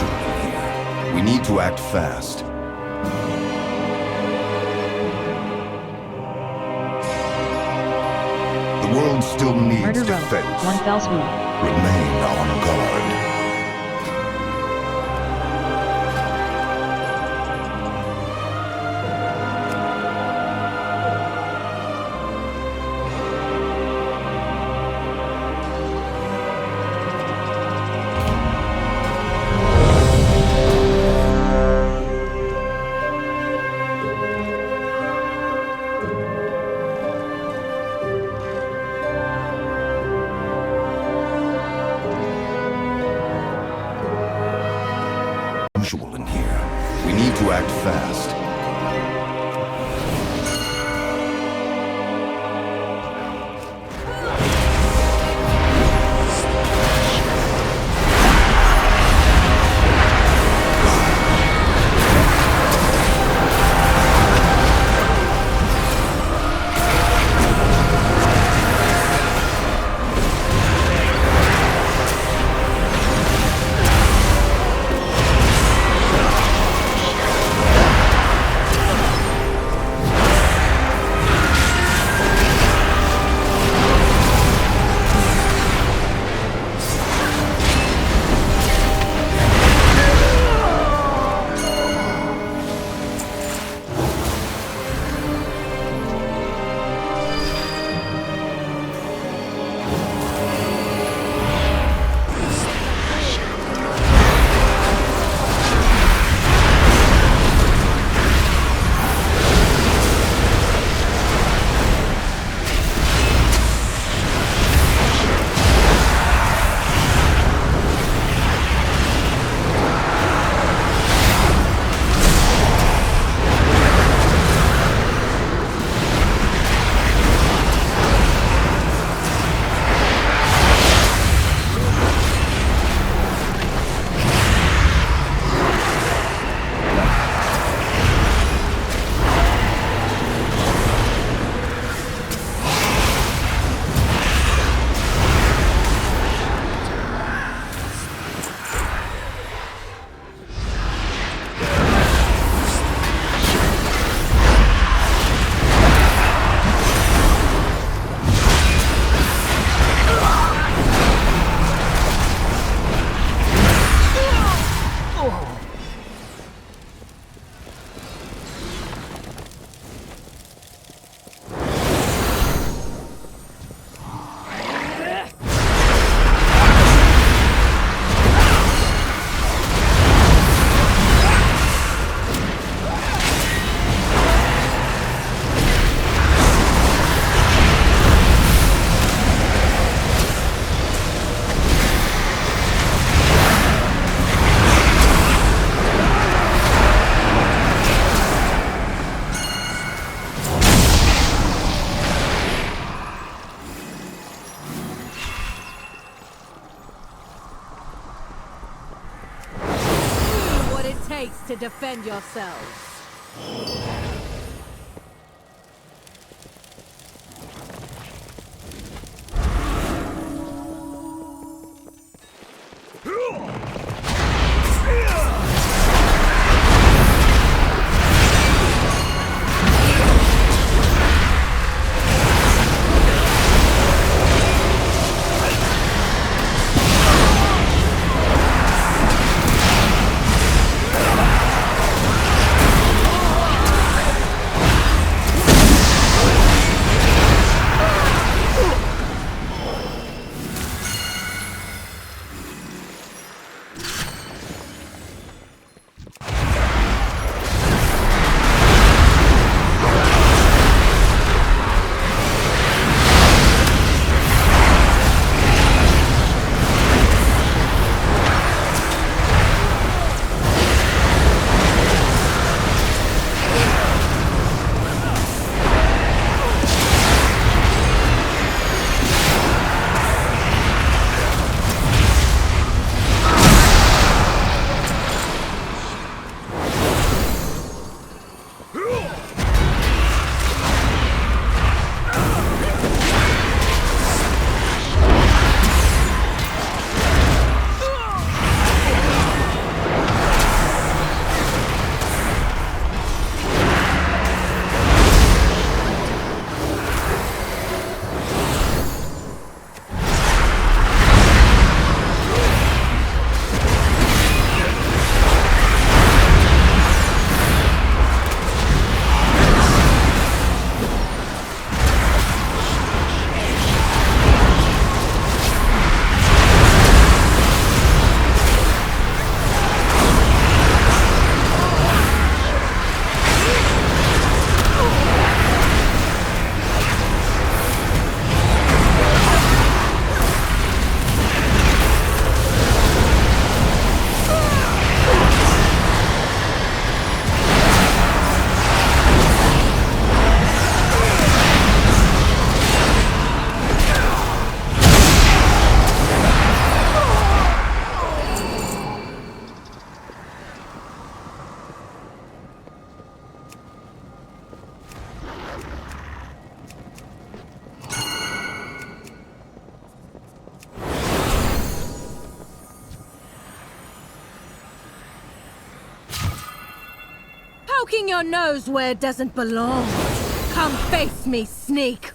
unusual here. We need to act fast. The world still needs Murder Row, defense. one fell swoop. Remain on guard. In here. We need to act fast. To defend yourselves. Poking your nose where it doesn't belong. Come face me, sneak.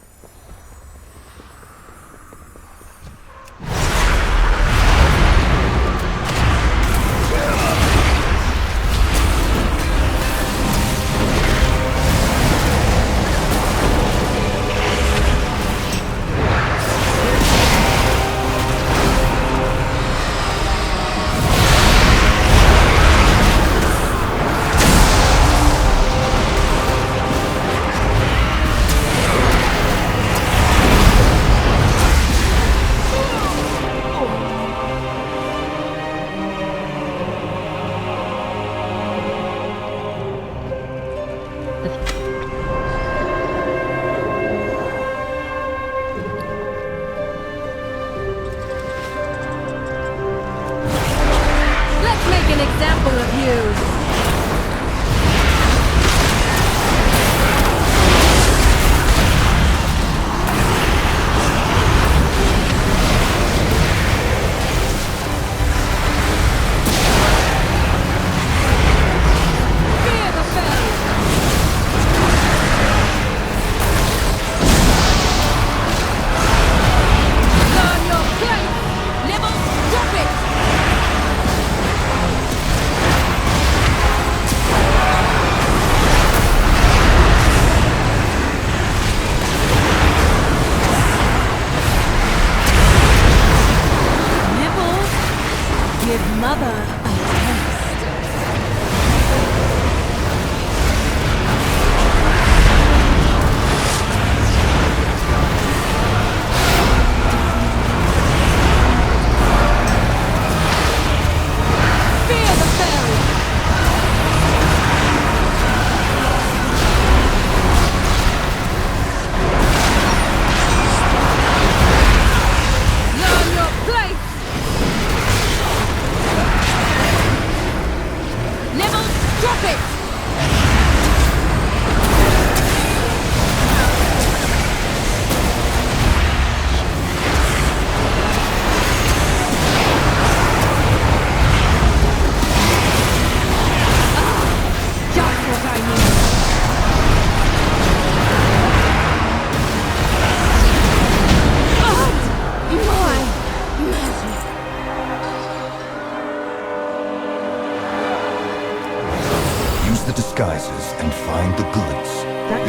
Disguises and find the goods.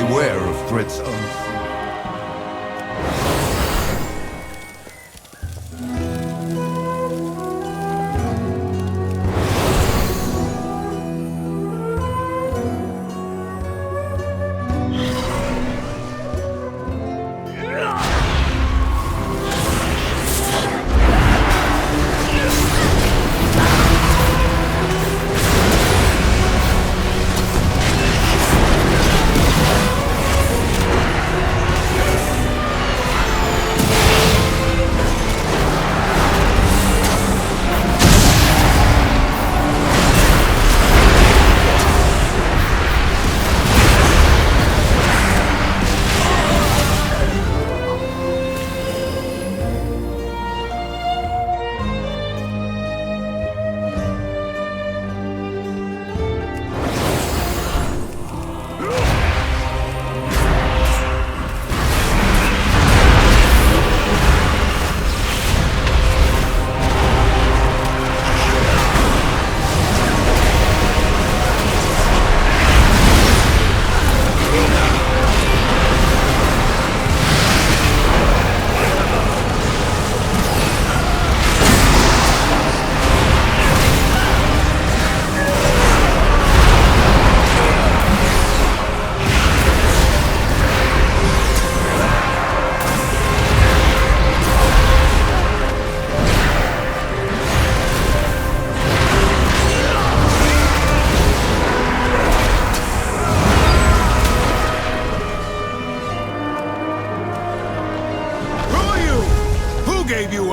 Beware of threats unseen.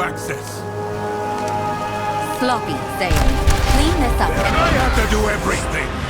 access. Sloppy sailing. Clean this up. I have to do everything.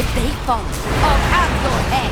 If they fall, I'll have your head!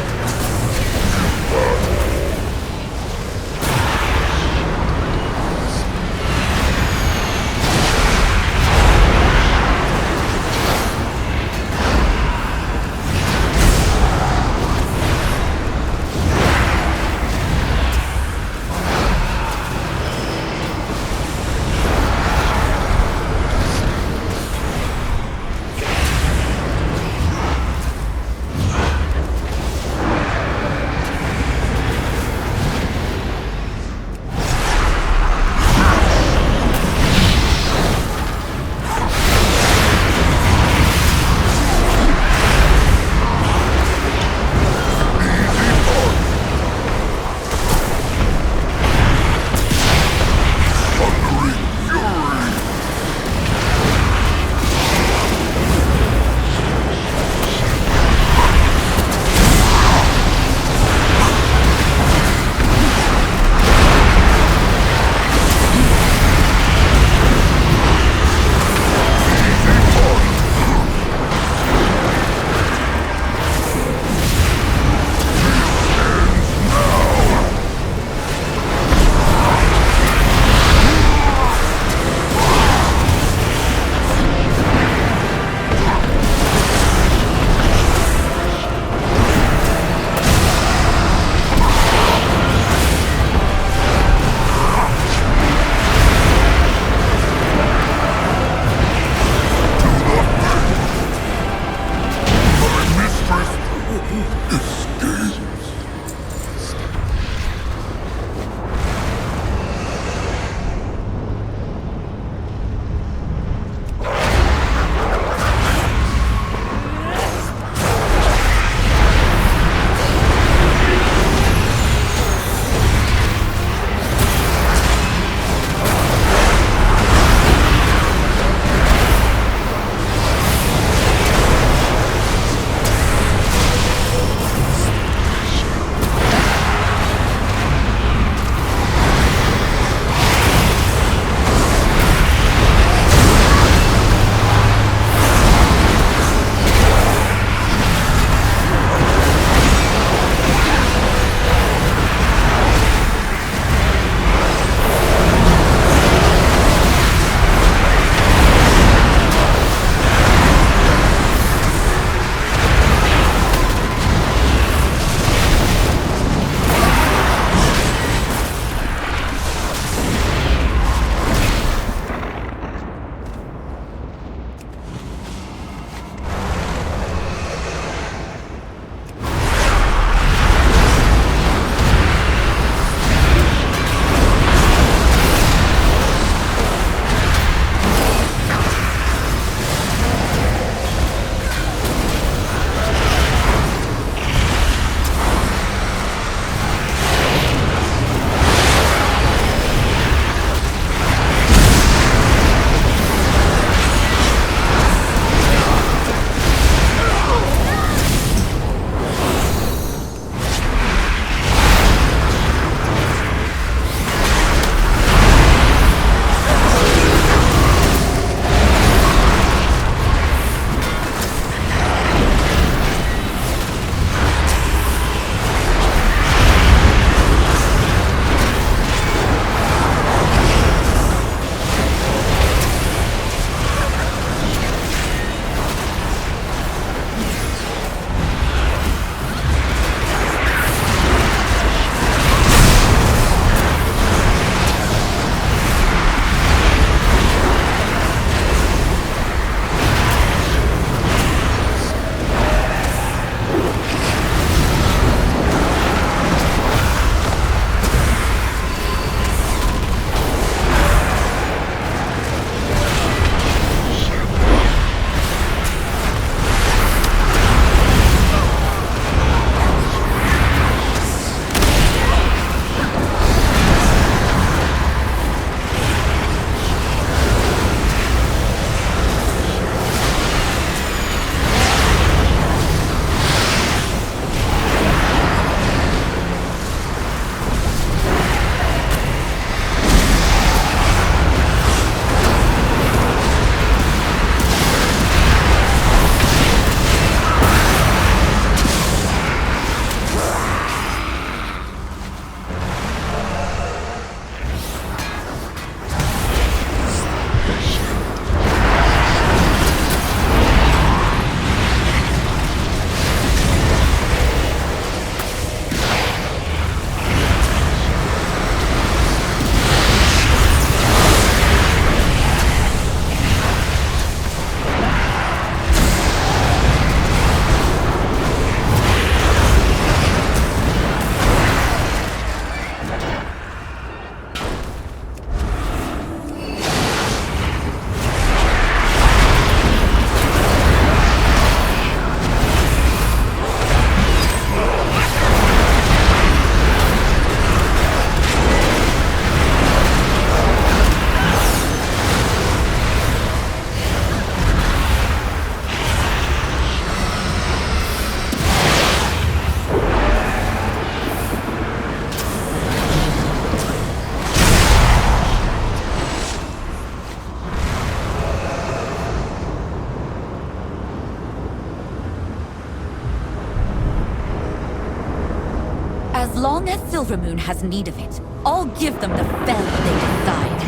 As long as Silvermoon has need of it, I'll give them the fel they decide.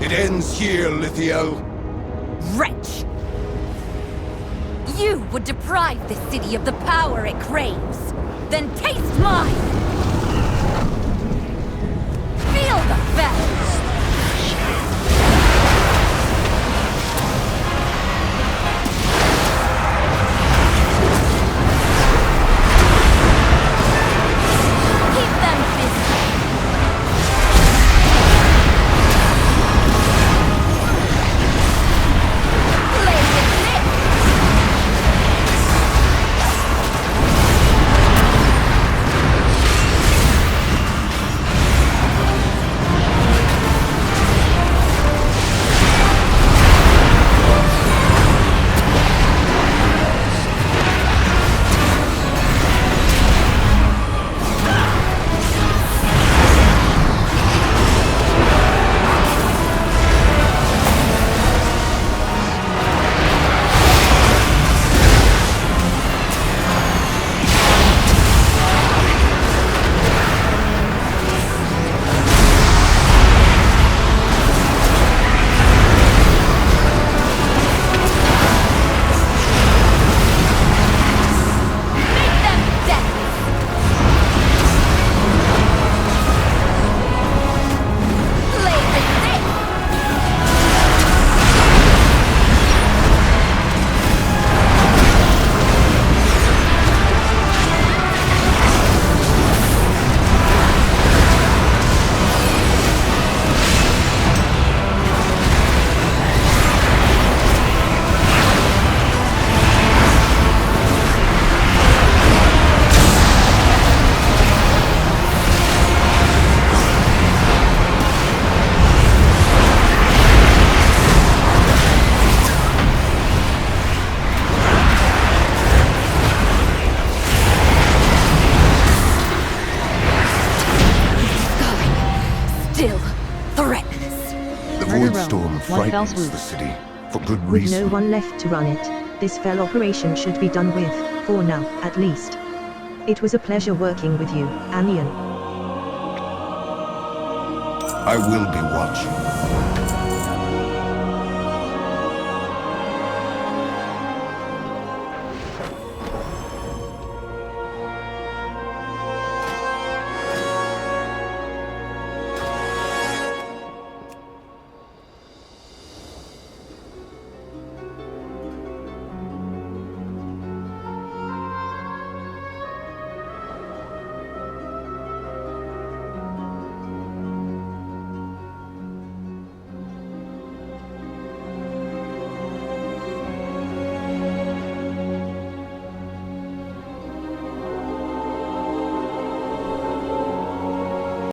It ends here, Lithiel. Wretch! You would deprive the city of the power it craves. Then taste mine! Feel the fel! Voidstorm frightens the city, for good With reason. no one left to run it, this fell operation should be done with, for now, at least. It was a pleasure working with you, Anian. I will be watching.